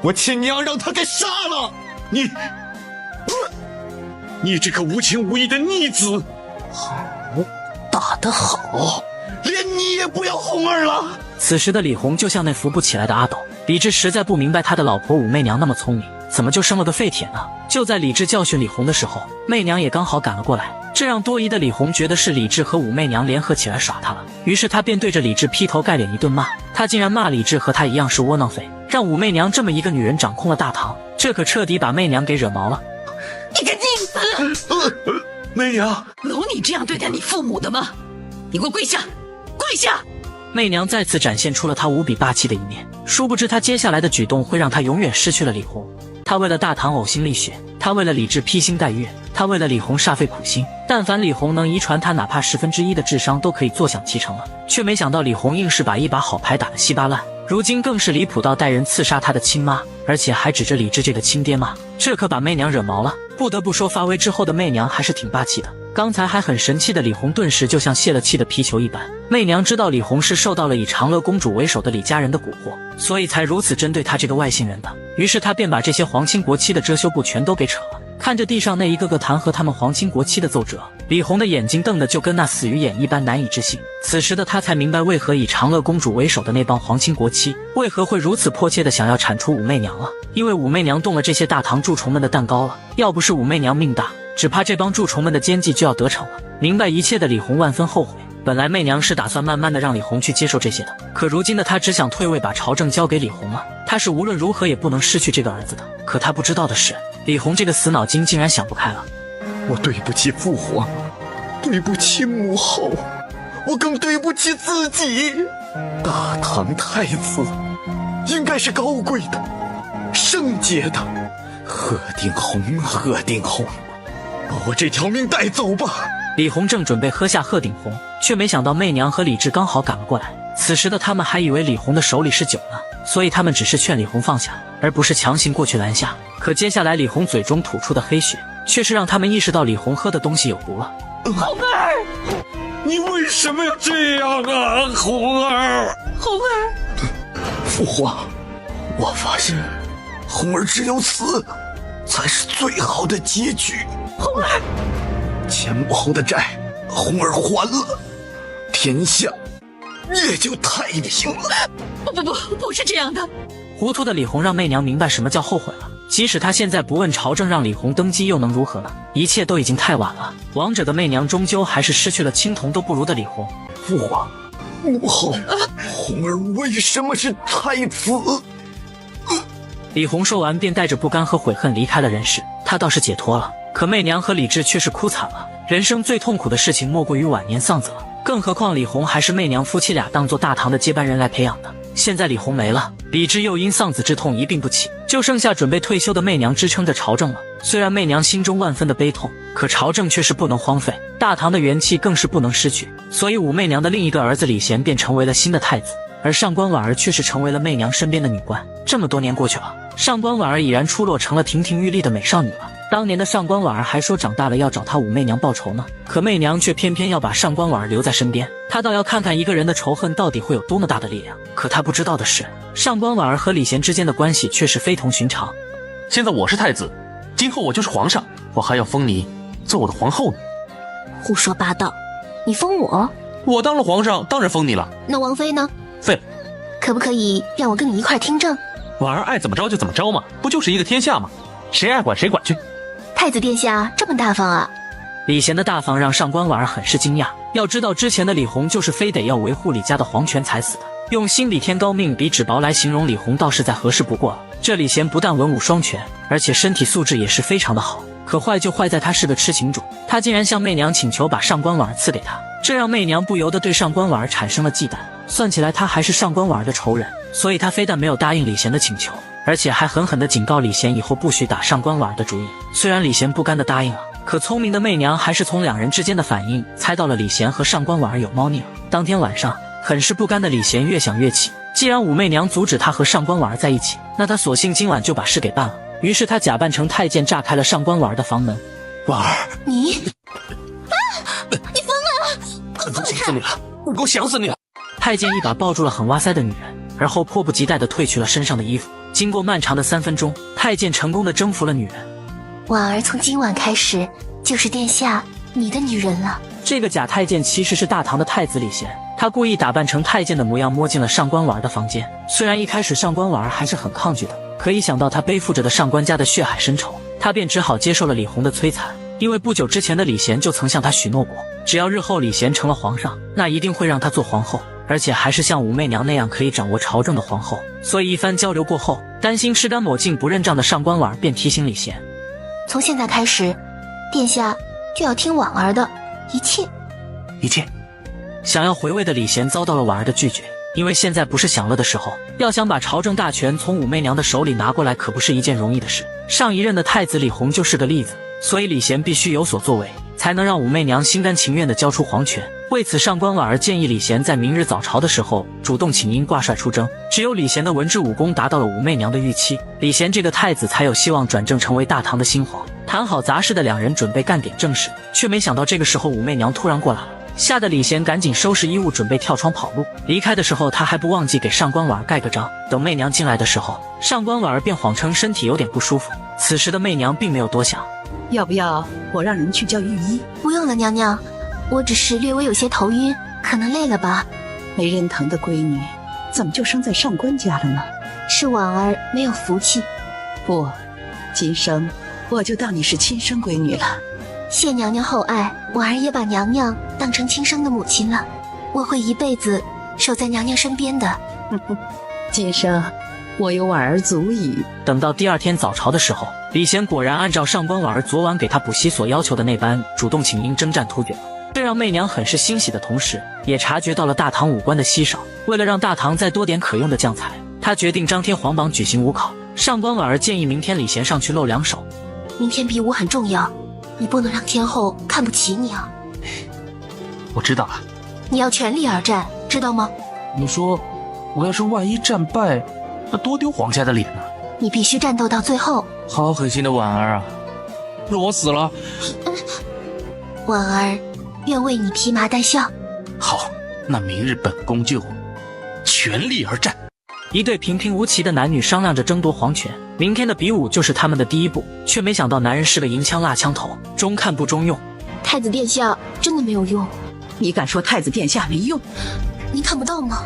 我亲娘让她给杀了！你这个无情无义的逆子！好，打得好，连你也不要红儿了！此时的李红就像那扶不起来的阿斗，李治实在不明白他的老婆武媚娘那么聪明，怎么就生了个废铁呢？就在李治教训李红的时候，媚娘也刚好赶了过来，这让多疑的李红觉得是李治和武媚娘联合起来耍他了，于是他便对着李治劈头盖脸一顿骂。他竟然骂李治和他一样是窝囊废，让武媚娘这么一个女人掌控了大唐，这可彻底把媚娘给惹毛了。你个逆子！媚娘，容你这样对待你父母的吗？你给我跪下！跪下！媚娘再次展现出了她无比霸气的一面，殊不知她接下来的举动会让她永远失去了李红。她为了大唐呕心沥血，她为了李治披星戴月，她为了李红煞费苦心。但凡李红能遗传她哪怕1/10的智商，都可以坐享其成了。却没想到李红硬是把一把好牌打得稀巴烂，如今更是离谱到带人刺杀她的亲妈，而且还指着李治这个亲爹骂，这可把媚娘惹毛了。不得不说，发威之后的媚娘还是挺霸气的。刚才还很神气的李红顿时就像泄了气的皮球一般。媚娘知道李红是受到了以长乐公主为首的李家人的蛊惑，所以才如此针对她这个外姓人的。于是她便把这些皇亲国戚的遮羞布全都给扯了。看着地上那一个个弹劾他们皇亲国戚的奏折，李红的眼睛瞪得就跟那死鱼眼一般难以置信。此时的他才明白，为何以长乐公主为首的那帮皇亲国戚为何会如此迫切的想要铲除武媚娘了。因为武媚娘动了这些大唐蛀虫们的蛋糕了，要不是武媚娘命大，只怕这帮蛀虫们的奸计就要得逞了。明白一切的李红万分后悔，本来媚娘是打算慢慢的让李红去接受这些的，可如今的她只想退位，把朝政交给李红了。她是无论如何也不能失去这个儿子的。可她不知道的是，李红这个死脑筋竟然想不开了。我对不起父皇，对不起母后，我更对不起自己。大唐太子应该是高贵的、圣洁的。贺定红，贺定红，把我这条命带走吧。李红正准备喝下鹤顶红，却没想到媚娘和李治刚好赶了过来。此时的他们还以为李红的手里是酒呢，所以他们只是劝李红放下，而不是强行过去拦下。可接下来李红嘴中吐出的黑血，却是让他们意识到李红喝的东西有毒了。红儿，你为什么要这样啊，红儿？红儿，父皇，我发现红儿只有死才是最好的结局。红儿，前母后的债，红儿还了，天下也就太平了。不是这样的。糊涂的李红让媚娘明白什么叫后悔了。即使她现在不问朝政，让李红登基又能如何呢？一切都已经太晚了。王者的媚娘终究还是失去了青铜都不如的李红。父皇，母后，红儿为什么是太子？李红说完便带着不甘和悔恨离开了人世。他倒是解脱了，可媚娘和李治却是哭惨了。人生最痛苦的事情莫过于晚年丧子了，更何况李红还是媚娘夫妻俩当做大唐的接班人来培养的。现在李红没了，李治又因丧子之痛一病不起，就剩下准备退休的媚娘支撑着朝政了。虽然媚娘心中万分的悲痛，可朝政却是不能荒废，大唐的元气更是不能失去。所以武媚娘的另一个儿子李贤便成为了新的太子，而上官婉儿却是成为了媚娘身边的女官。这么多年过去了，上官婉儿已然出落成了亭亭玉立的美少女了。当年的上官婉儿还说长大了要找她武媚娘报仇呢，可媚娘却偏偏要把上官婉儿留在身边。她倒要看看一个人的仇恨到底会有多么大的力量。可她不知道的是，上官婉儿和李贤之间的关系却是非同寻常。现在我是太子，今后我就是皇上，我还要封你做我的皇后呢。胡说八道！你封我？我当了皇上，当然封你了。那王妃呢？废了。可不可以让我跟你一块听政？婉儿爱怎么着就怎么着嘛，不就是一个天下吗？谁爱管谁管去。太子殿下这么大方啊！李贤的大方让上官婉儿很是惊讶。要知道之前的李弘就是非得要维护李家的皇权才死的，用心比天高命比纸薄来形容李弘倒是再合适不过了。这李贤不但文武双全，而且身体素质也是非常的好。可坏就坏在他是个痴情种，他竟然向媚娘请求把上官婉儿赐给他，这让媚娘不由得对上官婉儿产生了忌惮。算起来他还是上官婉儿的仇人，所以他非但没有答应李贤的请求，而且还狠狠地警告李贤以后不许打上官婉儿的主意。虽然李贤不甘地答应了，可聪明的媚娘还是从两人之间的反应猜到了李贤和上官婉儿有猫腻了。当天晚上，很是不甘的李贤越想越气，既然武媚娘阻止他和上官婉儿在一起，那他索性今晚就把事给办了。于是他假扮成太监炸开了上官婉儿的房门。婉儿，你你疯了！我想死你了，我够想死你了！太监一把抱住了很哇塞的女人，而后迫不及待地褪去了身上的衣服。经过漫长的3分钟，太监成功地征服了女人。婉儿从今晚开始就是殿下你的女人了。这个假太监其实是大唐的太子李贤，他故意打扮成太监的模样摸进了上官婉儿的房间。虽然一开始上官婉儿还是很抗拒的，可一想到他背负着的上官家的血海深仇，他便只好接受了李弘的摧残。因为不久之前的李贤就曾向他许诺过，只要日后李贤成了皇上，那一定会让他做皇后，而且还是像武媚娘那样可以掌握朝政的皇后。所以一番交流过后，担心吃干抹净不认账的上官婉儿便提醒李贤，从现在开始，殿下就要听婉儿的一切。想要回位的李贤遭到了婉儿的拒绝，因为现在不是享乐的时候，要想把朝政大权从武媚娘的手里拿过来可不是一件容易的事。上一任的太子李弘就是个例子，所以李贤必须有所作为，才能让武媚娘心甘情愿地交出皇权。为此，上官婉儿建议李贤在明日早朝的时候主动请缨挂帅出征，只有李贤的文治武功达到了武媚娘的预期，李贤这个太子才有希望转正成为大唐的新皇。谈好杂事的两人准备干点正事，却没想到这个时候武媚娘突然过来了，吓得李贤赶紧收拾衣物准备跳窗跑路。离开的时候他还不忘记给上官婉儿盖个章。等媚娘进来的时候，上官婉儿便谎称身体有点不舒服。此时的媚娘并没有多想，要不要我让人去叫御医？不用了，娘娘，我只是略微有些头晕，可能累了吧。没人疼的闺女，怎么就生在上官家了呢？是婉儿没有福气。不，今生我就当你是亲生闺女了。谢娘娘厚爱，婉儿也把娘娘当成亲生的母亲了，我会一辈子守在娘娘身边的。今生我有婉儿足矣。等到第二天早朝的时候，李贤果然按照上官婉儿昨晚给他补习所要求的那般，主动请缨征战突厥了。这让媚娘很是欣喜的同时，也察觉到了大唐武官的稀少。为了让大唐再多点可用的将才，他决定张贴皇榜举行武考。上官婉儿建议明天李贤上去露两手。明天比武很重要，你不能让天后看不起你啊。我知道了，你要全力而战，知道吗？你说我要是万一战败，那多丢皇家的脸呢？你必须战斗到最后。好狠心的婉儿啊，若我死了，婉儿愿为你披麻戴孝。好，那明日本宫就全力而战。一对平平无奇的男女商量着争夺皇权，明天的比武就是他们的第一步，却没想到男人是个银枪蜡枪头，中看不中用。太子殿下真的没有用？你敢说太子殿下没用？您看不到吗？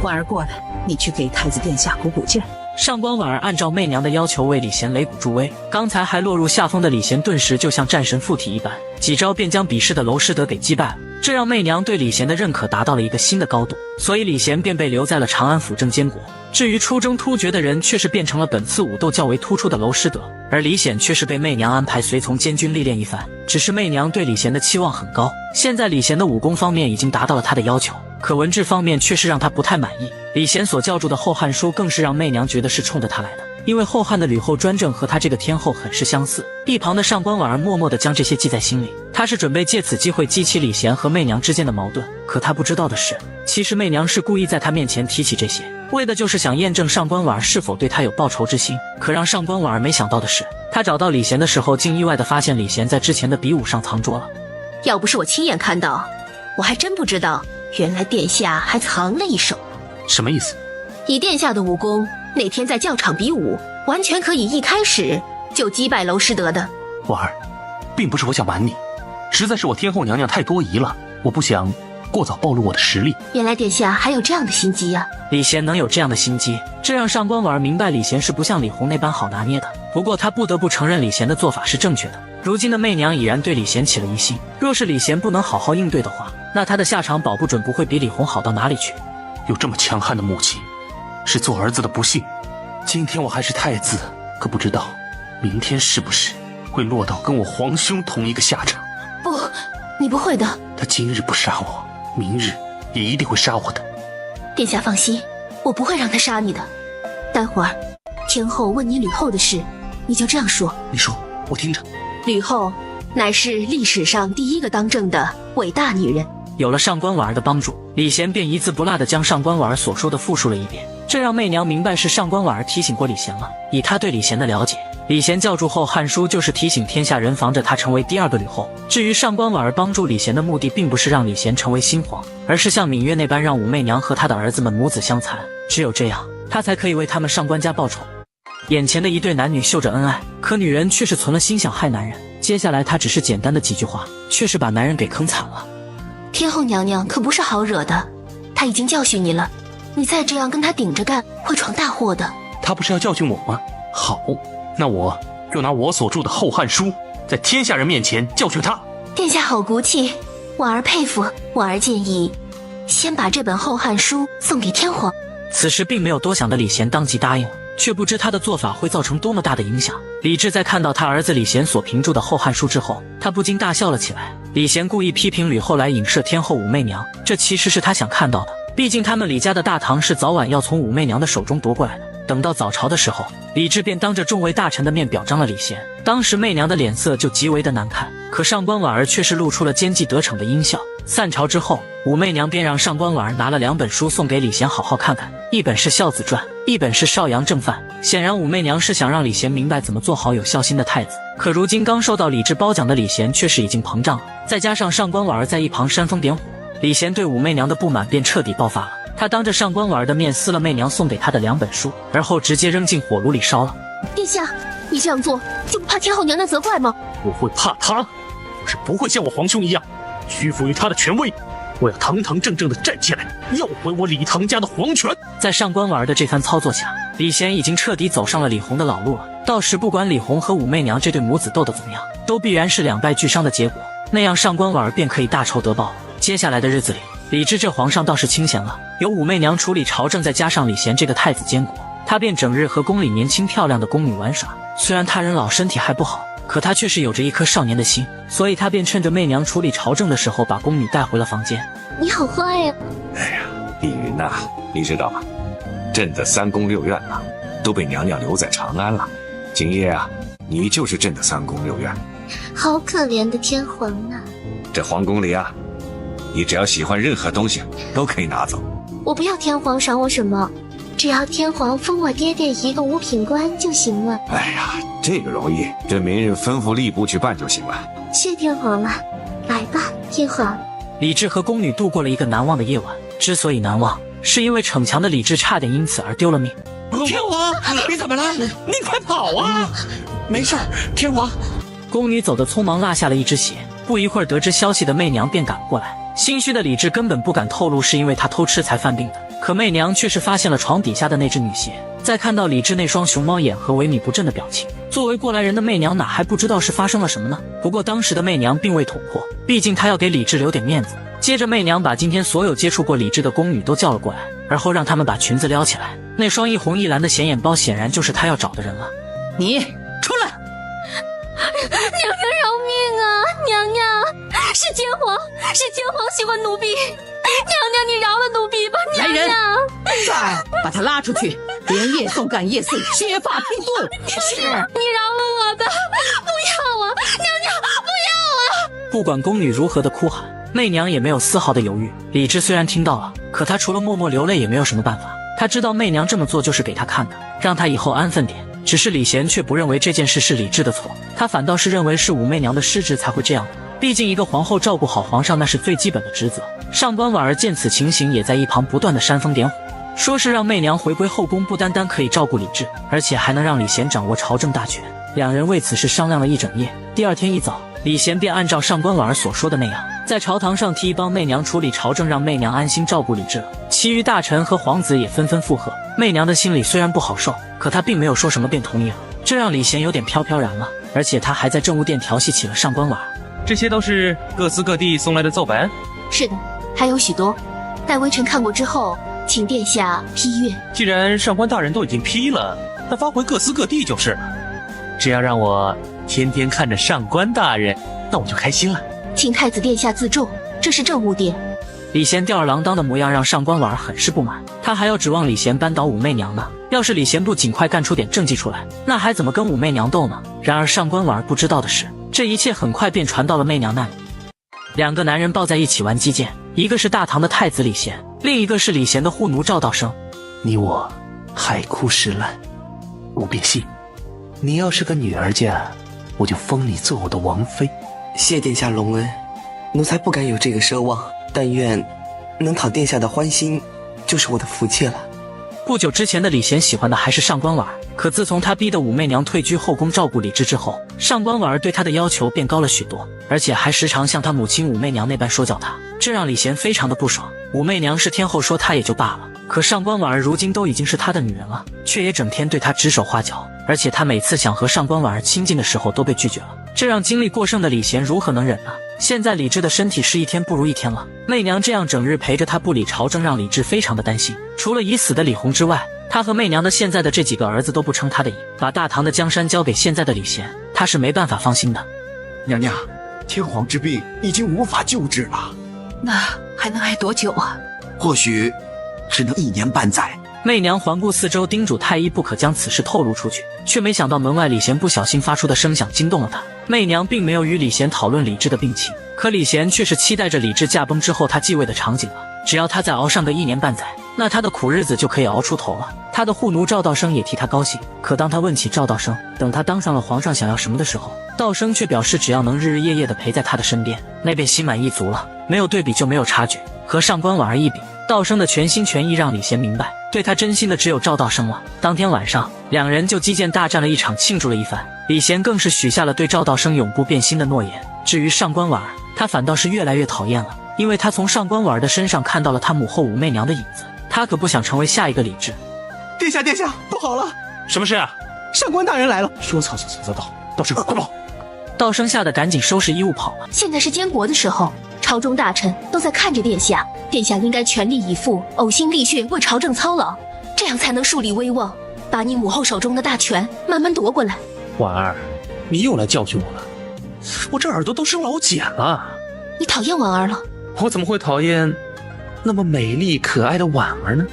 婉儿过来，你去给太子殿下鼓鼓劲儿。上官婉儿按照媚娘的要求为李贤擂鼓助威，刚才还落入下风的李贤顿时就像战神附体一般，几招便将比试的娄师德给击败了。这让媚娘对李贤的认可达到了一个新的高度，所以李贤便被留在了长安辅政监国。至于出征突厥的人，却是变成了本次武斗较为突出的娄师德，而李显却是被媚娘安排随从监军历练一番。只是媚娘对李贤的期望很高，现在李贤的武功方面已经达到了他的要求，可文治方面却是让他不太满意。李贤所教著的《后汉书》更是让媚娘觉得是冲着他来的，因为后汉的吕后专政和他这个天后很是相似。一旁的上官婉儿默默地将这些记在心里，他是准备借此机会激起李贤和媚娘之间的矛盾。可他不知道的是，其实媚娘是故意在他面前提起这些，为的就是想验证上官婉儿是否对他有报仇之心。可让上官婉儿没想到的是，他找到李贤的时候，竟意外地发现李贤在之前的比武上藏拙了。要不是我亲眼看到，我还真不知道原来殿下还藏了一手。什么意思？以殿下的武功，那天在教场比武，完全可以一开始就击败娄师德的。婉儿，并不是我想瞒你，实在是我天后娘娘太多疑了，我不想过早暴露我的实力。原来殿下还有这样的心机啊！李贤能有这样的心机，这让上官婉儿明白李贤是不像李红那般好拿捏的。不过他不得不承认李贤的做法是正确的。如今的媚娘已然对李贤起了疑心，若是李贤不能好好应对的话，那他的下场保不准不会比李红好到哪里去。有这么强悍的母亲，是做儿子的不幸。今天我还是太子，可不知道明天是不是会落到跟我皇兄同一个下场。不，你不会的。他今日不杀我，明日也一定会杀我的。殿下放心，我不会让他杀你的。待会儿天后问你吕后的事，你就这样说。你说，我听着。吕后乃是历史上第一个当政的伟大女人。有了上官婉儿的帮助，李贤便一字不落地将上官婉儿所说的复述了一遍，这让媚娘明白是上官婉儿提醒过李贤了。以他对李贤的了解，李贤教主后《汉书》就是提醒天下人防着他成为第二个吕后。至于上官婉儿帮助李贤的目的，并不是让李贤成为新皇，而是像芈月那般让武媚娘和她的儿子们母子相残，只有这样，他才可以为他们上官家报仇。眼前的一对男女秀着恩爱，可女人却是存了心想害男人。接下来她只是简单的几句话，却是把男人给坑惨了。天后娘娘可不是好惹的，她已经教训你了，你再这样跟她顶着干，会闯大祸的。她不是要教训我吗？好，那我就拿我所著的《后汉书》在天下人面前教训她。殿下好骨气，婉儿佩服。婉儿建议先把这本《后汉书》送给天皇。此时并没有多想的李贤当即答应了，却不知他的做法会造成多么大的影响。李治在看到他儿子李贤所评注的《后汉书》之后，他不禁大笑了起来。李贤故意批评吕后来影射天后武媚娘，这其实是他想看到的。毕竟他们李家的大唐是早晚要从武媚娘的手中夺过来的。等到早朝的时候，李治便当着众位大臣的面表彰了李贤，当时媚娘的脸色就极为的难看，可上官婉儿却是露出了奸计得逞的阴笑。散朝之后，武媚娘便让上官婉儿拿了2本书送给李贤好好看看，一本是《孝子传》，一本是《少阳正范》。显然武媚娘是想让李贤明白怎么做好有孝心的太子，可如今刚受到李治褒奖的李贤却是已经膨胀了，再加上上官婉儿在一旁煽风点火，李贤对武媚娘的不满便彻底爆发了。他当着上官婉儿的面撕了媚娘送给他的2本书，而后直接扔进火炉里烧了。殿下，你这样做就不怕天后娘娘责怪吗？我会怕他？我是不会像我皇兄一样屈服于他的权威，我要堂堂正正的站起来，要回我李唐家的皇权。在上官婉儿的这番操作下，李贤已经彻底走上了李红的老路了。到时不管李红和武媚娘这对母子斗得怎么样，都必然是两败俱伤的结果，那样上官婉儿便可以大仇得报。接下来的日子里，李治这皇上倒是清闲了，有武媚娘处理朝政，再加上李贤这个太子监国，他便整日和宫里年轻漂亮的宫女玩耍。虽然他人老身体还不好，可他却是有着一颗少年的心，所以他便趁着媚娘处理朝政的时候，把宫女带回了房间。你好坏呀！哎呀，丽云呐，你知道吗？朕的3宫6院呐，都被娘娘留在长安了。今夜啊，你就是朕的3宫6院。好可怜的天皇啊！这皇宫里啊，你只要喜欢任何东西都可以拿走。我不要天皇赏我什么，只要天皇封我爹爹一个5品官就行了。哎呀，这个容易，朕明日吩咐吏部去办就行了。谢天皇了，来吧，天皇。李治和宫女度过了一个难忘的夜晚，之所以难忘，是因为逞强的李治差点因此而丢了命。天皇，你怎么了？你快跑啊！没事，天皇。宫女走得匆忙，落下了一只鞋。不一会儿，得知消息的媚娘便赶过来。心虚的李治根本不敢透露是因为他偷吃才犯病的，可媚娘却是发现了床底下的那只女鞋。再看到李治那双熊猫眼和萎靡不振的表情，作为过来人的媚娘哪还不知道是发生了什么呢？不过当时的媚娘并未捅破，毕竟她要给李治留点面子。接着媚娘把今天所有接触过李治的宫女都叫了过来，而后让他们把裙子撩起来。那双一红一蓝的显眼包显然就是她要找的人了。你出来！娘娘饶命啊！娘娘，是天皇喜欢奴婢，娘娘你饶了奴婢吧！娘娘，再把他拉出去，连夜送干夜寺，削发拼肚。是，你饶了我吧！不要啊，娘娘不要啊！不管宫女如何的哭喊，媚娘也没有丝毫的犹豫。李治虽然听到了，可他除了默默流泪也没有什么办法。他知道媚娘这么做就是给他看的，让他以后安分点。只是李贤却不认为这件事是李治的错，他反倒是认为是武媚娘的失职才会这样的。毕竟一个皇后照顾好皇上那是最基本的职责。上官婉儿见此情形，也在一旁不断的煽风点火，说是让媚娘回归后宫，不单单可以照顾李治，而且还能让李贤掌握朝政大权。两人为此事商量了一整夜。第二天一早，李贤便按照上官婉儿所说的那样，在朝堂上提议帮媚娘处理朝政，让媚娘安心照顾李治了。其余大臣和皇子也纷纷附和。媚娘的心里虽然不好受，可她并没有说什么便同意了，这让李贤有点飘飘然了。而且他还在政务殿调戏起了上官婉儿。这些都是各司各地送来的奏本？是的，还有许多，待微臣看过之后，请殿下批阅。既然上官大人都已经批了，那发回各司各地就是了。只要让我天天看着上官大人，那我就开心了。请太子殿下自重，这是政务殿。李贤吊儿郎当的模样让上官婉儿很是不满，他还要指望李贤扳倒武媚娘呢。要是李贤不尽快干出点政绩出来，那还怎么跟武媚娘斗呢？然而上官婉儿不知道的是，这一切很快便传到了媚娘那里。两个男人抱在一起玩击剑，一个是大唐的太子李贤，另一个是李贤的护奴赵道生。你我海枯石烂，我便信。你要是个女儿家，我就封你做我的王妃。谢殿下隆恩，奴才不敢有这个奢望，但愿能讨殿下的欢心，就是我的福气了。不久之前的李贤喜欢的还是上官婉儿，可自从他逼得武媚娘退居后宫照顾李治之后，上官婉儿对他的要求便高了许多，而且还时常像他母亲武媚娘那般说教他，这让李贤非常的不爽。武媚娘是天后说他也就罢了，可上官婉儿如今都已经是他的女人了，却也整天对他指手画脚，而且他每次想和上官婉儿亲近的时候都被拒绝了，这让精力过剩的李贤如何能忍呢？现在李治的身体是一天不如一天了，媚娘这样整日陪着他不理朝政，让李治非常的担心。除了已死的李弘之外，他和媚娘的现在的这几个儿子都不称他的意，把大唐的江山交给现在的李贤，他是没办法放心的。娘娘，天皇之病已经无法救治了，那还能挨多久啊？或许只能1年半载。媚娘环顾四周，叮嘱太医不可将此事透露出去，却没想到门外李贤不小心发出的声响惊动了他。媚娘并没有与李贤讨论李治的病情，可李贤却是期待着李治驾崩之后他继位的场景了。只要他再熬上个1年半载，那他的苦日子就可以熬出头了。他的护奴赵道生也替他高兴，可当他问起赵道生等他当上了皇上想要什么的时候，道生却表示只要能日日夜夜的陪在他的身边，那便心满意足了。没有对比就没有差距，和上官婉儿一比，道生的全心全意让李贤明白，对他真心的只有赵道生了。当天晚上，两人就击剑大战了一场，庆祝了一番。李贤更是许下了对赵道生永不变心的诺言。至于上官婉儿，他反倒是越来越讨厌了，因为他从上官婉儿的身上看到了他母后武媚娘的影子，他可不想成为下一个李治。殿下，殿下，不好了！什么事啊？上官大人来了！说曹道生，快跑！道生吓得赶紧收拾衣物跑了。现在是监国的时候，朝中大臣都在看着殿下，殿下应该全力以赴，呕心沥血为朝政操劳，这样才能树立威望，把你母后手中的大权慢慢夺过来。婉儿，你又来教训我了，我这耳朵都生老茧了。你讨厌婉儿了？我怎么会讨厌那么美丽可爱的婉儿呢？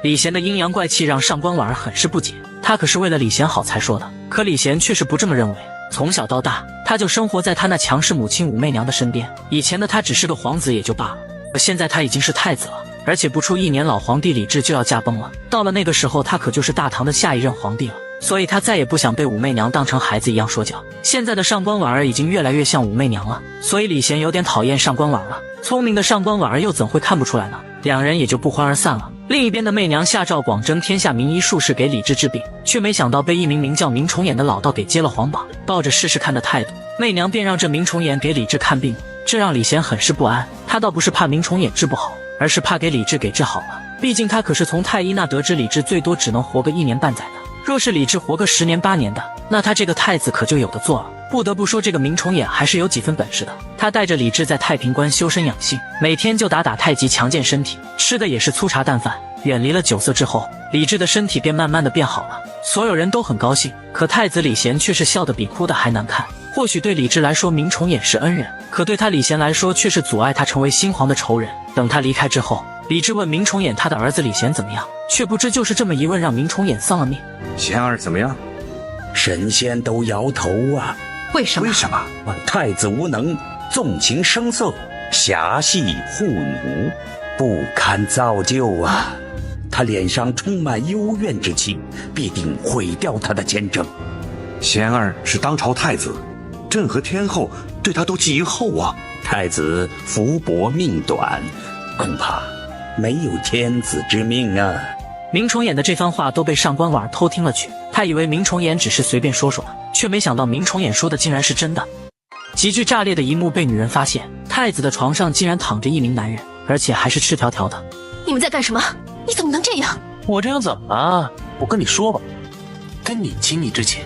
李贤的阴阳怪气让上官婉儿很是不解，他可是为了李贤好才说的，可李贤却是不这么认为。从小到大，他就生活在他那强势母亲武媚娘的身边，以前的他只是个皇子也就罢了，可现在他已经是太子了，而且不出1年，老皇帝李治就要驾崩了，到了那个时候，他可就是大唐的下一任皇帝了。所以他再也不想被武媚娘当成孩子一样说教。现在的上官婉儿已经越来越像武媚娘了，所以李贤有点讨厌上官婉儿了。聪明的上官婉儿又怎会看不出来呢？两人也就不欢而散了。另一边的媚娘下诏广征天下名医术士给李治治病，却没想到被一名名叫明崇俨的老道给接了皇榜。抱着试试看的态度，媚娘便让这明崇俨给李治看病，这让李贤很是不安。他倒不是怕明崇俨治不好，而是怕给李治给治好了。毕竟他可是从太医那得知李治最多只能活个1年半载的，若是李治活个10年8年的，那他这个太子可就有的做了。不得不说，这个明崇俨还是有几分本事的。他带着李治在太平关修身养性，每天就打太极强健身体，吃的也是粗茶淡饭。远离了酒色之后，李治的身体便慢慢的变好了，所有人都很高兴。可太子李贤却是笑得比哭的还难看。或许对李治来说明崇俨是恩人，可对他李贤来说却是阻碍他成为新皇的仇人。等他离开之后，李治问明崇俨他的儿子李贤怎么样，却不知就是这么一问让明崇俨丧了命。贤儿怎么样？神仙都摇头啊。为什么？太子无能，纵情声色，侠戏护奴，不堪造就啊！他脸上充满幽怨之气，必定毁掉他的前程。贤儿是当朝太子，朕和天后对他都寄予厚望。太子福薄命短，恐怕没有天子之命啊！明崇俨的这番话都被上官婉儿偷听了去，他以为明崇俨只是随便说说的，却没想到明崇俨说的竟然是真的。极具炸裂的一幕被女人发现，太子的床上竟然躺着一名男人，而且还是赤条条的。你们在干什么？你怎么能这样？我这样怎么了？我跟你说吧，跟你亲密之前，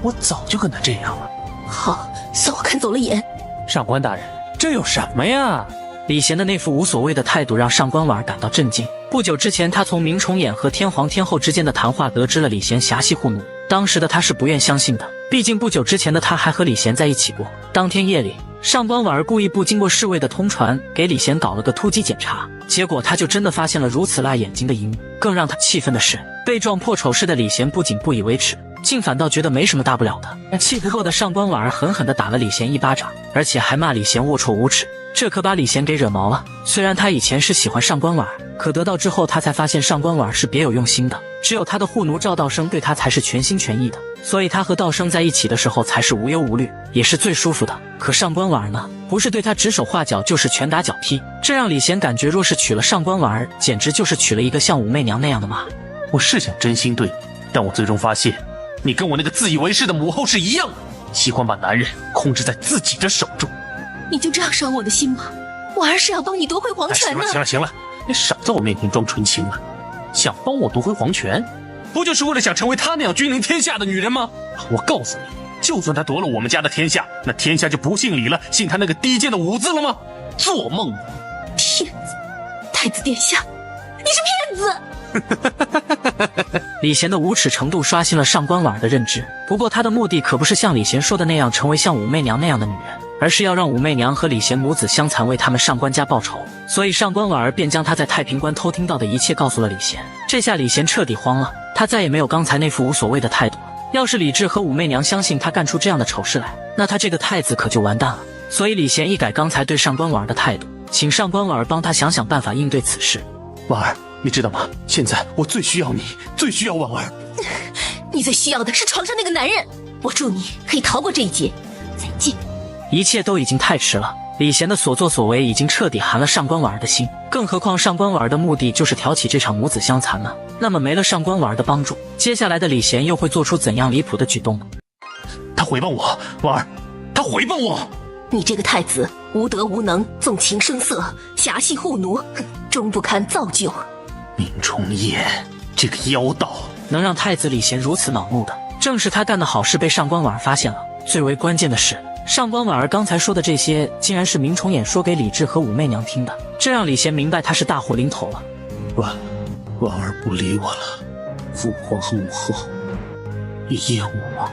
我早就跟他这样了。好，算我看走了眼。上官大人，这有什么呀？李贤的那副无所谓的态度让上官婉儿感到震惊。不久之前，他从明崇俨和天皇天后之间的谈话得知了李贤侠戏护奴。当时的他是不愿相信的，毕竟不久之前的他还和李贤在一起过。当天夜里，上官婉儿故意不经过侍卫的通传，给李贤搞了个突击检查，结果他就真的发现了如此辣眼睛的一幕。更让他气愤的是，被撞破丑事的李贤不仅不以为耻，竟反倒觉得没什么大不了的。气不过的上官婉儿狠狠地打了李贤一巴掌，而且还骂李贤龌龊无耻，这可把李贤给惹毛了。虽然他以前是喜欢上官婉儿，可得到之后他才发现上官婉儿是别有用心的，只有他的护奴赵道生对他才是全心全意的，所以他和道生在一起的时候才是无忧无虑，也是最舒服的。可上官婉儿呢，不是对他指手画脚，就是拳打脚踢，这让李贤感觉若是娶了上官婉儿，简直就是娶了一个像武媚娘那样的妈。我是想真心对你，但我最终发现，你跟我那个自以为是的母后是一样的，喜欢把男人控制在自己的手中。你就这样伤我的心吗？婉儿是要帮你夺回皇权的。行了，你少在我面前装纯情了。想帮我夺回皇权，不就是为了想成为她那样君临天下的女人吗？我告诉你，就算她夺了我们家的天下，那天下就不姓李了，姓她那个低贱的武字了吗？做梦！骗子！太子殿下，你是骗子！李贤的无耻程度刷新了上官婉儿的认知，不过他的目的可不是像李贤说的那样成为像武媚娘那样的女人，而是要让武媚娘和李贤母子相残，为他们上官家报仇。所以上官婉儿便将他在太平关偷听到的一切告诉了李贤。这下李贤彻底慌了，他再也没有刚才那副无所谓的态度了。要是李治和武媚娘相信他干出这样的丑事来，那他这个太子可就完蛋了。所以李贤一改刚才对上官婉儿的态度，请上官婉儿帮他想想办法应对此事。婉儿，你知道吗？现在我最需要你，最需要婉儿。你最需要的是床上那个男人，我祝你可以逃过这一劫。再见。一切都已经太迟了，李贤的所作所为已经彻底寒了上官婉儿的心，更何况上官婉儿的目的就是挑起这场母子相残呢？那么没了上官婉儿的帮助，接下来的李贤又会做出怎样离谱的举动呢？他诽谤我，婉儿，他诽谤我！你这个太子无德无能，纵情声色，侠戏护奴，终不堪造就。明崇俨这个妖道，能让太子李贤如此恼怒的，正是他干的好事被上官婉儿发现了。最为关键的是，上官婉儿刚才说的这些，竟然是明崇俨说给李治和武媚娘听的，这让李贤明白他是大祸临头了。婉儿不理我了，父皇和母后也厌恶我。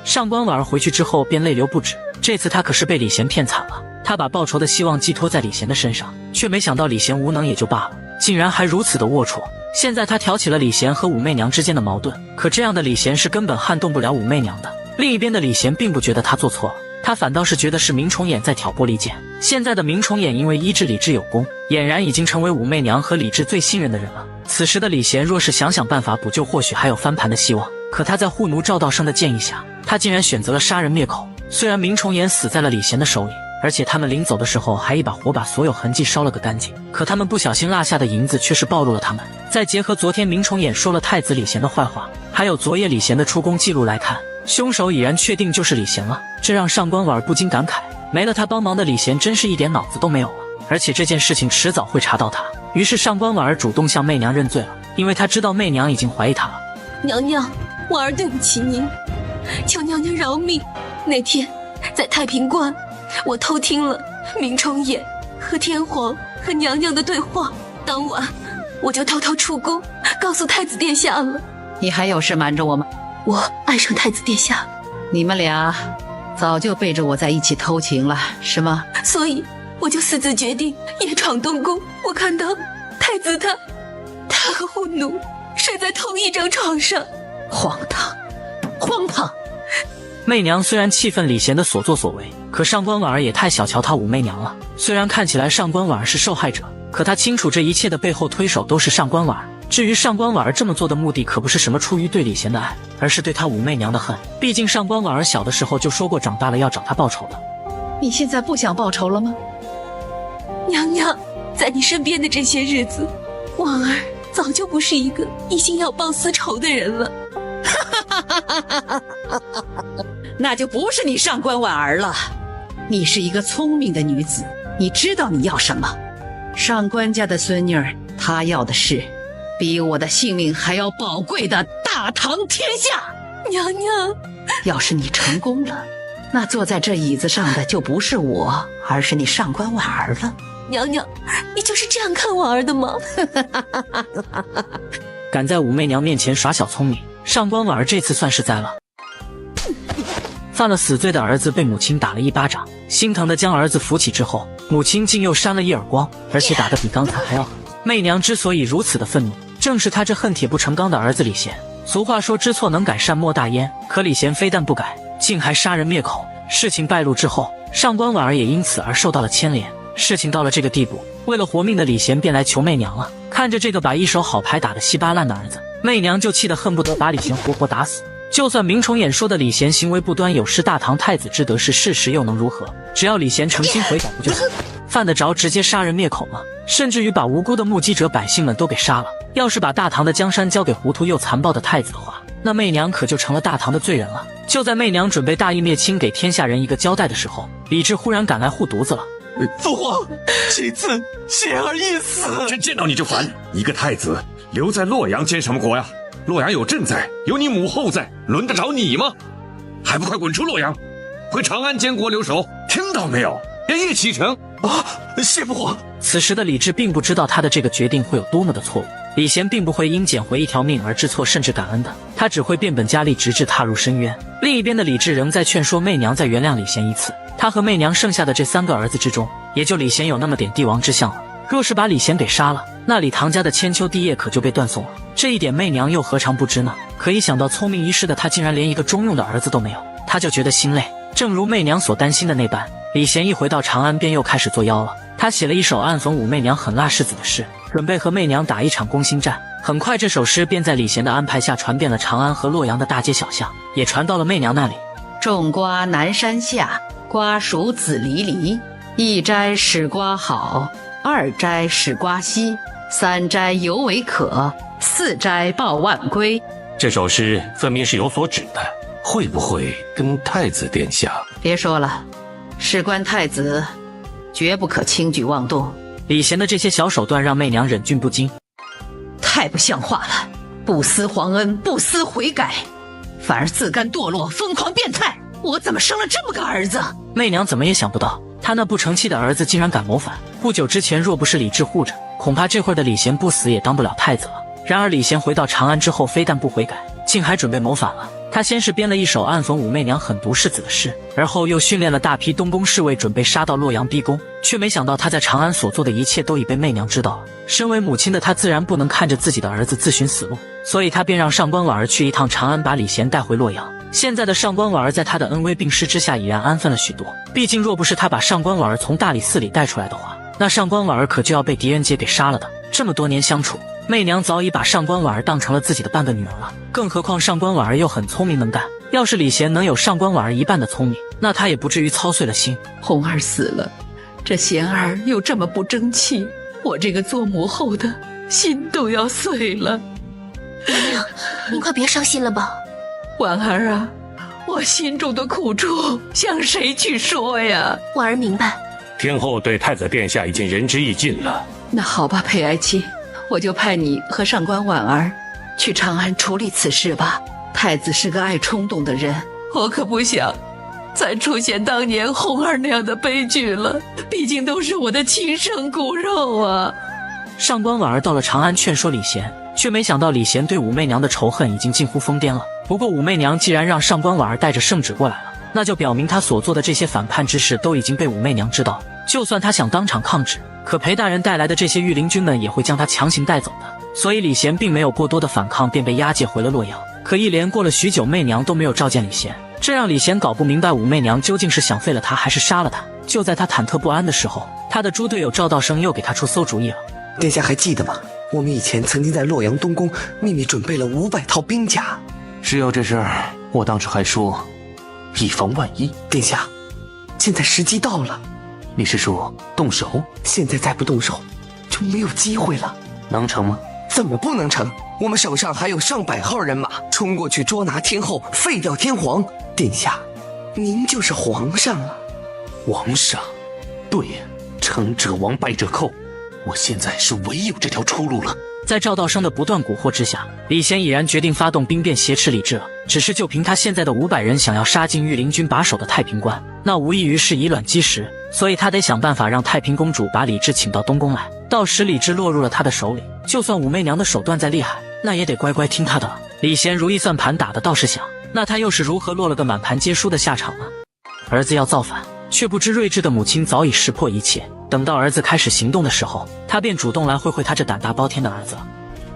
上官婉儿回去之后便泪流不止，这次他可是被李贤骗惨了。他把报仇的希望寄托在李贤的身上，却没想到李贤无能也就罢了，竟然还如此的龌龊。现在他挑起了李贤和武媚娘之间的矛盾，可这样的李贤是根本撼动不了武媚娘的。另一边的李贤并不觉得他做错了，他反倒是觉得是明崇俨在挑拨离间。现在的明崇俨因为医治李治有功，俨然已经成为武媚娘和李治最信任的人了。此时的李贤若是想办法补救，或许还有翻盘的希望。可他在护奴赵道生的建议下，他竟然选择了杀人灭口。虽然明崇俨死在了李贤的手里，而且他们临走的时候还一把火把所有痕迹烧了个干净，可他们不小心落下的银子却是暴露了他们。再结合昨天明崇俨说了太子李贤的坏话，还有昨夜李贤的出宫记录来看，凶手已然确定就是李贤了。这让上官婉儿不禁感慨，没了他帮忙的李贤真是一点脑子都没有了，而且这件事情迟早会查到他。于是上官婉儿主动向媚娘认罪了，因为他知道媚娘已经怀疑他了。娘娘，婉儿对不起您，求娘娘饶命。那天在太平关，我偷听了明崇俨和天皇和娘娘的对话，当晚我就偷偷出宫告诉太子殿下了。你还有事瞒着我吗？我爱上太子殿下。你们俩早就背着我在一起偷情了，是吗？所以我就私自决定夜闯东宫。我看到太子他和护奴睡在同一张床上。荒唐，荒唐！媚娘虽然气愤李贤的所作所为，可上官婉儿也太小瞧她武媚娘了。虽然看起来上官婉儿是受害者，可她清楚这一切的背后推手都是上官婉儿。至于上官婉儿这么做的目的，可不是什么出于对李贤的爱，而是对她武媚娘的恨。毕竟上官婉儿小的时候就说过，长大了要找她报仇的。你现在不想报仇了吗？娘娘，在你身边的这些日子，婉儿早就不是一个一心要报私仇的人了。那就不是你上官婉儿了。你是一个聪明的女子，你知道你要什么。上官家的孙女儿，她要的是比我的性命还要宝贵的大唐天下。娘娘，要是你成功了，那坐在这椅子上的就不是我，而是你上官婉儿了。娘娘，你就是这样看婉儿的吗？敢在武媚娘面前耍小聪明，上官婉儿这次算是栽了。犯了死罪的儿子被母亲打了一巴掌，心疼的将儿子扶起之后，母亲竟又扇了一耳光，而且打得比刚才还要狠。媚娘之所以如此的愤怒，正是她这恨铁不成钢的儿子李贤。俗话说知错能改善莫大焉，可李贤非但不改，竟还杀人灭口。事情败露之后，上官婉儿也因此而受到了牵连。事情到了这个地步，为了活命的李贤便来求媚娘了。看着这个把一手好牌打得稀巴烂的儿子，媚娘就气得恨不得把李贤活活打死。就算明崇俨说的李贤行为不端有失大唐太子之德是事实，又能如何？只要李贤诚心悔改不就行？犯得着直接杀人灭口吗？甚至于把无辜的目击者百姓们都给杀了。要是把大唐的江山交给糊涂又残暴的太子的话，那媚娘可就成了大唐的罪人了。就在媚娘准备大义灭亲，给天下人一个交代的时候，李治忽然赶来护犊子了。父皇，这次贤儿一死，真见到你就烦。一个太子留在洛阳监什么国呀？洛阳有朕在，有你母后在，轮得着你吗？还不快滚出洛阳，回长安监国留守，听到没有？连夜启程啊！谢父皇。此时的李治并不知道他的这个决定会有多么的错误。李贤并不会因捡回一条命而知错甚至感恩的，他只会变本加厉，直至踏入深渊。另一边的李治仍在劝说媚娘再原谅李贤一次。他和媚娘剩下的这3个儿子之中，也就李贤有那么点帝王之相了。若是把李贤给杀了，那李唐家的千秋帝业可就被断送了。这一点媚娘又何尝不知呢？可一想到聪明一世的他竟然连一个中用的儿子都没有，他就觉得心累。正如媚娘所担心的那般，李贤一回到长安便又开始作妖了。他写了一首暗讽武媚娘狠辣世子的诗，准备和媚娘打一场攻心战。很快这首诗便在李贤的安排下传遍了长安和洛阳的大街小巷，也传到了媚娘那里。种瓜南山下，瓜熟子离离。一摘使瓜好，二摘使瓜稀，三摘犹为可，四摘报万归。这首诗分明是有所指的，会不会跟太子殿下？别说了，事关太子，绝不可轻举妄动。李贤的这些小手段让媚娘忍俊不禁，太不像话了！不思皇恩，不思悔改，反而自甘堕落，疯狂变态。我怎么生了这么个儿子？媚娘怎么也想不到，她那不成器的儿子竟然敢谋反。不久之前，若不是李治护着，恐怕这会儿的李贤不死也当不了太子了。然而李贤回到长安之后，非但不悔改，竟还准备谋反了。他先是编了一首暗讽武媚娘狠毒世子的诗，而后又训练了大批东宫侍卫，准备杀到洛阳逼宫。却没想到他在长安所做的一切都已被媚娘知道了。身为母亲的她自然不能看着自己的儿子自寻死路，所以她便让上官婉儿去一趟长安，把李贤带回洛阳。现在的上官婉儿在他的恩威并施之下已然安分了许多。毕竟若不是他把上官婉儿从大理寺里带出来的话，那上官婉儿可就要被狄仁杰给杀了的。这么多年相处，媚娘早已把上官婉儿当成了自己的半个女儿了。更何况上官婉儿又很聪明能干，要是李贤能有上官婉儿一半的聪明，那他也不至于操碎了心。红儿死了，这贤儿又这么不争气，我这个做母后的心都要碎了。娘娘，您快别伤心了吧。婉儿啊，我心中的苦楚向谁去说呀？婉儿明白，天后对太子殿下已经仁至义尽了。那好吧，裴爱卿，我就派你和上官婉儿去长安处理此事吧。太子是个爱冲动的人，我可不想再出现当年红儿那样的悲剧了，毕竟都是我的亲生骨肉啊。上官婉儿到了长安劝说李贤，却没想到李贤对武媚娘的仇恨已经近乎疯癫了。不过武媚娘既然让上官婉儿带着圣旨过来了，那就表明他所做的这些反叛之事都已经被武媚娘知道了。就算他想当场抗旨，可裴大人带来的这些御林军们也会将他强行带走的。所以李贤并没有过多的反抗，便被押解回了洛阳。可一连过了许久，媚娘都没有召见李贤。这让李贤搞不明白武媚娘究竟是想废了他还是杀了他。就在他忐忑不安的时候，他的猪队友赵道生又给他出馊主意了。殿下还记得吗？我们以前曾经在洛阳东宫秘密准备了500套兵甲。只有这事儿，我当时还说以防万一。殿下，现在时机到了。你是说动手？现在再不动手，就没有机会了。能成吗？怎么不能成？我们手上还有上百号人马，冲过去捉拿天后，废掉天皇。殿下，您就是皇上了。皇上？对呀，成者亡，败者寇。我现在是唯有这条出路了。在赵道生的不断蛊惑之下，李贤已然决定发动兵变挟持李治了。只是就凭他现在的500人，想要杀进御林军把守的太平关，那无异于是以卵击石。所以他得想办法让太平公主把李治请到东宫来，到时李治落入了他的手里，就算武媚娘的手段再厉害，那也得乖乖听他的。李贤如意算盘打的倒是响，那他又是如何落了个满盘皆输的下场呢？儿子要造反，却不知睿智的母亲早已识破一切。等到儿子开始行动的时候，他便主动来会会他这胆大包天的儿子了。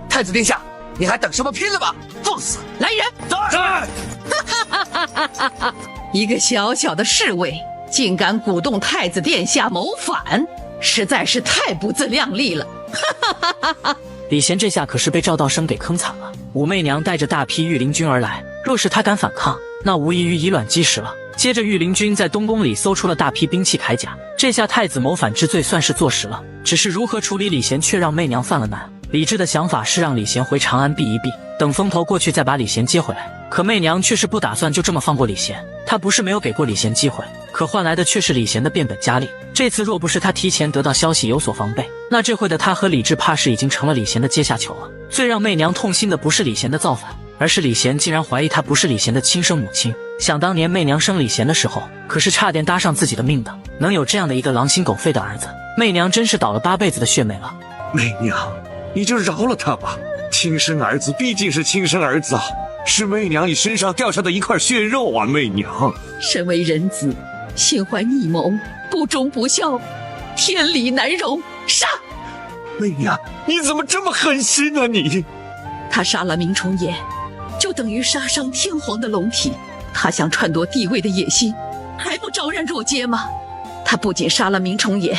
太子殿下，你还等什么？拼了吧！放肆！来人！在！一个小小的侍卫，竟敢鼓动太子殿下谋反，实在是太不自量力了。李贤这下可是被赵道生给坑惨了。武媚娘带着大批御林军而来，若是他敢反抗，那无异于以卵击石了。接着御林军在东宫里搜出了大批兵器铠甲，这下太子谋反之罪算是坐实了。只是如何处理李贤，却让媚娘犯了难。李治的想法是让李贤回长安避一避，等风头过去再把李贤接回来。可媚娘却是不打算就这么放过李贤，她不是没有给过李贤机会，可换来的却是李贤的变本加厉。这次若不是他提前得到消息有所防备，那这回的他和李治怕是已经成了李贤的阶下囚了。最让媚娘痛心的不是李贤的造反，而是李贤竟然怀疑她不是李贤的亲生母亲。想当年媚娘生李贤的时候，可是差点搭上自己的命的，能有这样的一个狼心狗肺的儿子，媚娘真是倒了8辈子的血霉了。媚娘，你就饶了他吧，亲生儿子毕竟是亲生儿子啊，是媚娘你身上掉下的一块血肉啊，媚娘。身为人子，心怀逆谋，不忠不孝，天理难容，杀！媚娘，你怎么这么狠心啊你？他杀了明崇俨，就等于杀伤天皇的龙体。他想篡夺帝位的野心，还不昭然若揭吗？他不仅杀了明崇俨，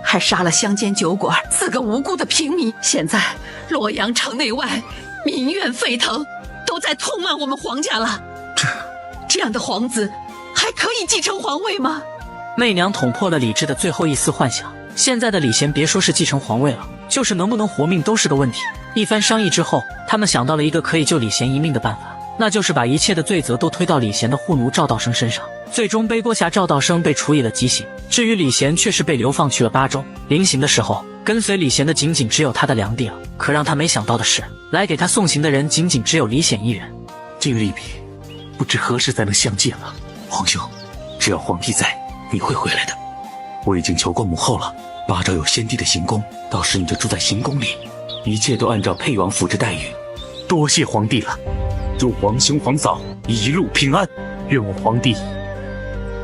还杀了乡间酒馆4个无辜的平民。现在洛阳城内外民怨沸腾，都在痛骂我们皇家了。这样的皇子还可以继承皇位吗？媚娘捅破了李治的最后一丝幻想。现在的李贤别说是继承皇位了，就是能不能活命都是个问题。一番商议之后，他们想到了一个可以救李贤一命的办法，那就是把一切的罪责都推到李贤的护奴赵道生身上。最终背锅下赵道生被处以了极刑，至于李贤却是被流放去了巴州。临行的时候，跟随李贤的仅仅只有他的良弟了。可让他没想到的是，来给他送行的人仅仅只有李显一人。今日一别，不知何时才能相见了。皇兄，只要皇帝在，你会回来的。我已经求过母后了，巴州有先帝的行宫，到时你就住在行宫里，一切都按照沛王府之待遇。多谢皇帝了，祝皇兄皇嫂一路平安，愿我皇帝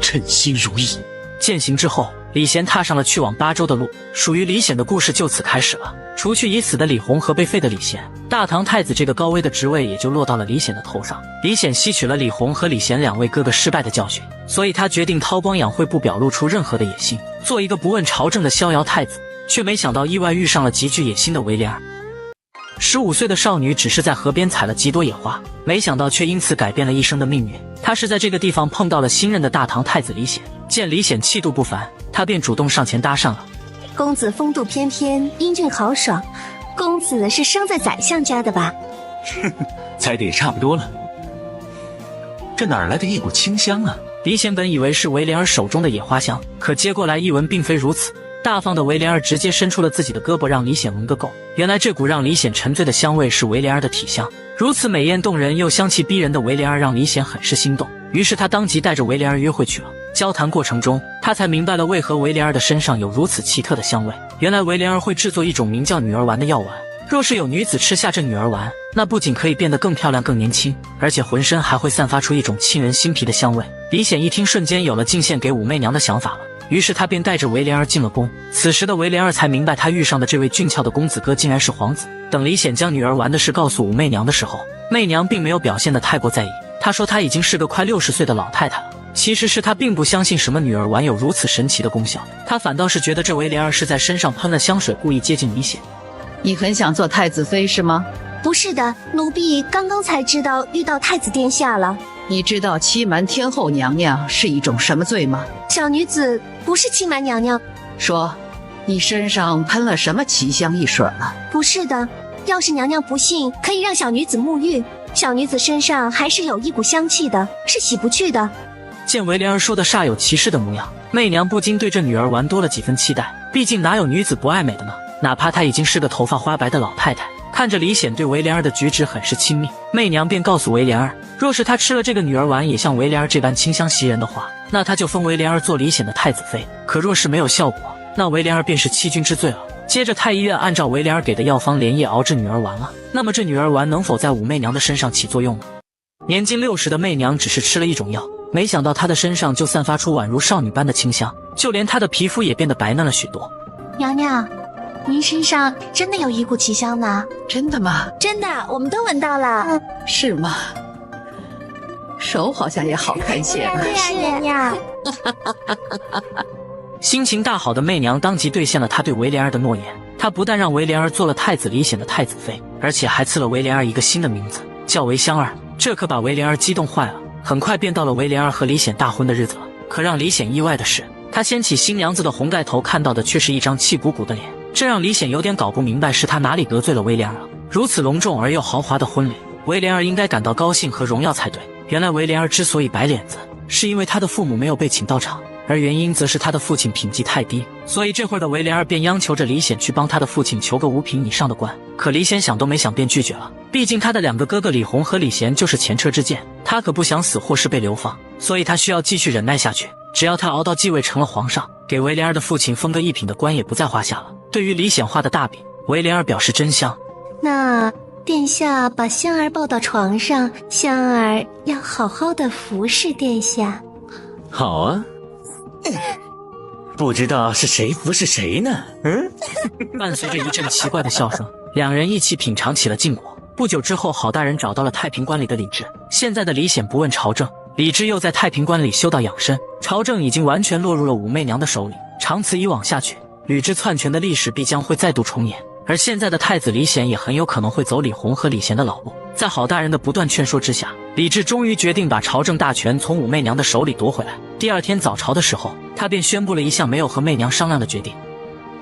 称心如意。践行之后，李贤踏上了去往巴州的路，属于李显的故事就此开始了。除去已死的李弘和被废的李贤，大唐太子这个高危的职位也就落到了李显的头上。李显吸取了李弘和李贤2位哥哥失败的教训，所以他决定韬光养晦，不表露出任何的野心，做一个不问朝政的逍遥太子。却没想到意外遇上了极具野心的维莲儿。15岁的少女只是在河边采了几朵野花，没想到却因此改变了一生的命运。她是在这个地方碰到了新任的大唐太子李显，见李显气度不凡，她便主动上前搭讪了。公子风度翩翩，英俊豪爽，公子是生在宰相家的吧？猜的也差不多了。这哪来的一股清香啊？李显本以为是维莲儿手中的野花香，可接过来一闻，并非如此。大方的维莲儿直接伸出了自己的胳膊，让李显闻个够。原来这股让李显沉醉的香味是维莲儿的体香，如此美艳动人又香气逼人的维莲儿让李显很是心动，于是他当即带着维莲儿约会去了。交谈过程中，他才明白了为何维莲儿的身上有如此奇特的香味。原来维莲儿会制作一种名叫女儿丸的药丸，若是有女子吃下这女儿丸，那不仅可以变得更漂亮更年轻，而且浑身还会散发出一种沁人心脾的香味。李显一听，瞬间有了进献给武媚娘的想法了。于是他便带着维莲儿进了宫。此时的维莲儿才明白，他遇上的这位俊俏的公子哥竟然是皇子。等李显将女儿丸的事告诉武媚娘的时候，媚娘并没有表现得太过在意，她说她已经是个快60岁的老太太了。其实是她并不相信什么女儿丸有如此神奇的功效，她反倒是觉得这维莲儿是在身上喷了香水，故意接近李显。你很想做太子妃是吗？不是的，奴婢刚刚才知道遇到太子殿下了。你知道欺瞒天后娘娘是一种什么罪吗？小女子不是欺瞒娘娘。说，你身上喷了什么奇香异水了？不是的，要是娘娘不信，可以让小女子沐浴。小女子身上还是有一股香气的，是洗不去的。见维莲儿说的煞有其事的模样，媚娘不禁对这女儿丸多了几分期待。毕竟哪有女子不爱美的呢？哪怕她已经是个头发花白的老太太。看着李显对维莲儿的举止很是亲密，媚娘便告诉维莲儿，若是她吃了这个女儿丸也像维莲儿这般清香袭人的话，那她就封维莲儿做李显的太子妃。可若是没有效果，那维莲儿便是欺君之罪了。接着太医院按照维莲儿给的药方连夜熬制女儿丸了。那么这女儿丸能否在武媚娘的身上起作用呢？年近60的媚娘只是吃了一种药，没想到她的身上就散发出宛如少女般的清香，就连她的皮肤也变得白嫩了许多。娘娘，您身上真的有一股奇香呢？真的吗？真的，我们都闻到了。是吗？手好像也好看些了。对呀，娘娘。心情大好的媚娘当即兑现了她对维莲儿的诺言，她不但让维莲儿做了太子李显的太子妃，而且还赐了维莲儿一个新的名字，叫维香儿。这可把维莲儿激动坏了，很快便到了维莲儿和李显大婚的日子了。可让李显意外的是，他掀起新娘子的红盖头，看到的却是一张气鼓鼓的脸，这让李显有点搞不明白是他哪里得罪了维莲儿了。如此隆重而又豪华的婚礼，维莲儿应该感到高兴和荣耀才对。原来维莲儿之所以白脸子，是因为他的父母没有被请到场，而原因则是他的父亲品级太低，所以这会儿的维莲儿便央求着李显去帮他的父亲求个5品以上的官。可李显想都没想便拒绝了，毕竟他的2个哥哥李弘和李贤就是前车之鉴，他可不想死或是被流放，所以他需要继续忍耐下去。只要他熬到继位成了皇上，给维莲儿的父亲封个1品的官也不在话下了。对于李显画的大饼，维莲儿表示真香。那殿下把香儿抱到床上，香儿要好好的服侍殿下。好啊。不知道是谁服侍谁呢？伴随着一阵奇怪的笑声，两人一起品尝起了禁果。不久之后，郝大人找到了太平观里的李治。现在的李显不问朝政，李治又在太平观里修道养生，朝政已经完全落入了武媚娘的手里。长此以往下去，吕雉篡权的历史必将会再度重演。而现在的太子李显也很有可能会走李弘和李贤的老路。在郝大人的不断劝说之下，李治终于决定把朝政大权从武媚娘的手里夺回来。第二天早朝的时候，他便宣布了一项没有和媚娘商量的决定：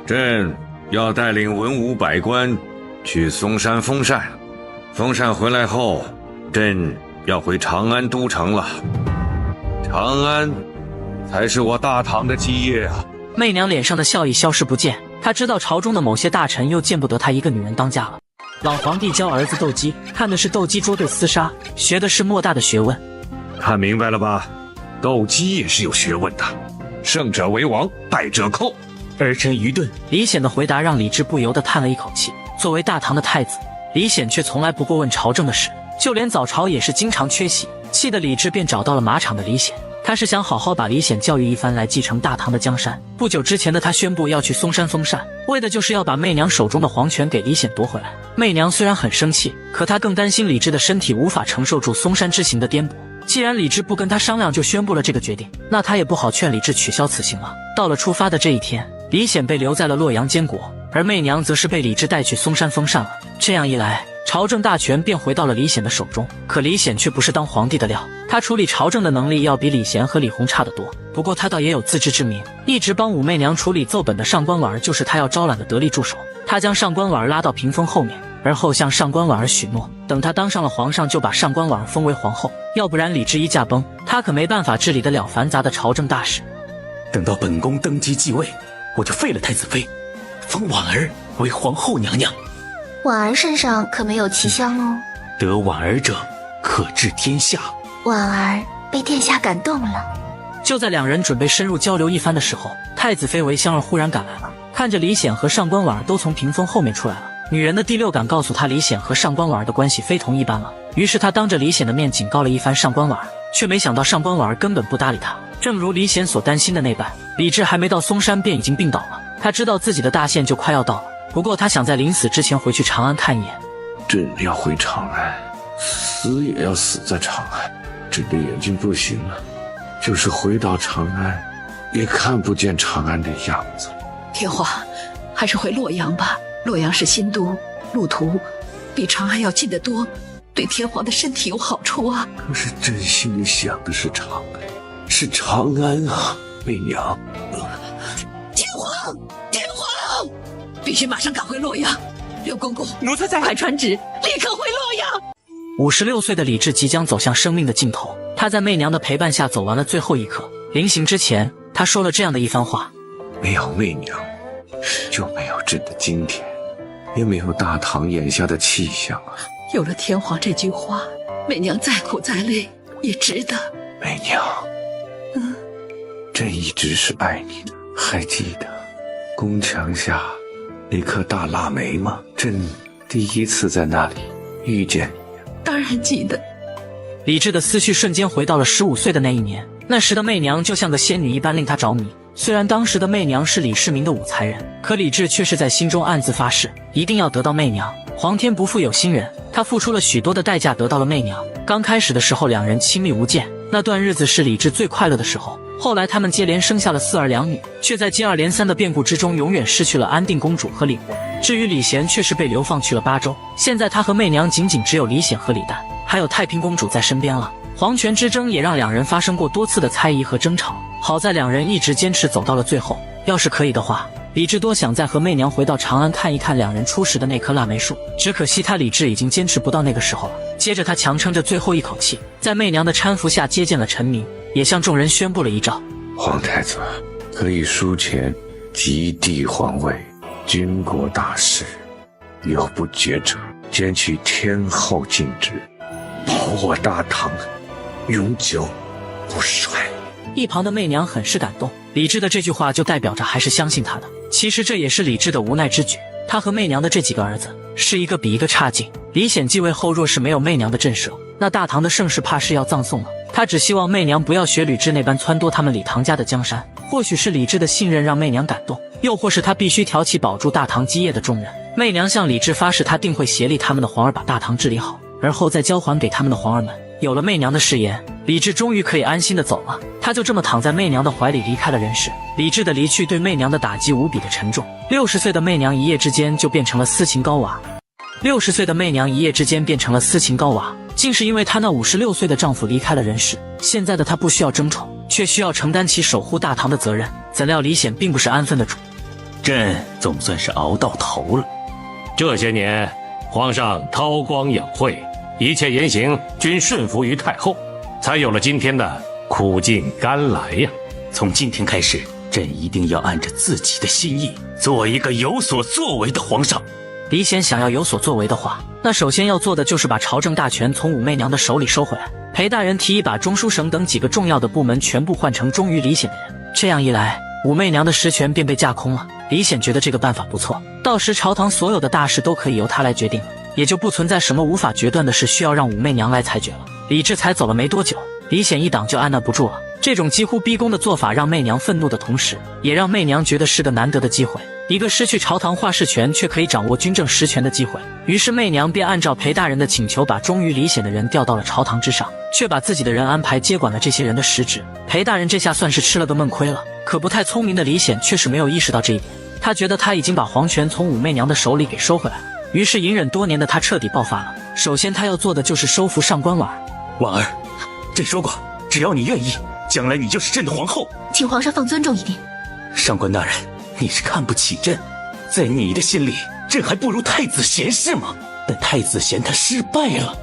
朕要带领文武百官去嵩山封禅，封禅回来后，朕要回长安都城了。长安才是我大唐的基业啊！媚娘脸上的笑意消失不见，她知道朝中的某些大臣又见不得她一个女人当家了。老皇帝教儿子斗鸡，看的是斗鸡捉对厮杀，学的是莫大的学问。看明白了吧？斗鸡也是有学问的，胜者为王，败者寇。儿臣愚钝。李显的回答让李治不由得叹了一口气。作为大唐的太子，李显却从来不过问朝政的事，就连早朝也是经常缺席，气得李治便找到了马场的李显。他是想好好把李显教育一番，来继承大唐的江山。不久之前的他宣布要去嵩山封禅，为的就是要把媚娘手中的皇权给李显夺回来。媚娘虽然很生气，可她更担心李治的身体无法承受住嵩山之行的颠簸。既然李治不跟他商量就宣布了这个决定，那他也不好劝李治取消此行了。到了出发的这一天，李显被留在了洛阳监国，而媚娘则是被李治带去嵩山封禅了。这样一来，朝政大权便回到了李显的手中。可李显却不是当皇帝的料，他处理朝政的能力要比李贤和李弘差得多。不过他倒也有自知之明，一直帮武媚娘处理奏本的上官婉儿就是他要招揽的得力助手。他将上官婉儿拉到屏风后面，而后向上官婉儿许诺，等他当上了皇上就把上官婉儿封为皇后，要不然李治一驾崩，他可没办法治理得了繁杂的朝政大事。等到本宫登基继位，我就废了太子妃，封婉儿为皇后娘娘。婉儿身上可没有奇香哦。得婉儿者，可治天下。婉儿被殿下感动了。就在两人准备深入交流一番的时候，太子妃韦香儿忽然赶来了。看着李显和上官婉儿都从屏风后面出来了，女人的第六感告诉她，李显和上官婉儿的关系非同一般了。于是她当着李显的面警告了一番上官婉儿，却没想到上官婉儿根本不搭理她。正如李显所担心的那般，李治还没到嵩山便已经病倒了。他知道自己的大限就快要到了，不过他想在临死之前回去长安看一眼。朕要回长安，死也要死在长安。朕的眼睛不行了，就是回到长安，也看不见长安的样子。天皇，还是回洛阳吧。洛阳是新都，路途比长安要近得多，对天皇的身体有好处啊。可是朕心里想的是长安，是长安啊，媚娘。天皇，天皇，必须马上赶回洛阳。刘公公，奴才在，派传旨，立刻回洛阳。56岁的李治即将走向生命的尽头，他在媚娘的陪伴下走完了最后一刻。临行之前，他说了这样的一番话：没有媚娘，就没有朕的今天，也没有大唐眼下的气象啊。有了天皇这句话，媚娘再苦再累也值得。媚娘，朕一直是爱你的，还记得宫墙下那颗大腊梅吗？朕第一次在那里遇见你。当然记得。李治的思绪瞬间回到了15岁的那一年，那时的媚娘就像个仙女一般令他着迷。虽然当时的媚娘是李世民的武才人，可李治却是在心中暗自发誓，一定要得到媚娘。皇天不负有心人，他付出了许多的代价得到了媚娘。刚开始的时候，两人亲密无间，那段日子是李治最快乐的时候。后来他们接连生下了4儿2女，却在接二连三的变故之中永远失去了安定公主和李国。至于李贤，却是被流放去了巴州。现在他和媚娘仅仅只有李显和李旦，还有太平公主在身边了。皇权之争也让两人发生过多次的猜疑和争吵，好在两人一直坚持走到了最后。要是可以的话，李治多想再和媚娘回到长安看一看两人初时的那棵腊梅树，只可惜他李治已经坚持不到那个时候了。接着他强撑着最后一口气，在媚娘的搀扶下接见了臣民，也向众人宣布了遗诏：皇太子可以书前即帝皇位，军国大事，有不决者，兼取天后尽职，保我大唐永久不衰。一旁的媚娘很是感动，李治的这句话就代表着还是相信他的。其实这也是李治的无奈之举，他和媚娘的这几个儿子是一个比一个差劲。李显继位后，若是没有媚娘的震慑，那大唐的盛世怕是要葬送了。他只希望媚娘不要学吕雉那般撺掇他们李唐家的江山。或许是李治的信任让媚娘感动，又或是他必须挑起保住大唐基业的重任。媚娘向李治发誓，他定会协力他们的皇儿把大唐治理好，而后再交还给他们的皇儿们。有了媚娘的誓言，李治终于可以安心的走了。他就这么躺在媚娘的怀里离开了人世。李治的离去对媚娘的打击无比的沉重。60岁的媚娘一夜之间就变成了斯琴高娃。60岁的媚娘一夜之间变成了斯琴高娃，竟是因为她那56岁的丈夫离开了人世。现在的她不需要争宠，却需要承担起守护大唐的责任。怎料李显并不是安分的主，朕总算是熬到头了。这些年，皇上韬光养晦，一切言行均顺服于太后，才有了今天的苦尽甘来呀。从今天开始，朕一定要按着自己的心意，做一个有所作为的皇上。李显想要有所作为的话，那首先要做的就是把朝政大权从武媚娘的手里收回来。裴大人提议把中书省等几个重要的部门全部换成忠于李显的人，这样一来，武媚娘的实权便被架空了。李显觉得这个办法不错，到时朝堂所有的大事都可以由他来决定了，也就不存在什么无法决断的事需要让武媚娘来裁决了。李治才走了没多久，李显一党就按捺不住了。这种几乎逼宫的做法让媚娘愤怒的同时，也让媚娘觉得是个难得的机会，一个失去朝堂话事权却可以掌握军政实权的机会。于是媚娘便按照裴大人的请求，把忠于李显的人调到了朝堂之上，却把自己的人安排接管了这些人的实职。裴大人这下算是吃了个闷亏了。可不太聪明的李显却是没有意识到这一点，他觉得他已经把皇权从武媚娘的手里给收回来了。于是隐忍多年的他彻底爆发了。首先他要做的就是收服上官婉儿。婉儿，朕说过，只要你愿意，将来你就是朕的皇后。请皇上放尊重一点。上官大人，你是看不起朕，在你的心里，朕还不如太子贤是吗？但太子贤他失败了，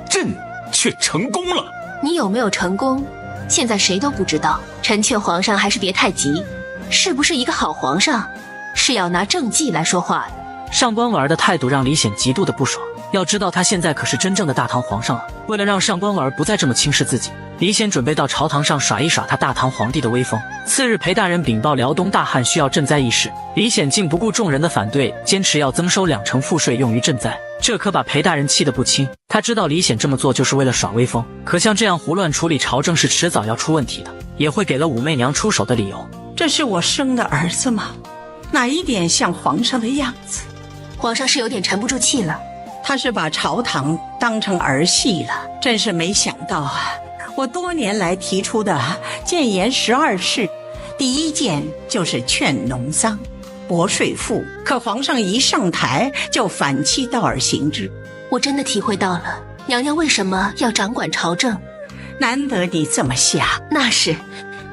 朕却成功了。你有没有成功，现在谁都不知道。臣劝皇上还是别太急，是不是一个好皇上，是要拿政绩来说话的。上官婉儿的态度让李显极度的不爽。要知道他现在可是真正的大唐皇上了。为了让上官婉儿不再这么轻视自己，李显准备到朝堂上耍一耍他大唐皇帝的威风。次日，裴大人禀报辽东大旱需要赈灾一事，李显竟不顾众人的反对，坚持要增收2成赋税用于赈灾，这可把裴大人气得不轻。他知道李显这么做就是为了耍威风，可像这样胡乱处理朝政是迟早要出问题的，也会给了武媚娘出手的理由。这是我生的儿子吗？哪一点像皇上的样子？皇上是有点沉不住气了。他是把朝堂当成儿戏了，真是没想到啊！我多年来提出的谏言12事，第一件就是劝农桑，薄税赋。可皇上一上台就反其道而行之。我真的体会到了娘娘为什么要掌管朝政。难得你这么想。那是，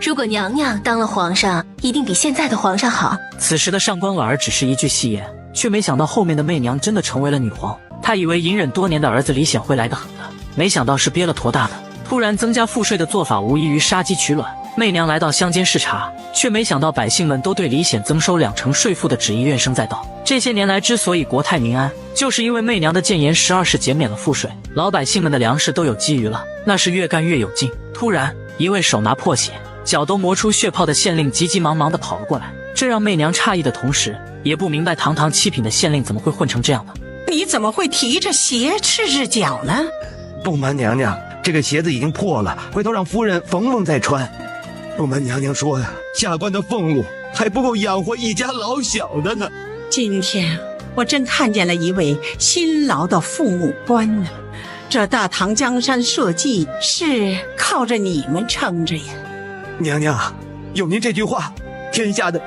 如果娘娘当了皇上，一定比现在的皇上好。此时的上官婉儿只是一句戏言，却没想到后面的媚娘真的成为了女皇。她以为隐忍多年的儿子李显会来得狠的，没想到是憋了坨大的。突然增加赋税的做法无异于杀鸡取卵。媚娘来到乡间视察，却没想到百姓们都对李显增收2成税赋的旨意怨声载道。这些年来之所以国泰民安，就是因为媚娘的谏言12事减免了赋税，老百姓们的粮食都有积余了，那是越干越有劲。突然，一位手拿破血、脚都磨出血泡的县令急急忙忙地跑了过来，这让媚娘诧异的同时，也不明白堂堂7品的县令怎么会混成这样的。你怎么会提着鞋赤着脚呢？不瞒娘娘，这个鞋子已经破了，回头让夫人缝缝再穿。不瞒娘娘说呀，下官的俸禄还不够养活一家老小的呢。今天我真看见了一位辛劳的父母官呢。这大唐江山社稷是靠着你们撑着呀。娘娘，有您这句话，天下的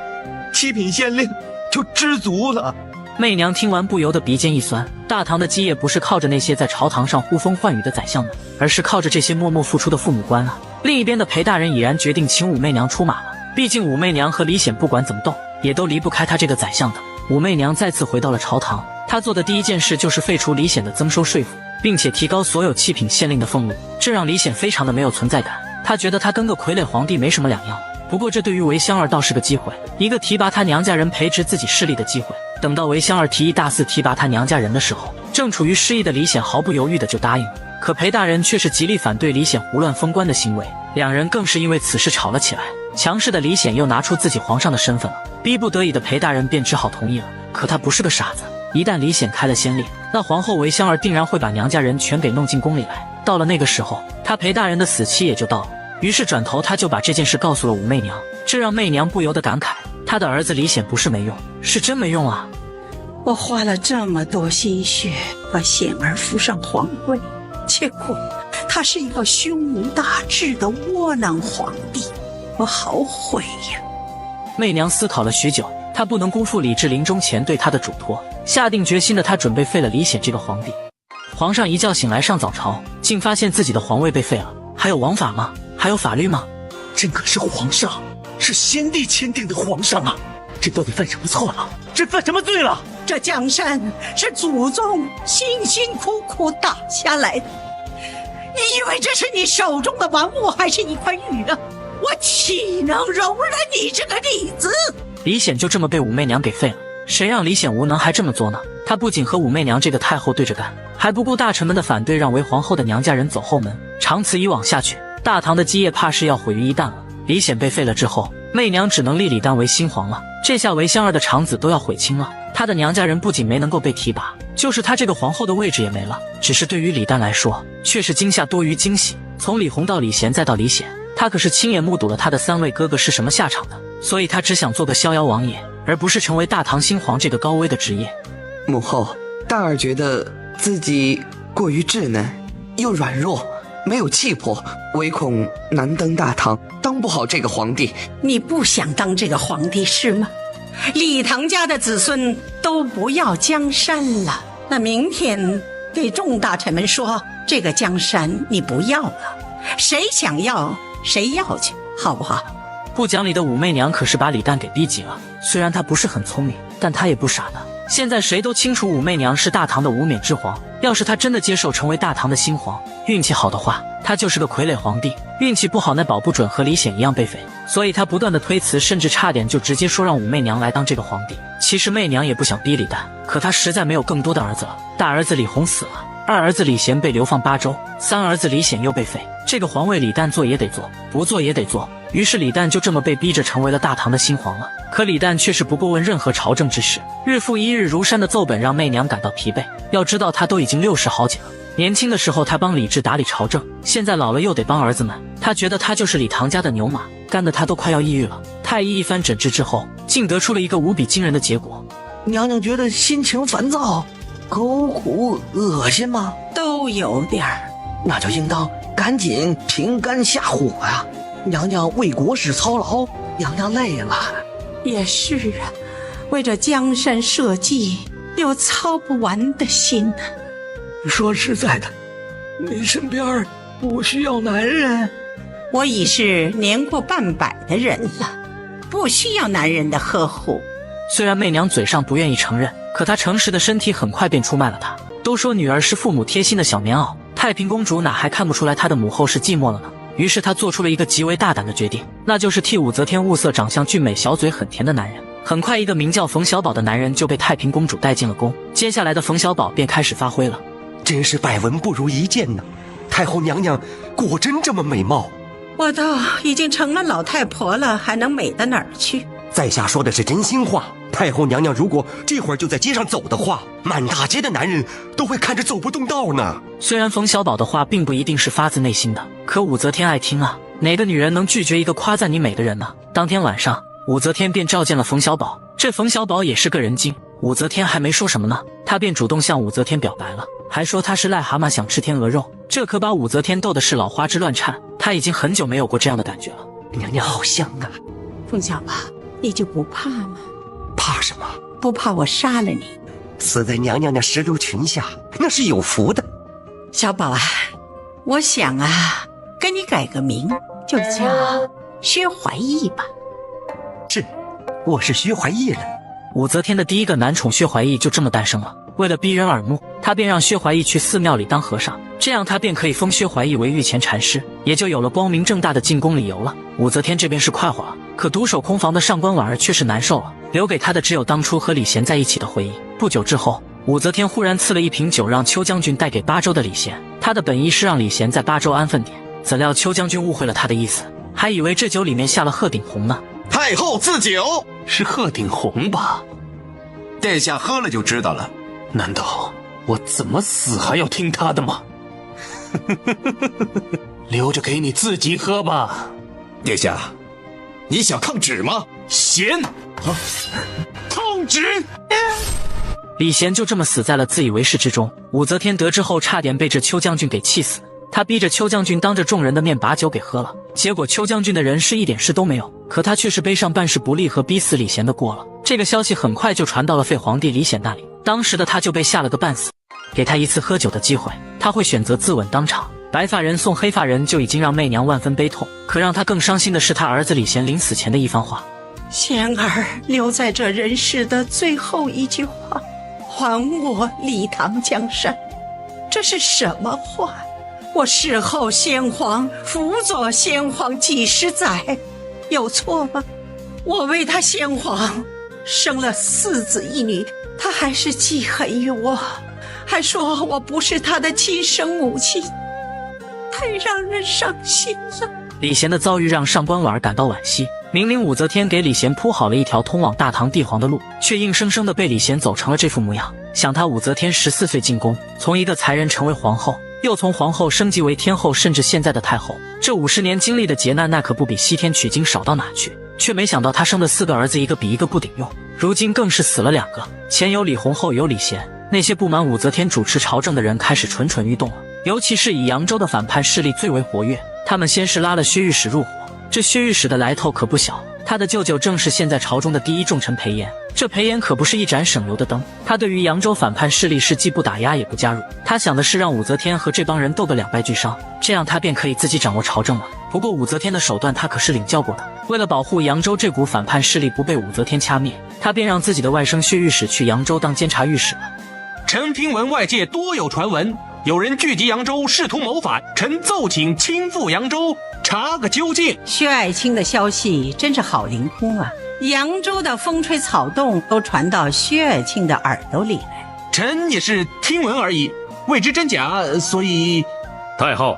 7品县令就知足了。媚娘听完不由得鼻尖一酸，大唐的基业不是靠着那些在朝堂上呼风唤雨的宰相们，而是靠着这些默默付出的父母官啊。另一边的裴大人已然决定请武媚娘出马了，毕竟武媚娘和李显不管怎么斗，也都离不开他这个宰相的。武媚娘再次回到了朝堂，她做的第一件事就是废除李显的增收税赋，并且提高所有7品县令的俸禄，这让李显非常的没有存在感。他觉得他跟个傀儡皇帝没什么两样，不过这对于韦香儿倒是个机会，一个提拔他娘家人培植自己势力的机会。等到韦香儿提议大肆提拔他娘家人的时候，正处于失意的李显毫不犹豫的就答应了。可裴大人却是极力反对李显胡乱封官的行为，两人更是因为此事吵了起来。强势的李显又拿出自己皇上的身份了，逼不得已的裴大人便只好同意了。可他不是个傻子，一旦李显开了先例，那皇后韦香儿定然会把娘家人全给弄进宫里来。到了那个时候，他裴大人的死期也就到了。于是转头他就把这件事告诉了武媚娘，这让媚娘不由得感慨，他的儿子李显不是没用，是真没用啊。我花了这么多心血把显儿扶上皇位，结果他是一个胸无大志的窝囊皇帝，我好悔呀。媚娘思考了许久，她不能辜负李治临终前对她的嘱托，下定决心的她准备废了李显这个皇帝。皇上一觉醒来上早朝，竟发现自己的皇位被废了。还有王法吗？还有法律吗？这可是皇上，是先帝签订的皇上啊！这到底犯什么错了？这犯什么罪了？这江山是祖宗辛辛苦苦打下来的，你以为这是你手中的玩物，还是一块玉啊？我岂能容忍你这个逆子？李显就这么被武媚娘给废了，谁让李显无能还这么做呢？他不仅和武媚娘这个太后对着干，还不顾大臣们的反对，让为皇后的娘家人走后门。长此以往下去，大唐的基业怕是要毁于一旦了。李显被废了之后，媚娘只能立李旦为新皇了。这下韦香儿的肠子都要悔青了，她的娘家人不仅没能够被提拔，就是她这个皇后的位置也没了。只是对于李旦来说，却是惊吓多于惊喜。从李弘到李贤再到李显，他可是亲眼目睹了他的3位哥哥是什么下场的，所以他只想做个逍遥王爷，而不是成为大唐新皇这个高危的职业。母后，大儿觉得自己过于稚嫩，又软弱，没有气魄，唯恐难登大唐，当不好这个皇帝。你不想当这个皇帝是吗？李唐家的子孙都不要江山了，那明天给众大臣们说，这个江山你不要了，谁想要谁要去，好不好？不讲理的武媚娘可是把李旦给逼急了。虽然她不是很聪明，但她也不傻的。现在谁都清楚武媚娘是大唐的无冕之皇，要是她真的接受成为大唐的新皇，运气好的话，她就是个傀儡皇帝；运气不好，那保不准和李显一样被废。所以她不断的推辞，甚至差点就直接说让武媚娘来当这个皇帝。其实媚娘也不想逼李旦，可她实在没有更多的儿子了。大儿子李弘死了，二儿子李贤被流放巴州，三儿子李显又被废，这个皇位李旦做也得做，不做也得做。于是李旦就这么被逼着成为了大唐的新皇了。可李旦却是不过问任何朝政之事，日复一日如山的奏本让媚娘感到疲惫。要知道他都已经60好几了，年轻的时候他帮李治打理朝政，现在老了又得帮儿子们，他觉得他就是李唐家的牛马，干得他都快要抑郁了。太医一番诊治之后，竟得出了一个无比惊人的结果。娘娘觉得心情烦躁、口苦、恶心吗？都有点儿。那就应当赶紧平肝下火呀！娘娘为国事操劳，娘娘累了。也是啊，为这江山社稷，有操不完的心呢。说实在的，你身边不需要男人。我已是年过半百的人了，不需要男人的呵护。虽然媚娘嘴上不愿意承认，可她诚实的身体很快便出卖了她。都说女儿是父母贴心的小棉袄，太平公主哪还看不出来她的母后是寂寞了呢？于是她做出了一个极为大胆的决定，那就是替武则天物色长相俊美、小嘴很甜的男人。很快，一个名叫冯小宝的男人就被太平公主带进了宫。接下来的冯小宝便开始发挥了。真是百闻不如一见呢！太后娘娘果真这么美貌？我都已经成了老太婆了，还能美到哪儿去？在下说的是真心话。太后娘娘如果这会儿就在街上走的话，满大街的男人都会看着走不动道呢。虽然冯小宝的话并不一定是发自内心的，可武则天爱听啊。哪个女人能拒绝一个夸赞你美的人呢？当天晚上，武则天便召见了冯小宝。这冯小宝也是个人精，武则天还没说什么呢，他便主动向武则天表白了，还说他是癞蛤蟆想吃天鹅肉。这可把武则天逗的是老花枝乱颤，他已经很久没有过这样的感觉了。娘娘好香啊！冯小宝，你就不怕吗？怕什么？不怕我杀了你？死在娘娘的石榴裙下，那是有福的。小宝啊，我想啊，给你改个名，就叫薛怀义吧。是，我是薛怀义了。武则天的第一个男宠薛怀义就这么诞生了。为了逼人耳目，他便让薛怀义去寺庙里当和尚，这样他便可以封薛怀义为御前禅师，也就有了光明正大的进宫理由了。武则天这边是快活了，可独守空房的上官婉儿却是难受了，留给他的只有当初和李贤在一起的回忆。不久之后，武则天忽然赐了一瓶酒让邱将军带给巴州的李贤，他的本意是让李贤在巴州安分点，怎料邱将军误会了他的意思，还以为这酒里面下了鹤顶红呢。太后赐酒，是鹤顶红吧？殿下喝了就知道了。难道我怎么死还要听他的吗？留着给你自己喝吧。殿下，你想抗旨吗？贤抗旨！李贤就这么死在了自以为是之中。武则天得知后，差点被这邱将军给气死。他逼着邱将军当着众人的面把酒给喝了，结果邱将军的人是一点事都没有，可他却是背上办事不力和逼死李贤的锅了。这个消息很快就传到了废皇帝李显那里，当时的他就被吓了个半死。给他一次喝酒的机会，他会选择自刎当场。白发人送黑发人就已经让媚娘万分悲痛，可让他更伤心的是他儿子李贤临死前的一番话。贤儿留在这人世的最后一句话，还我李唐江山，这是什么话？我侍候先皇，辅佐先皇几十载，有错吗？我为他先皇生了4子1女，他还是记恨于我，还说我不是他的亲生母亲，太让人伤心了。李贤的遭遇让上官婉儿感到惋惜，明明武则天给李贤铺好了一条通往大唐帝皇的路，却硬生生的被李贤走成了这副模样。想他武则天14岁进宫，从一个才人成为皇后，又从皇后升级为天后，甚至现在的太后，这50年经历的劫难，那可不比西天取经少到哪去。却没想到他生的4个儿子一个比一个不顶用，如今更是死了2个，前有李弘，后有李贤。那些不满武则天主持朝政的人开始蠢蠢欲动了，尤其是以扬州的反叛势力最为活跃。他们先是拉了薛御史入伙，这薛御史的来头可不小，他的舅舅正是现在朝中的第一重臣裴炎。这裴炎可不是一盏省油的灯，他对于扬州反叛势力是既不打压也不加入，他想的是让武则天和这帮人斗个两败俱伤，这样他便可以自己掌握朝政了。不过武则天的手段他可是领教过的，为了保护扬州这股反叛势力不被武则天掐灭，他便让自己的外甥薛御史去扬州当监察御史了。臣听闻外界多有传闻，有人聚集扬州试图谋反，臣奏请亲赴扬州查个究竟。薛爱卿的消息真是好灵通啊，扬州的风吹草动都传到薛爱卿的耳朵里来。臣也是听闻而已，未知真假，所以……太后，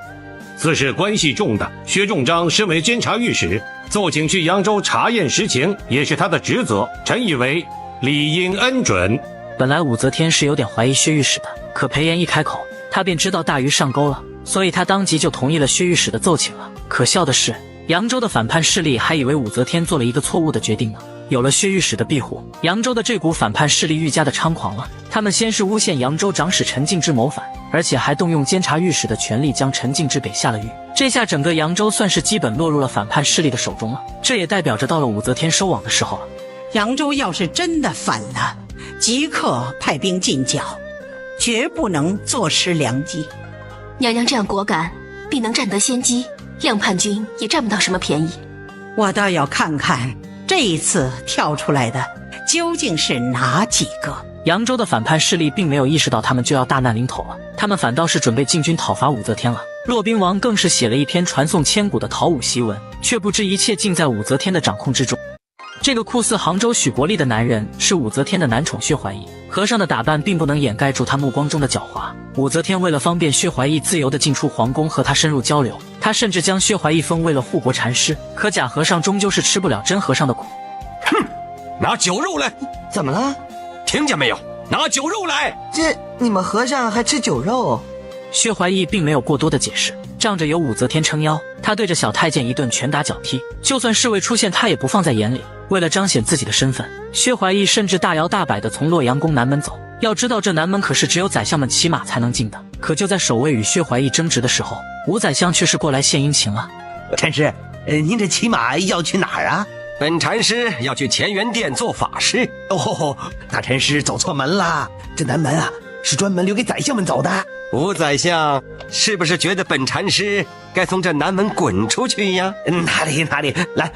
此事关系重大，薛仲章身为监察御史，奏请去扬州查验实情，也是他的职责，臣以为理应恩准。本来武则天是有点怀疑薛御史的，可裴炎一开口，他便知道大鱼上钩了，所以他当即就同意了薛御史的奏请了。可笑的是，扬州的反叛势力还以为武则天做了一个错误的决定呢。有了薛御史的庇护，扬州的这股反叛势力愈加的猖狂了。他们先是诬陷扬州长史陈敬之谋反，而且还动用监察御史的权力将陈敬之北下了狱。这下整个扬州算是基本落入了反叛势力的手中了。这也代表着到了武则天收网的时候了。扬州要是真的反了，即刻派兵进剿，绝不能坐失良机。娘娘这样果敢，必能占得先机，亮叛军也占不到什么便宜。我倒要看看这一次跳出来的究竟是哪几个。扬州的反叛势力并没有意识到他们就要大难临头了，他们反倒是准备进军讨伐武则天了。骆宾王更是写了一篇传颂千古的讨武檄文，却不知一切尽在武则天的掌控之中。这个酷似杭州许国立的男人是武则天的男宠薛怀义，和尚的打扮并不能掩盖住他目光中的狡猾。武则天为了方便薛怀义自由地进出皇宫和他深入交流，他甚至将薛怀义封为了护国禅师。可假和尚终究是吃不了真和尚的苦。哼，拿酒肉来！怎么了？听见没有？拿酒肉来！这你们和尚还吃酒肉？薛怀义并没有过多的解释，仗着有武则天撑腰，他对着小太监一顿拳打脚踢，就算侍卫出现他也不放在眼里。为了彰显自己的身份，薛怀义甚至大摇大摆地从洛阳宫南门走。要知道这南门可是只有宰相们骑马才能进的。可就在守卫与薛怀义争执的时候，武宰相却是过来献殷勤了。禅师，您这骑马要去哪儿啊？本禅师要去乾元殿做法事。哦，大禅师走错门了，这南门啊是专门留给宰相们走的。吴宰相是不是觉得本禅师该从这南门滚出去呀？哪里，来，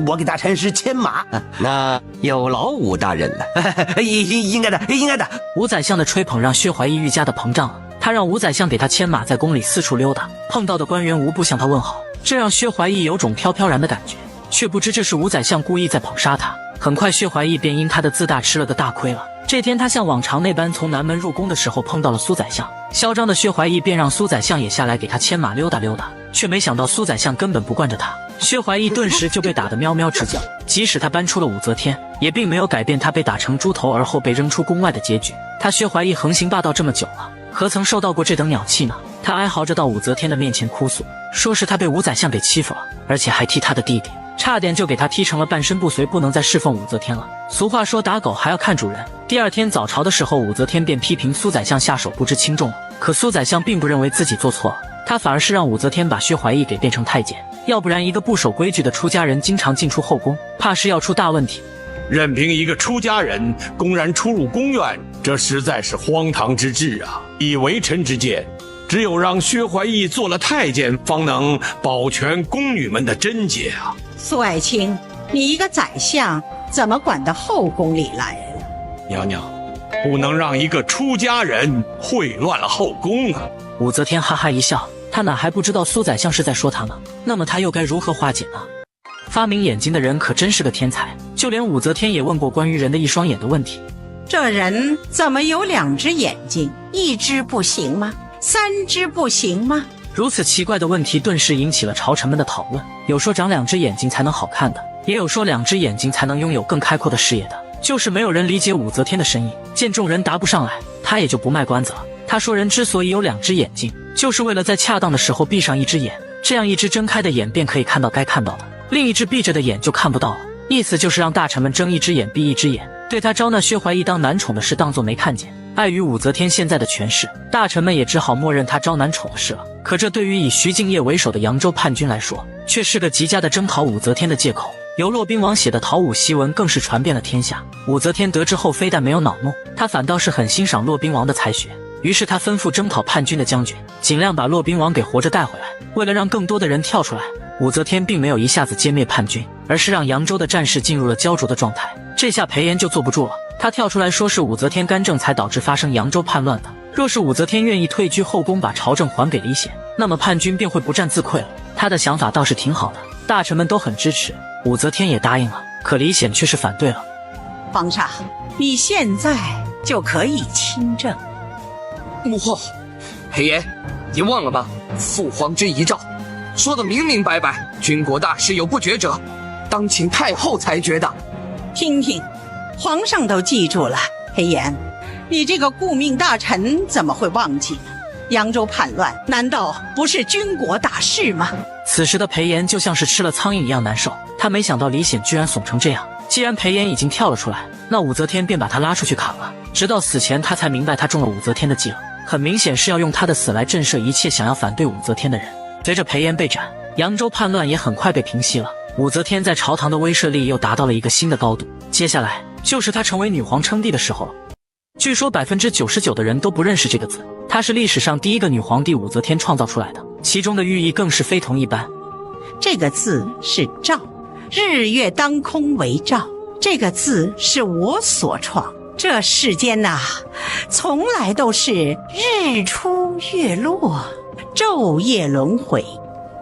我给大禅师牵马。那有劳武大人了。应该的。吴宰相的吹捧让薛怀义愈加的膨胀了，他让吴宰相给他牵马在宫里四处溜达，碰到的官员无不向他问好，这让薛怀义有种飘飘然的感觉，却不知这是吴宰相故意在捧杀他。很快薛怀义便因他的自大吃了个大亏了。这天他像往常那般从南门入宫的时候碰到了苏宰相，嚣张的薛怀义便让苏宰相也下来给他牵马溜达溜达，却没想到苏宰相根本不惯着他，薛怀义顿时就被打得喵喵直叫。即使他搬出了武则天，也并没有改变他被打成猪头而后被扔出宫外的结局。他薛怀义横行霸道这么久了，何曾受到过这等鸟气呢？他哀嚎着到武则天的面前哭诉，说是他被吴宰相给欺负了，而且还踢他的弟弟，差点就给他踢成了半身不遂，不能再侍奉武则天了。俗话说打狗还要看主人。第二天早朝的时候，武则天便批评苏宰相下手不知轻重了。可苏宰相并不认为自己做错了，他反而是让武则天把薛怀义给变成太监，要不然一个不守规矩的出家人经常进出后宫，怕是要出大问题。任凭一个出家人公然出入宫院，这实在是荒唐之至啊！以为臣之见，只有让薛怀义做了太监，方能保全宫女们的贞洁啊！苏爱卿，你一个宰相怎么管到后宫里来了？娘娘，不能让一个出家人秽乱了后宫啊！武则天哈哈一笑，她哪还不知道苏宰相是在说她呢？那么她又该如何化解呢？发明眼睛的人可真是个天才，就连武则天也问过关于人的一双眼的问题。这人怎么有2只眼睛？1只不行吗？3只不行吗？如此奇怪的问题顿时引起了朝臣们的讨论，有说长2只眼睛才能好看的，也有说2只眼睛才能拥有更开阔的视野的，就是没有人理解武则天的深意。见众人答不上来，他也就不卖关子了。他说人之所以有2只眼睛，就是为了在恰当的时候闭上1只眼，这样1只睁开的眼便可以看到该看到的，另1只闭着的眼就看不到了。意思就是让大臣们睁1只眼闭1只眼，对他招纳薛怀义当男宠的事当作没看见。碍于武则天现在的权势，大臣们也只好默认他招男宠的事了。可这对于以徐敬业为首的扬州叛军来说，却是个极佳的征讨武则天的借口。由骆宾王写的讨武檄文更是传遍了天下。武则天得知后非但没有恼怒，她反倒是很欣赏骆宾王的才学，于是她吩咐征讨叛军的将军尽量把骆宾王给活着带回来。为了让更多的人跳出来，武则天并没有一下子歼灭叛军，而是让扬州的战事进入了焦灼的状态。这下裴炎就坐不住了，他跳出来说是武则天干政才导致发生扬州叛乱的，若是武则天愿意退居后宫把朝政还给李显，那么叛军便会不战自溃了。他的想法倒是挺好的，大臣们都很支持，武则天也答应了，可李显却是反对了。皇上，你现在就可以亲政。母后，裴炎，你忘了吗？父皇之遗诏说的明明白白，军国大事有不决者，当请太后裁决的。听听，皇上都记住了。裴炎，你这个顾命大臣怎么会忘记呢？扬州叛乱难道不是军国大事吗？此时的裴炎就像是吃了苍蝇一样难受，他没想到李显居然怂成这样。既然裴炎已经跳了出来，那武则天便把他拉出去砍了。直到死前，他才明白他中了武则天的计了，很明显是要用他的死来震慑一切想要反对武则天的人。随着裴炎被斩，扬州叛乱也很快被平息了。武则天在朝堂的威慑力又达到了一个新的高度，接下来就是她成为女皇称帝的时候了。据说99%的人都不认识这个字，它是历史上第一个女皇帝武则天创造出来的，其中的寓意更是非同一般。这个字是照，日月当空为照，这个字是我所创。这世间呐，从来都是日出月落，昼夜轮回，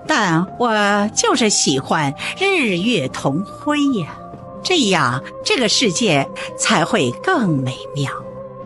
但我就是喜欢日月同辉呀，这样这个世界才会更美妙。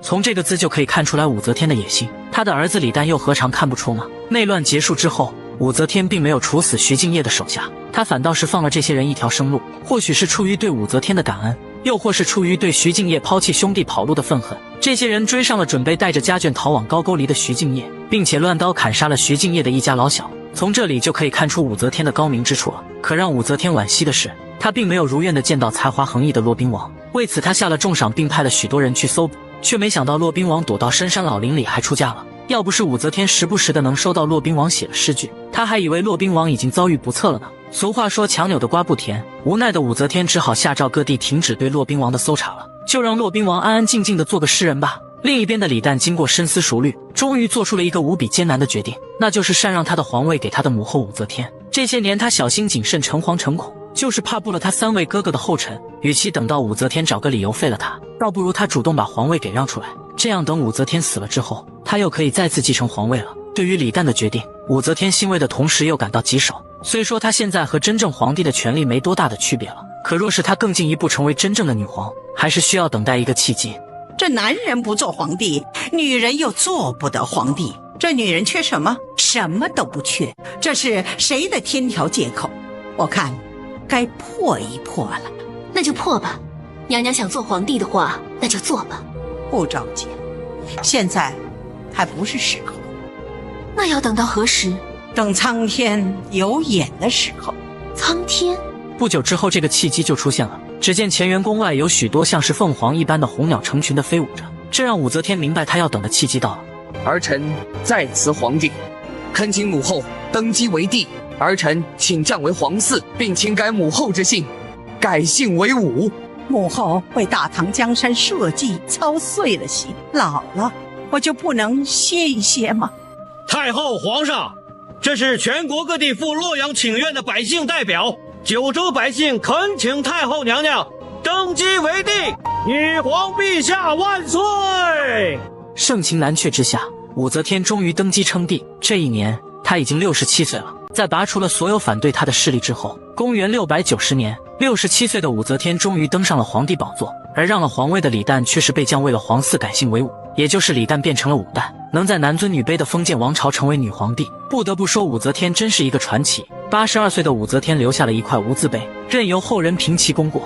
从这个字就可以看出来武则天的野心，她的儿子李旦又何尝看不出吗？内乱结束之后，武则天并没有处死徐敬业的手下，她反倒是放了这些人一条生路，或许是出于对武则天的感恩，又或是出于对徐敬业抛弃兄弟跑路的愤恨。这些人追上了准备带着家眷逃往高句丽的徐敬业，并且乱刀砍杀了徐敬业的一家老小。从这里就可以看出武则天的高明之处了。可让武则天惋惜的是，她并没有如愿的见到才华横溢的骆宾王，为此她下了重赏，并派了许多人去搜捕，却没想到骆宾王躲到深山老林里还出家了。要不是武则天时不时的能收到骆宾王写的诗句，她还以为骆宾王已经遭遇不测了呢。俗话说强扭的瓜不甜，无奈的武则天只好下诏各地停止对骆宾王的搜查了，就让骆宾王安安静静的做个诗人吧。另一边的李旦经过深思熟虑，终于做出了一个无比艰难的决定，那就是禅让他的皇位给他的母后武则天。这些年他小心谨慎，诚惶诚恐，就是怕步了他3位哥哥的后尘。与其等到武则天找个理由废了他，倒不如他主动把皇位给让出来，这样等武则天死了之后，他又可以再次继承皇位了。对于李旦的决定，武则天欣慰的同时又感到棘手。虽说她现在和真正皇帝的权力没多大的区别了，可若是她更进一步成为真正的女皇，还是需要等待一个契机。这男人不做皇帝，女人又做不得皇帝。这女人缺什么？什么都不缺。这是谁的天条借口？我看该破一破了。那就破吧。娘娘想做皇帝的话，那就做吧。不着急，现在还不是时候。那要等到何时？等苍天有眼的时候。苍天？不久之后，这个契机就出现了。只见乾元宫外有许多像是凤凰一般的红鸟成群的飞舞着，这让武则天明白她要等的契机到了。儿臣在辞皇帝，恳请母后登基为帝。儿臣请暂为皇嗣，并请改母后之姓，改姓为武。母后为大唐江山社稷操碎了心，老了我就不能歇一歇吗？太后皇上，这是全国各地赴洛阳请愿的百姓代表，9州百姓恳请太后娘娘登基为帝，女皇陛下万岁！盛情难却之下，武则天终于登基称帝。这一年，她已经67岁了。在拔除了所有反对她的势力之后，公元690年，67岁的武则天终于登上了皇帝宝座，而让了皇位的李旦却是被降为了皇嗣，改姓为武，也就是李旦变成了武旦，能在男尊女卑的封建王朝成为女皇帝。不得不说，武则天真是一个传奇。82岁的武则天留下了一块无字碑，任由后人评其功过。